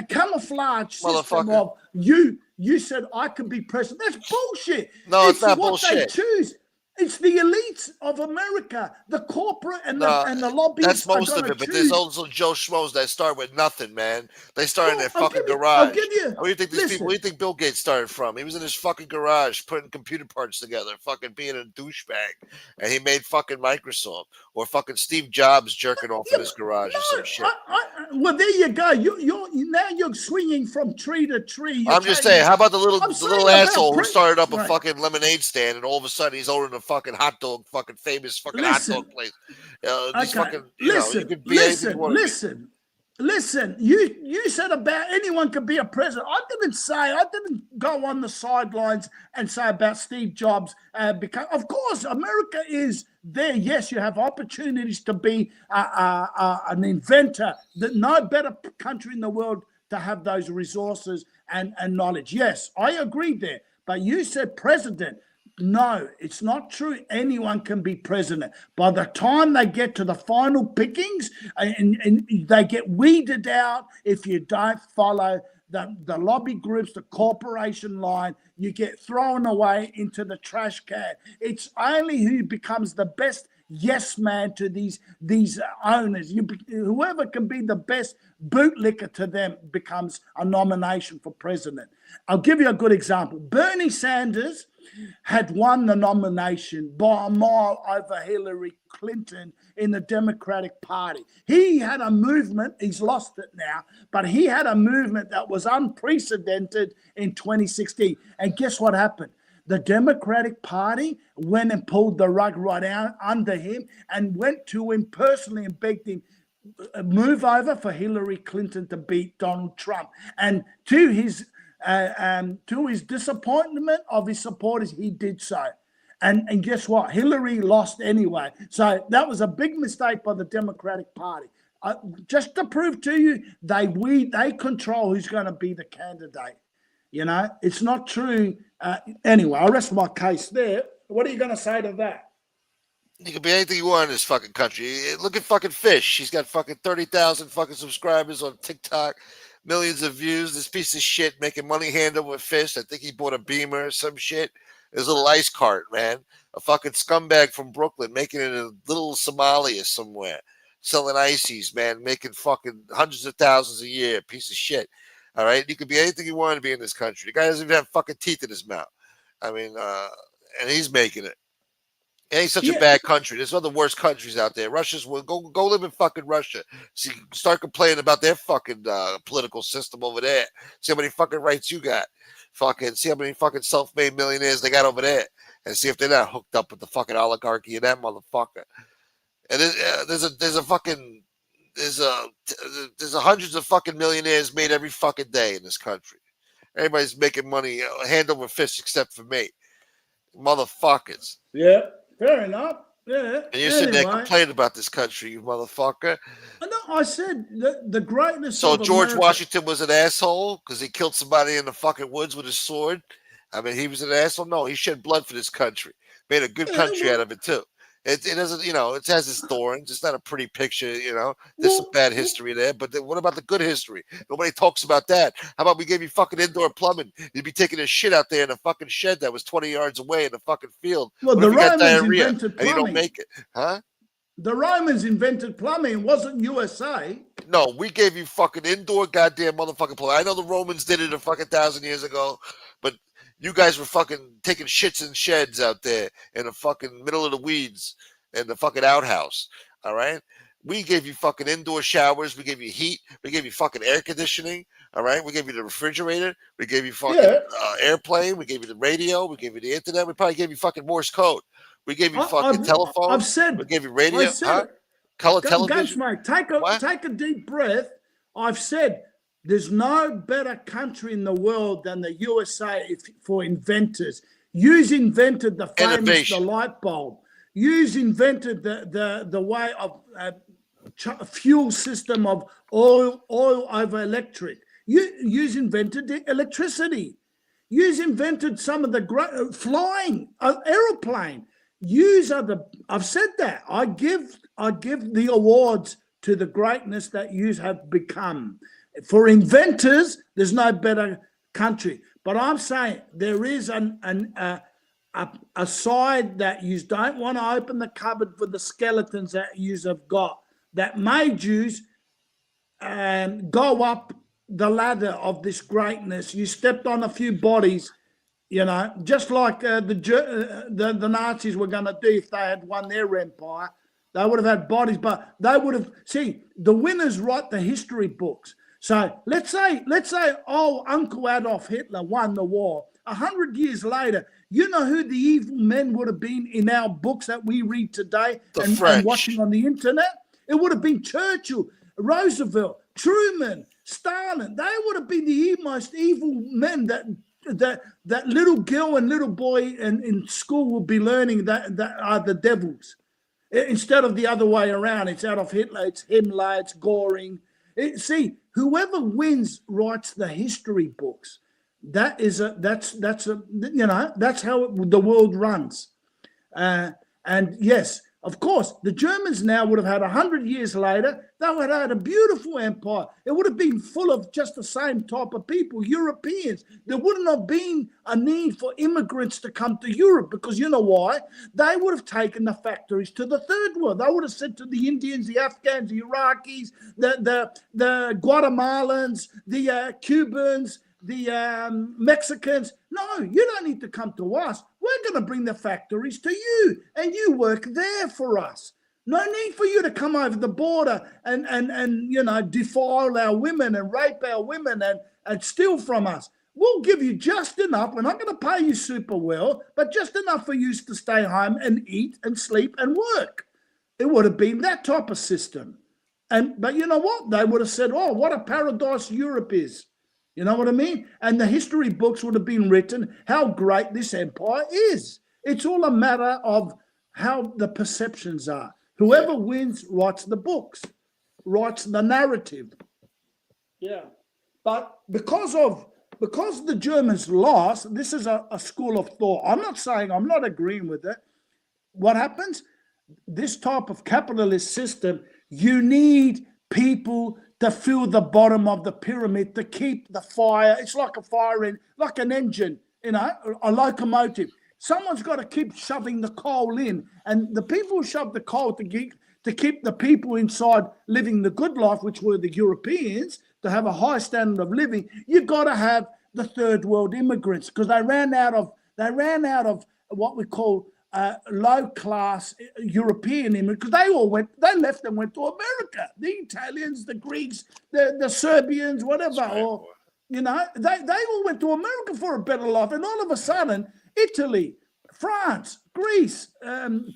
camouflage system of you said I could be president. That's bullshit. No, it's not bullshit. They choose. It's the elites of America, the corporate and No, the lobbyists that's most are of going it. to But there's choose. also Joe Schmoes that start with nothing, man. They start in their Well, fucking I'll garage. give you. Where do you think these people? Listen, Where do you think Bill Gates started from? He was in his fucking garage putting computer parts together, fucking being a douchebag, and he made fucking Microsoft. Or fucking Steve Jobs jerking off in his garage or some shit. Well, there you go. You're now you're swinging from tree to tree. You're I'm just taking- saying, how about the I'm little saying about asshole who started up a Right. fucking lemonade stand, and all of a sudden he's owning a fucking hot dog, fucking famous fucking hot Listen. dog place. These Okay. fucking, you know, you could be anything you want to be. Listen. You said about anyone could be a president. I didn't go on the sidelines and say about Steve Jobs because, of course, America is there. Yes, you have opportunities to be an inventor. That no better country in the world to have those resources and knowledge. Yes, I agree there. But you said president. No, it's not true. Anyone can be president. By the time they get to the final pickings, and they get weeded out if you don't follow the lobby groups, the corporation line, you get thrown away into the trash can. It's only who becomes the best yes man to these owners. Whoever can be the best bootlicker to them becomes a nomination for president. I'll give you a good example. Bernie Sanders had won the nomination by a mile over Hillary Clinton in the Democratic Party. He had a movement, he's lost it now, but he had a movement that was unprecedented in 2016. And guess what happened? The Democratic Party went and pulled the rug right out under him and went to him personally and begged him, move over for Hillary Clinton to beat Donald Trump. And to his disappointment of his supporters, he did so. And guess what? Hillary lost anyway. So that was a big mistake by the Democratic Party. Just to prove to you, they control who's going to be the candidate. You know, it's not true. Anyway, I'll rest my case there. What are you going to say to that? You can be anything you want in this fucking country. Look at fucking Fish. She's got fucking 30,000 fucking subscribers on TikTok, millions of views. This piece of shit making money hand over fist. I think he bought a Beamer or some shit. There's a little ice cart, man. A fucking scumbag from Brooklyn making it in a little Somalia somewhere, selling ices, man, making fucking hundreds of thousands a year. Piece of shit. All right, you could be anything you want to be in this country. The guy doesn't even have fucking teeth in his mouth. I mean, and he's making it. It ain't such a bad country. There's other worse countries out there. Russia's go live in fucking Russia. See, start complaining about their fucking political system over there. See how many fucking rights you got. Fucking see how many fucking self-made millionaires they got over there, and see if they're not hooked up with the fucking oligarchy of that motherfucker. And there's hundreds of fucking millionaires made every fucking day in this country. Everybody's making money hand over fist except for me, motherfuckers. Yeah, fair enough. Yeah. And you're sitting there complaining about this country, you motherfucker. No, I said the greatness. So of George America. Washington was an asshole because he killed somebody in the fucking woods with his sword. I mean, he was an asshole. No, he shed blood for this country. Made a good country out of it too. It doesn't, you know, it has its thorns. It's not a pretty picture, you know. There's some bad history there, but what about the good history? Nobody talks about that. How about we gave you fucking indoor plumbing? You'd be taking a shit out there in a fucking shed that was 20 yards away in the fucking field. Well, what the if you got Romans diarrhea invented and you plumbing. don't make it, huh? The Romans invented plumbing. It wasn't USA. No, we gave you fucking indoor goddamn motherfucking plumbing. I know the Romans did it a fucking 1,000 years ago, but you guys were fucking taking shits in sheds out there in the fucking middle of the weeds. In the fucking outhouse, all right? We gave you fucking indoor showers. We gave you heat. We gave you fucking air conditioning, all right? We gave you the refrigerator. We gave you fucking airplane. We gave you the radio. We gave you the internet. We probably gave you fucking Morse code. We gave you fucking telephone. I've said. We gave you radio. Said, Color television. Gunsmoke, take a deep breath. I've said there's no better country in the world than the USA for inventors. You invented the famous the light bulb. You invented the way of fuel system of oil over electric. You invented the electricity. You invented some of the great flying aeroplane. I've said that. I give the awards to the greatness that you have become. For inventors, there's no better country. But I'm saying there is a side that you don't want to open the cupboard for the skeletons that you have got, that made you go up the ladder of this greatness. You stepped on a few bodies, you know, just like the Nazis were going to do if they had won their empire. They would have had bodies, but they would have, see, the winners write the history books. So let's say, oh, Uncle Adolf Hitler won the war. 100 years later, you know who the evil men would have been in our books that we read today and watching on the internet? It would have been Churchill, Roosevelt, Truman, Stalin. They would have been the most evil men that little girl and little boy in school will be learning that are the devils. Instead of the other way around, it's Adolf Hitler, it's Himmler, it's Goring. See, whoever wins writes the history books. That's how the world runs. And yes, of course, the Germans now would have had 100 years later, they would have had a beautiful empire. It would have been full of just the same type of people, Europeans. There wouldn't have been a need for immigrants to come to Europe because you know why? They would have taken the factories to the third world. They would have said to the Indians, the Afghans, the Iraqis, the Guatemalans, the Cubans, the Mexicans, no, you don't need to come to us. We're going to bring the factories to you and you work there for us. No need for you to come over the border and you know, defile our women and rape our women and steal from us. We'll give you just enough. We're not going to pay you super well, but just enough for you to stay home and eat and sleep and work. It would have been that type of system. But you know what? They would have said, oh, what a paradise Europe is. You know what I mean? And the history books would have been written how great this empire is. It's all a matter of how the perceptions are. Whoever wins writes the books, writes the narrative. Yeah. But because the Germans lost, this is a school of thought. I'm not agreeing with it. What happens? This type of capitalist system, you need people to fill the bottom of the pyramid, to keep the fire. It's like a fire like an engine, you know, a locomotive. Someone's got to keep shoving the coal in. And the people who shove the coal to keep the people inside living the good life, which were the Europeans, to have a high standard of living, you've got to have the third world immigrants because they ran out of what we call low-class European immigrants, because they left and went to America. The Italians, the Greeks, the Serbians, whatever, or you know, they all went to America for a better life. And all of a sudden, Italy, France, Greece,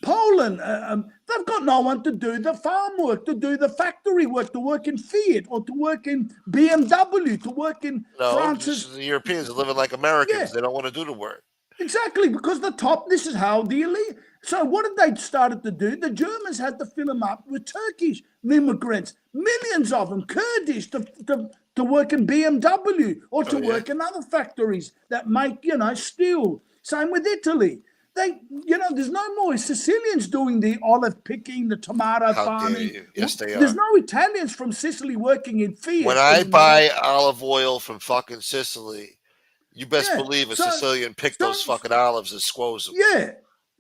Poland, they've got no one to do the farm work, to do the factory work, to work in Fiat or to work in BMW, to work in France's. The Europeans are living like Americans. Yeah. They don't want to do the work. Exactly, because this is how the elite. So what did they started to do? The Germans had to fill them up with Turkish immigrants, millions of them, Kurdish, to work in BMW or to work in other factories that make, you know, steel. Same with Italy. There's no more Sicilians doing the olive picking, the tomato farming. Yes, they are. There's no Italians from Sicily working in Fiat. When I buy olive oil from fucking Sicily, you best believe a Sicilian picked those fucking olives and squoze them.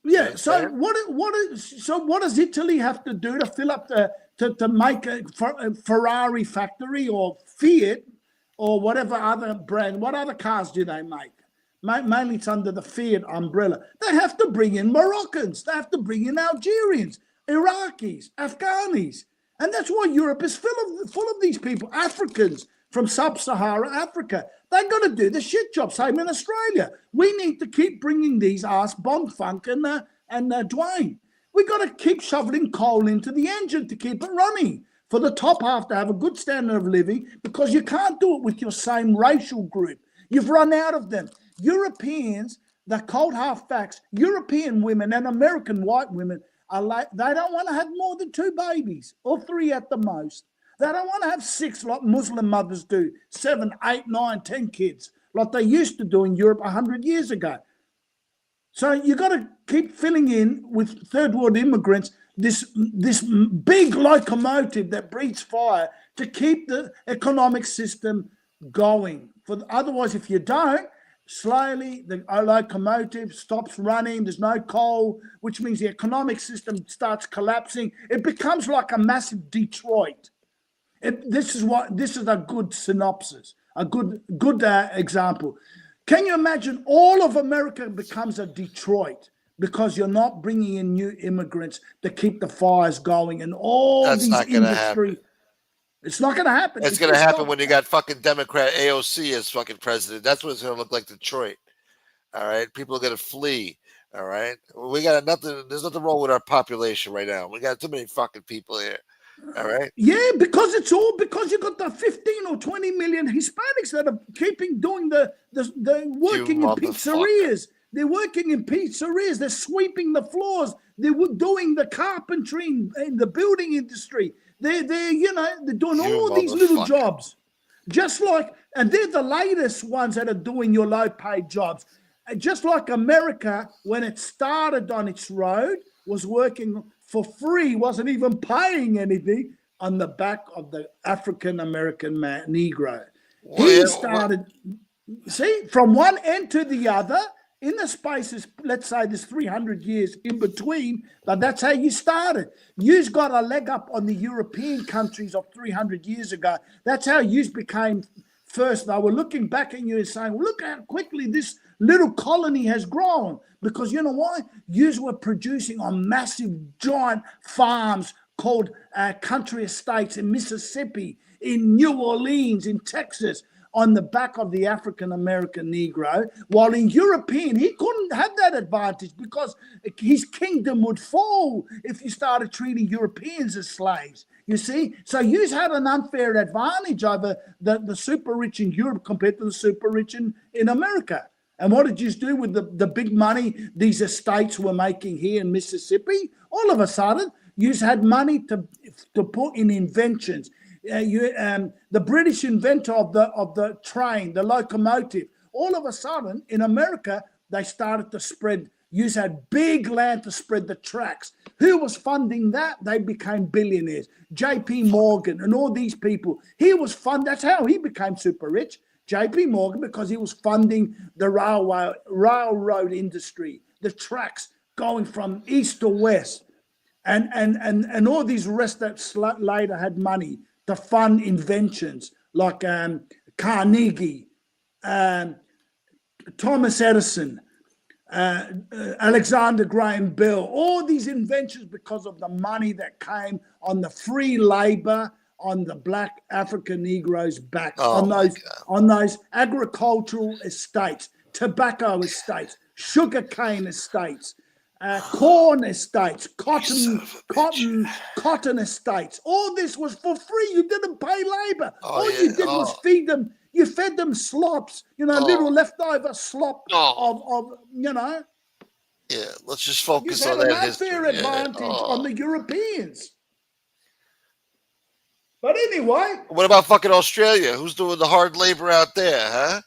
Yeah. So what does Italy have to do to fill up to make a Ferrari factory or Fiat or whatever other brand? What other cars do they make? Mainly it's under the Fiat umbrella. They have to bring in Moroccans. They have to bring in Algerians, Iraqis, Afghanis. And that's why Europe is full of these people, Africans from sub-Saharan Africa. They've got to do the shit job. Same in Australia. We need to keep bringing these Bond-Funk and Dwayne. We've got to keep shoveling coal into the engine to keep it running. For the top half to have a good standard of living, because you can't do it with your same racial group. You've run out of them. Europeans, the cold hard facts, European women and American white women, they don't want to have more than 2 babies or 3 at the most. They don't want to have 6 like Muslim mothers do, 7, 8, 9, 10 kids, like they used to do in Europe 100 years ago. So you've got to keep filling in with third world immigrants, this big locomotive that breathes fire to keep the economic system going. Otherwise, if you don't, slowly the locomotive stops running. There's no coal, which means the economic system starts collapsing. It becomes like a massive Detroit. This is a good synopsis, a good example. Can you imagine all of America becomes a Detroit because you're not bringing in new immigrants to keep the fires going and all That's these not gonna industry. happen. It's not going to happen. It's going to happen when you got fucking Democrat AOC as fucking president. That's what it's going to look like, Detroit. All right, people are going to flee. All right, we got nothing. There's nothing wrong with our population right now. We got too many fucking people here. All right. Yeah, because it's all because you got the 15 or 20 million Hispanics that are doing the working in pizzerias. They're working in pizzerias. They're sweeping the floors. They're doing the carpentry in the building industry. They're doing all these little jobs, just like, and they're the latest ones that are doing your low-paid jobs. Just like America, when it started on its road, was working for free, wasn't even paying anything on the back of the African-American Negro. He started, from one end to the other, in the spaces, let's say there's 300 years in between, but that's how you started. You've got a leg up on the European countries of 300 years ago. That's how you became first. They were looking back at you and saying, look how quickly this little colony has grown. Because you know why? Yous were producing on massive, giant farms called country estates in Mississippi, in New Orleans, in Texas, on the back of the African-American Negro, while in European, he couldn't have that advantage because his kingdom would fall if you started treating Europeans as slaves, you see? So you had an unfair advantage over the super rich in Europe compared to the super rich in America. And what did you do with the big money these estates were making here in Mississippi? All of a sudden, you had money to put in inventions. The British inventor of the train, the locomotive, all of a sudden in America, they started to spread, you had big land to spread the tracks. Who was funding that? They became billionaires. JP Morgan and all these people. That's how he became super rich. JP Morgan, because he was funding the railroad industry, the tracks going from east to west. And all these rest that later had money to fund inventions like Carnegie, Thomas Edison, Alexander Graham Bell, all these inventions because of the money that came on the free labor on the black African Negroes' backs, on those agricultural estates, tobacco estates, sugarcane estates, corn estates, cotton estates. All this was for free. You didn't pay labor. All you did was feed them. You fed them slops, little leftover slop of. Yeah, let's just focus on that. You had an unfair advantage on the Europeans. But anyway. What about fucking Australia? Who's doing the hard labor out there, huh?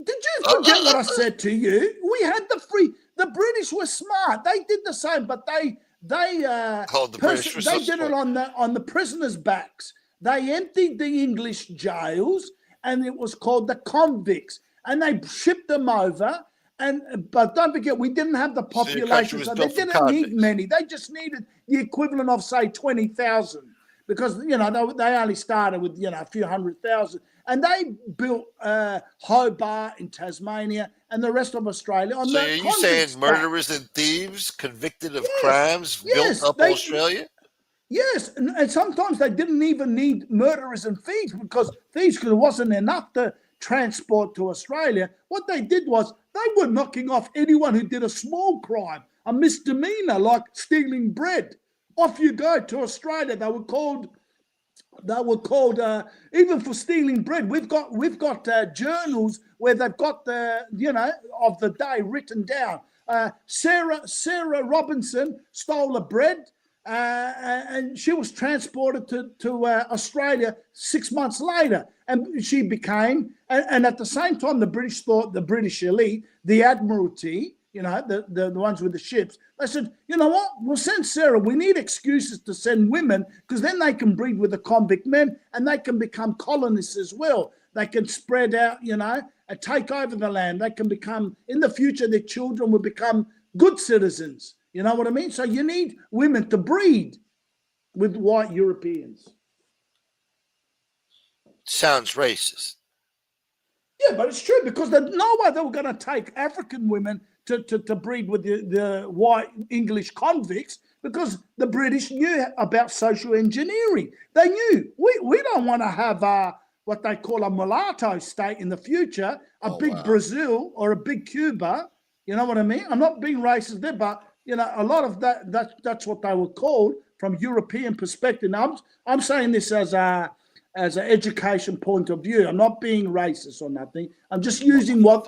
Did you forget what I said to you? We had the British were smart. They did the same, but they did it on the prisoners' backs. They emptied the English jails, and it was called the convicts, and they shipped them over. But don't forget, we didn't have the population, so they didn't need many. They just needed the equivalent of, say, 20,000, because they only started with a few 100,000. And they built Hobart in Tasmania and the rest of Australia. So are you saying murderers and thieves convicted of crimes built up Australia? Yes, and sometimes they didn't even need murderers and thieves because there wasn't enough to transport to Australia. What they did was they were knocking off anyone who did a small crime, a misdemeanor like stealing bread. Off you go to Australia. They were called even for stealing bread. We've got journals where they've got of the day written down. Sarah Robinson stole a bread, and she was transported to Australia 6 months later, and she became. And at the same time, the British thought, the British elite, the Admiralty, the ones with the ships, they said, you know what, we'll send Sarah. We need excuses to send women because then they can breed with the convict men and they can become colonists as well. They can spread out, and take over the land. They can become, in the future, their children will become good citizens. You know what I mean? So you need women to breed with white Europeans. Sounds racist. Yeah, but it's true, because there's no way they were going to take African women to breed with the white English convicts, because the British knew about social engineering. They knew we don't want to have what they call a mulatto state in the future, a big Brazil or a big Cuba. You know what I mean? I'm not being racist there, but a lot of that's what they were called from European perspective. Now, I'm saying this as an education point of view. I'm not being racist or nothing. I'm just using what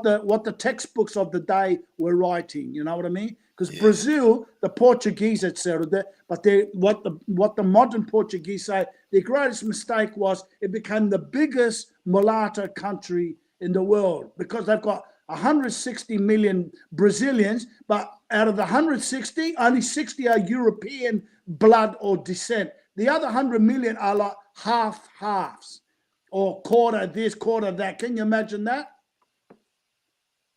the textbooks of the day were writing. You know what I mean? Because Brazil, the Portuguese had settled there, but what the modern Portuguese say, their greatest mistake was it became the biggest mulatto country in the world, because they've got 160 million Brazilians, but out of the 160, only 60 are European blood or descent. The other 100 million are like halves, or quarter this, quarter that. Can you imagine that?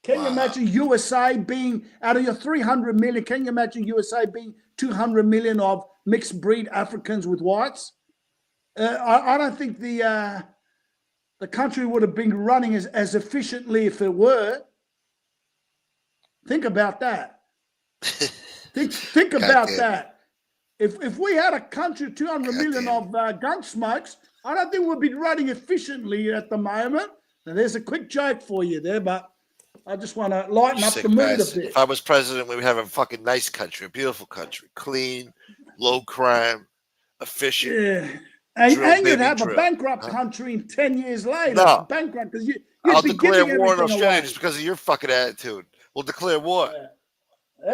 Can you imagine USA being, out of your 300 million, can you imagine USA being 200 million of mixed breed Africans with whites? I don't think the country would have been running as efficiently if it were. Think about that. Think about that. If we had a country of 200 million of gun smokes, I don't think we'd be running efficiently at the moment. Now, there's a quick joke for you there, but I just want to lighten up the mood a bit. If I was president, we would have a fucking nice country, a beautiful country, clean, low crime, efficient. Yeah. And you'd have a bankrupt country in 10 years later. No. Bankrupt, because I'll declare war on Australia just because of your fucking attitude. We'll declare war. Yeah.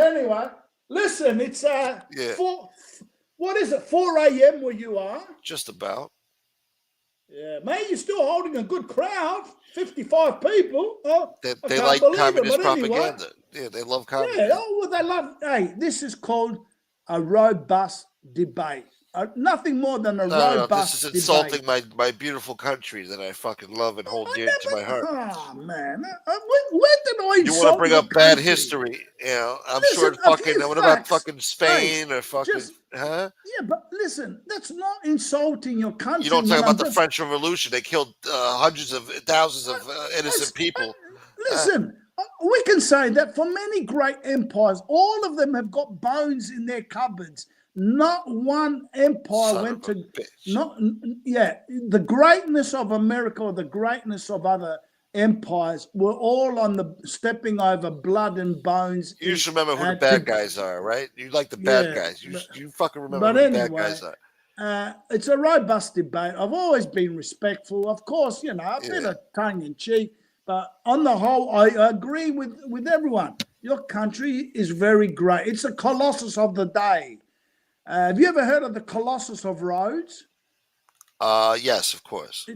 Anyway, listen, it's 4 a.m. where you are? Just about. Yeah, man, you're still holding a good crowd, 55 people. Oh, they like communist propaganda. Yeah, they love communism. Yeah, they love. Hey, this is called a robust debate. Nothing more than a robust this is insulting my beautiful country that I fucking love and hold dear to my heart. Oh, man. Where did I insult you want to bring up bad country? History? I'm sure fucking, what about fucking Spain or fucking, huh? Yeah, but listen, that's not insulting your country. You don't talk about the French Revolution. They killed hundreds of thousands of innocent people. Listen, we can say that for many great empires, all of them have got bones in their cupboards. Not one empire went to the greatness of America or the greatness of other empires were all on the stepping over blood and bones. You just remember who the bad guys are, right? You like the bad guys. You fucking remember who the bad guys are. It's a robust debate. I've always been respectful. Of course, a bit of tongue in cheek, but on the whole, I agree with everyone. Your country is very great. It's a colossus of the day. Have you ever heard of the Colossus of Rhodes? Yes, of course.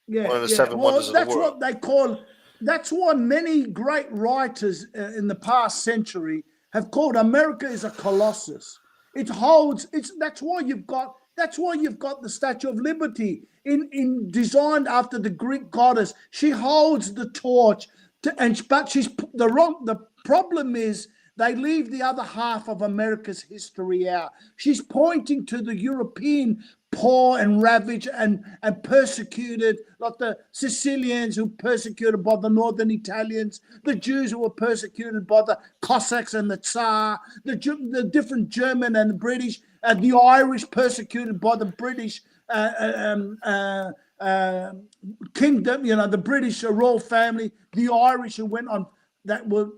One of the seven wonders of the world. That's what they call. That's why many great writers in the past century have called America is a colossus. It holds. That's why you've got the Statue of Liberty in designed after the Greek goddess. She holds the torch, but she's the wrong. The problem is, they leave the other half of America's history out. She's pointing to the European poor and ravaged and persecuted, like the Sicilians who were persecuted by the northern Italians, the Jews who were persecuted by the Cossacks and the Tsar, the different German and the British, the Irish persecuted by the British kingdom, the British royal family, the Irish who went on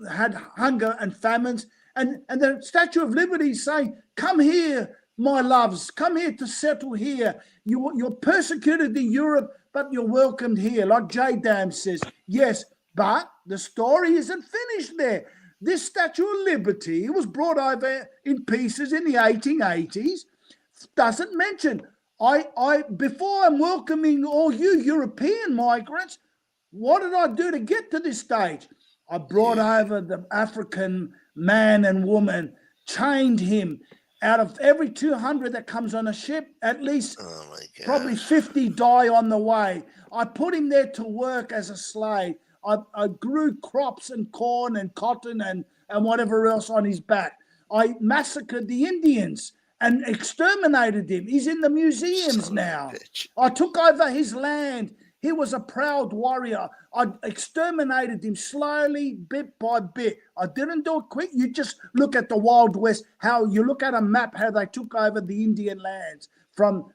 had hunger and famines, and the Statue of Liberty is saying, "Come here, my loves, come here to settle here. You're persecuted in Europe, but you're welcomed here." Like J. Dam says, yes, but the story isn't finished there. This Statue of Liberty was brought over in pieces in the 1880s. Doesn't mention before I'm welcoming all you European migrants. What did I do to get to this stage? I brought over the African man and woman, chained him, out of every 200 that comes on a ship, at least Oh my God. probably 50 die on the way. I put him there to work as a slave. I grew crops and corn and cotton and whatever else on his back. I massacred the Indians and exterminated him. He's in the museums now. I took over his land. He was a proud warrior. I exterminated him slowly, bit by bit. I didn't do it quick. You just look at the Wild West, how you look at a map, how they took over the Indian lands from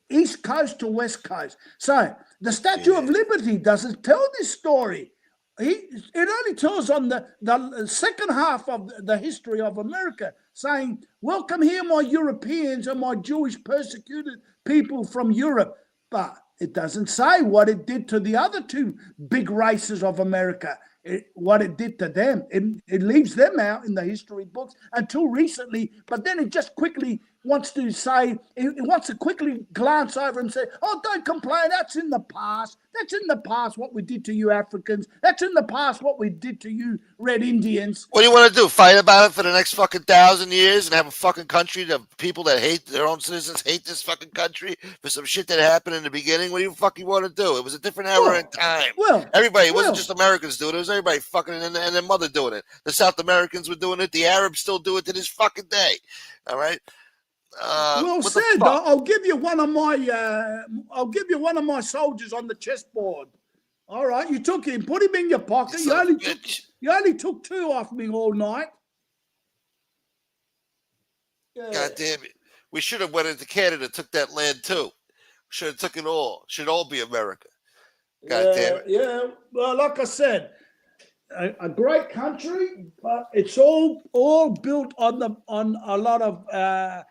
East Coast to West Coast. So the Statue of Liberty doesn't tell this story. It only tells on the second half of the history of America, saying, welcome here, my Europeans and my Jewish persecuted people from Europe. But it doesn't say what it did to the other two big races of America, what it did to them. It leaves them out in the history books until recently, but then it just quickly wants to say, it wants to quickly glance over and say, oh, don't complain, that's in the past. That's in the past what we did to you Africans. That's in the past what we did to you Red Indians. What do you want to do? Fight about it for the next fucking 1,000 years and have a fucking country that people that hate their own citizens hate this fucking country for some shit that happened in the beginning? What do you fucking want to do? It was a different era in time. Everybody, it wasn't just Americans doing it. It was everybody fucking and their mother doing it. The South Americans were doing it. The Arabs still do it to this fucking day. All right. Well said. I'll give you one of my soldiers on the chessboard. All right, you took him, put him in your pocket. You only took two off me all night. Yeah. God damn it! We should have went into Canada, took that land too. Should have took it all. Should all be America. God damn it! Yeah. Well, like I said, a great country, but it's all built on a lot of.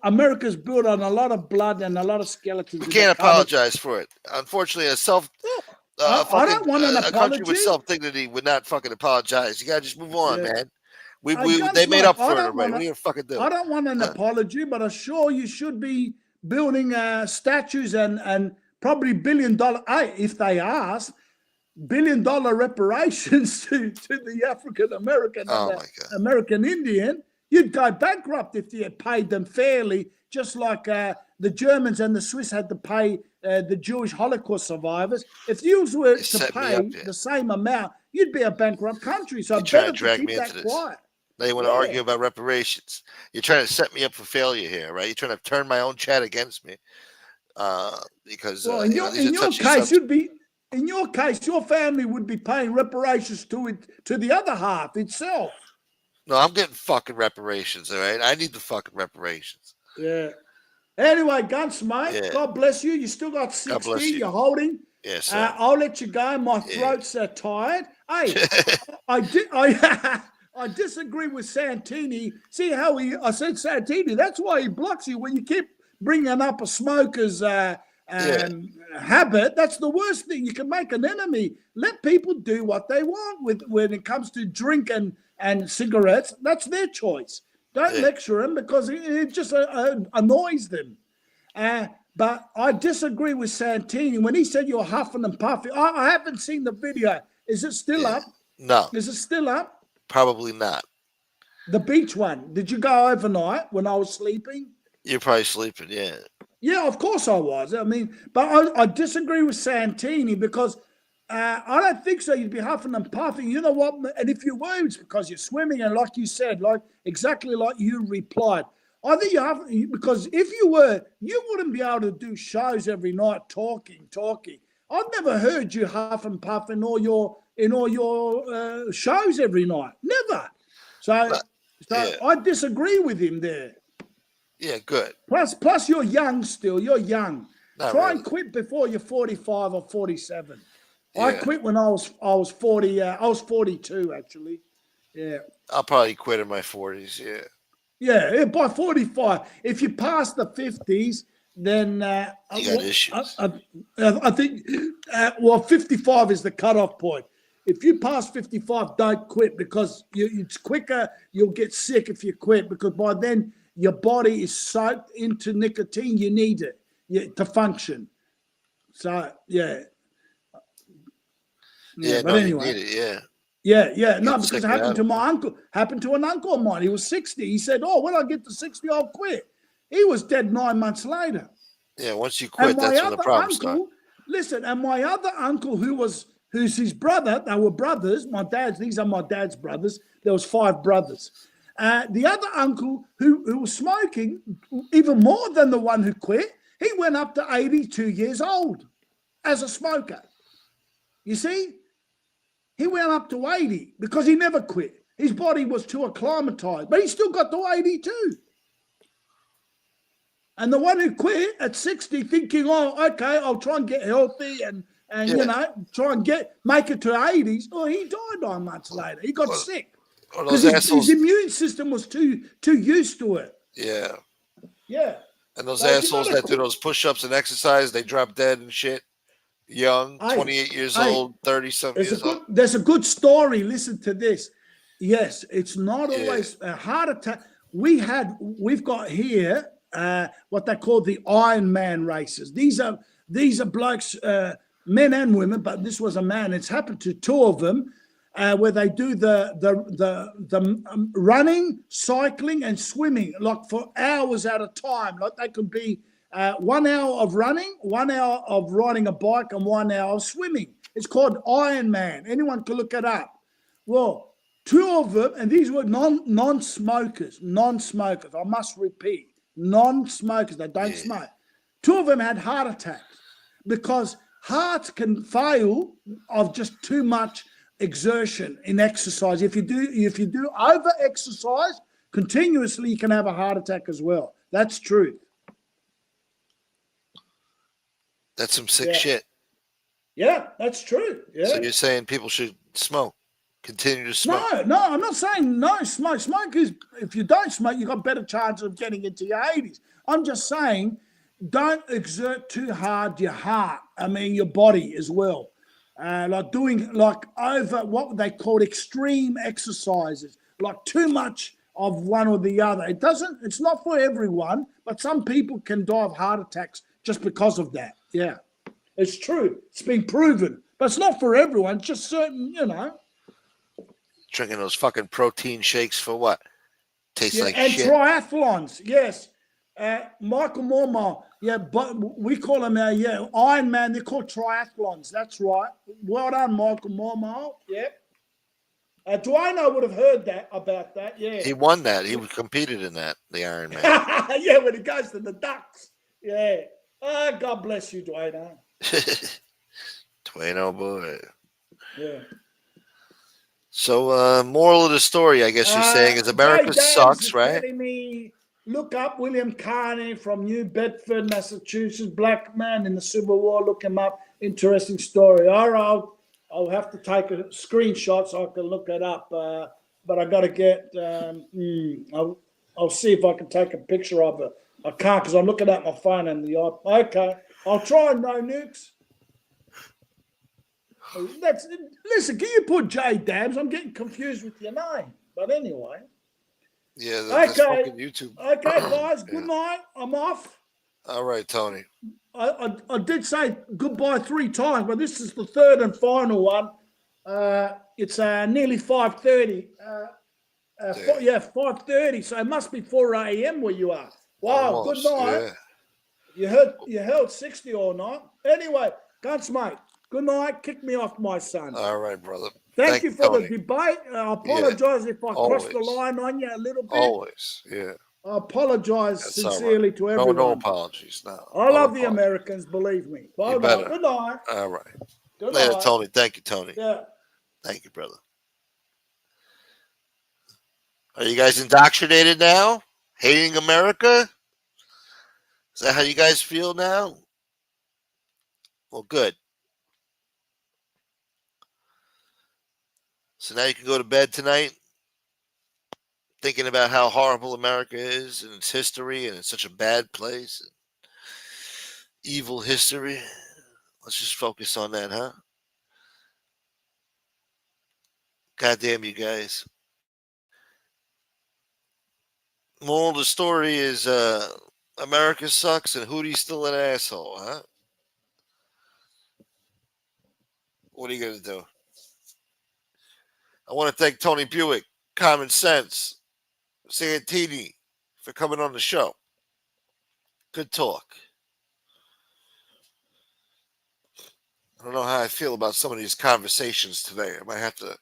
America's built on a lot of blood and a lot of skeletons. We can't apologize for it. Unfortunately, I don't want an a apology. country with self-dignity would not fucking apologize. You gotta just move on, man. They Gunsmoke, made up for it already. What do you fucking do? I don't want an apology, but I'm sure you should be building statues and probably $1 billion. If they ask, $1 billion reparations to the African American and the American Indian. You'd go bankrupt if you had paid them fairly, just like the Germans and the Swiss had to pay the Jewish Holocaust survivors. If you were to pay the same amount, you'd be a bankrupt country. So you're trying to drag me into this. Quiet. Now you want to argue about reparations. You're trying to set me up for failure here, right? You're trying to turn my own chat against me because in your case, in your case, your family would be paying reparations to the other half itself. No, I'm getting fucking reparations, all right? I need the fucking reparations. Yeah. Anyway, Gunsmoke, God bless you. You still got 60. You're holding. Yes, I'll let you go. My throat's tired. Hey, I disagree with Santini. See how I said Santini. That's why he blocks you when you keep bringing up a smoker's habit. That's the worst thing. You can make an enemy. Let people do what they want when it comes to drink and cigarettes. That's their choice. Don't lecture them because it just annoys them. But I disagree with Santini when he said you're huffing and puffing. I haven't seen the video. Is it still up? No. Is it still up? Probably not. The beach one. Did you go overnight when I was sleeping? You're probably sleeping, yeah. Yeah, of course I was. I mean, but I disagree with Santini because I don't think so. You'd be huffing and puffing. You know what? And if you were, it's because you're swimming. And like you said, exactly like you replied. I think you have, because if you were, you wouldn't be able to do shows every night talking. I've never heard you huff and puff in all your shows every night. Never. So I disagree with him there. Yeah, good. Plus you're young still. You're young. Try really. And quit before you're 45 or 47. Yeah. I quit when I was 40. I was 42 actually. Yeah. I'll probably quit in my 40s. Yeah. Yeah, by 45. If you pass the 50s, then you got issues. I think 55 is the cutoff point. If you pass 55, don't quit because it's quicker. You'll get sick if you quit because by then your body is soaked into nicotine. You need it to function. So yeah. Yeah, but anyway. You need it, yeah. Yeah, no, Get because sick it happened out to of my uncle. Happened to an uncle of mine. He was 60. He said, "Oh, when I get to 60, I'll quit." He was dead 9 months later. Yeah, once you And quit, my that's when the other problems start. uncle, listen, and my other uncle who's his brother, they were brothers. These are my dad's brothers. There was 5 brothers. The other uncle who was smoking even more than the one who quit, he went up to 82 years old as a smoker. You see? He went up to 80 because he never quit. His body was too acclimatized, but he still got to 82. And the one who quit at 60 thinking, oh, okay, I'll try and get healthy and try and make it to 80s. Oh, he died 9 months later. He got sick because his immune system was too used to it. Yeah. Yeah. And those assholes that do those push-ups and exercise, they drop dead and shit. Young, 28 years old, 30-something years old. There's a good story. Listen to this. Yes, it's not always a heart attack. We've got here what they call the Iron Man races. These are blokes, men and women, but this was a man. It's happened to 2 of them, where they do the running, cycling, and swimming like for hours at a time. Like they could be 1 hour of running, 1 hour of riding a bike, and 1 hour of swimming. It's called Iron Man. Anyone can look it up. Well, 2 of them, and these were non-smokers. I must repeat, non-smokers. They don't smoke. 2 of them had heart attacks because hearts can fail of just too much exertion in exercise. If you do over exercise continuously, you can have a heart attack as well. That's true. That's some sick shit. Yeah, that's true. Yeah. So you're saying people should smoke, continue to smoke? No, I'm not saying no. Smoke is, if you don't smoke, you've got better chance of getting into your 80s. I'm just saying, don't exert too hard your heart. I mean, your body as well. Like doing over what they call extreme exercises, like too much of one or the other. It's not for everyone, but some people can die of heart attacks just because of that. Yeah, it's true. It's been proven, but it's not for everyone. It's just certain, Drinking those fucking protein shakes for what? Tastes like and shit. Triathlons, yes. Michael Mormar, but we call them Iron Man. They're called triathlons. That's right. Well done, Michael Mormar. Yeah. Dwayne would have heard about that. Yeah. He won that. He competed in that, the Iron Man. Yeah, when he goes to the Ducks. Yeah. God bless you, Dwayne. Dwayne, oh boy. Yeah. So, moral of the story, I guess you're saying, is America sucks, right? Me look up William Carney from New Bedford, Massachusetts, black man in the Civil War. Look him up. Interesting story. All right, I'll have to take a screenshot so I can look it up. But I got to get. I'll see if I can take a picture of it. I can't because I'm looking at my phone and the okay. I'll try and no nukes. Listen. Can you put J Dabs? I'm getting confused with your name. But anyway. Yeah. That's fucking YouTube. Okay, guys. Good night. I'm off. All right, Tony. I did say goodbye 3 times, but this is the 3rd and final one. It's nearly 5:30. 5:30. So it must be 4 a.m. where you are. Wow. Almost, good night. Yeah. You held 60 all night. Anyway, Gunsmate. Good night. Kick me off, my son. All right, brother. Thank you for the debate. I apologize if I crossed the line on you a little bit. Always, yeah. I apologize sincerely to everyone. No apologies. No. I love the Americans, believe me. Bye bye. Good night. All right. Good Later, night. Tony. Thank you, Tony. Yeah. Thank you, brother. Are you guys indoctrinated now? Hating America? Is that how you guys feel now? Well, good. So now you can go to bed tonight thinking about how horrible America is and its history and it's such a bad place. And evil history. Let's just focus on that, huh? God damn you guys. Moral of the story is America sucks and Hoodie's still an asshole, huh? What are you going to do? I want to thank Tony Buick, Common Sense, Santini for coming on the show. Good talk. I don't know how I feel about some of these conversations today. I might have to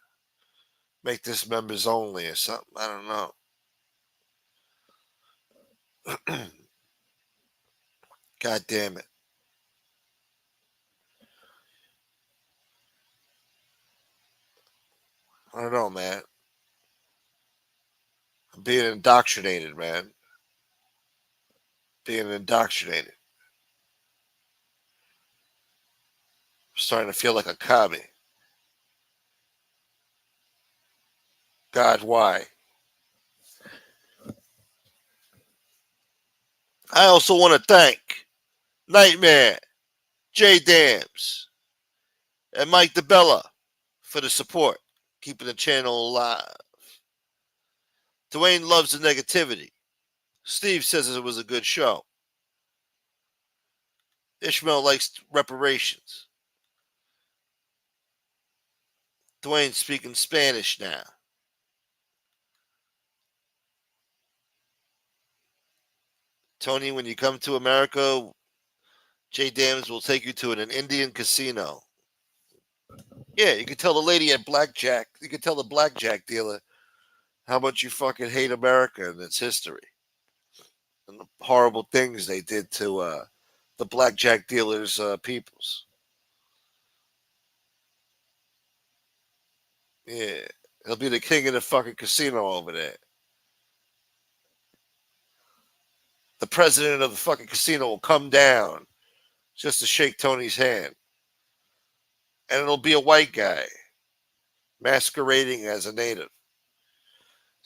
make this members only or something. I don't know. God damn it. I don't know, man. I'm being indoctrinated, man. Being indoctrinated. I'm starting to feel like a commie. God, why? I also want to thank Nightmare, J Dams, and Mike DeBella for the support, keeping the channel alive. Dwayne loves the negativity. Steve says it was a good show. Ishmael likes reparations. Dwayne's speaking Spanish now. Tony, when you come to America, J Dams will take you to an Indian casino. Yeah, you can tell the lady at blackjack, you can tell the blackjack dealer how much you fucking hate America and its history. And the horrible things they did to the blackjack dealers' peoples. Yeah, he'll be the king of the fucking casino over there. The president of the fucking casino will come down just to shake Tony's hand. And it'll be a white guy masquerading as a native.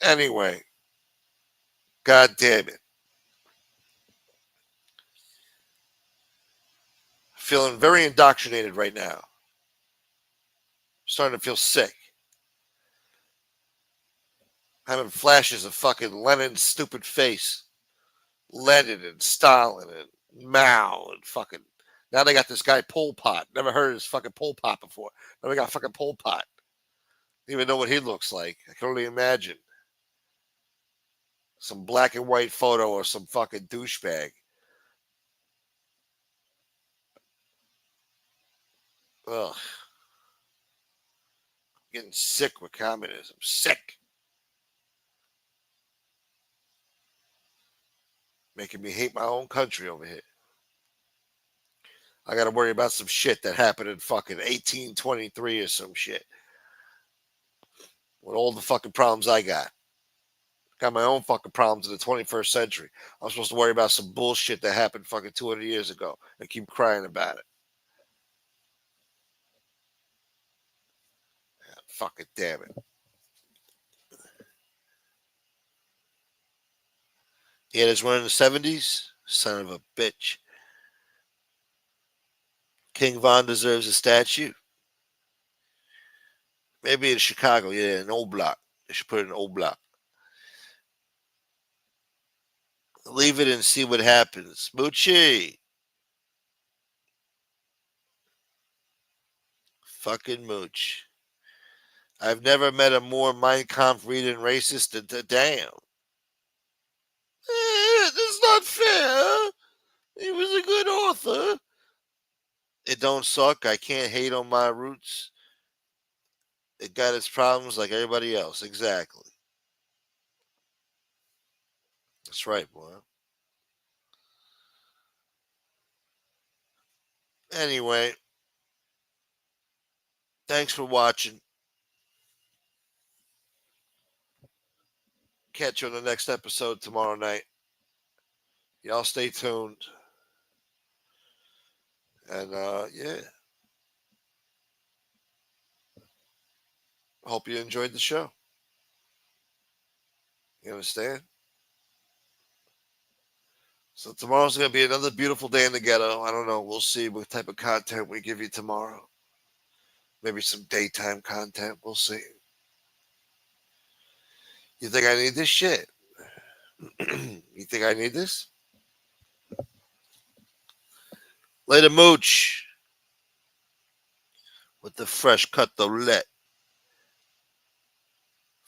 Anyway, God damn it. Feeling very indoctrinated right now. Starting to feel sick. Having flashes of fucking Lenin's stupid face. Lenin and Stalin and Mao and fucking. Now they got this guy Pol Pot. Never heard of this fucking Pol Pot before. Now they got fucking Pol Pot. Don't even know what he looks like. I can only imagine. Some black and white photo or some fucking douchebag. Ugh. Getting sick with communism. Sick. Making me hate my own country over here. I got to worry about some shit that happened in fucking 1823 or some shit. With all the fucking problems I got. Got my own fucking problems in the 21st century. I'm supposed to worry about some bullshit that happened fucking 200 years ago and keep crying about it. God, fucking damn it. He had his run in the 70s? Son of a bitch. King Von deserves a statue. Maybe in Chicago, yeah, an old block. They should put it in an old block. Leave it and see what happens. Moochie. Fucking Mooch. I've never met a more Mein Kampf reading racist than damn. That's not fair. He was a good author. It don't suck. I can't hate on my roots. It got its problems like everybody else. Exactly. That's right, boy. Anyway, thanks for watching. Catch you on the next episode tomorrow night. Y'all stay tuned. And yeah. Hope you enjoyed the show. You understand? So tomorrow's going to be another beautiful day in the ghetto. I don't know. We'll see what type of content we give you tomorrow. Maybe some daytime content. We'll see. You think I need this shit? You think I need this? Later, Mooch. With the fresh cut roulette.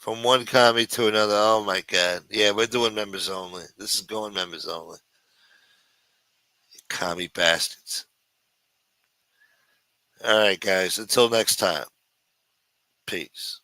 From one commie to another. Oh my God. Yeah, we're doing members only. This is going members only. You commie bastards. All right, guys. Until next time. Peace.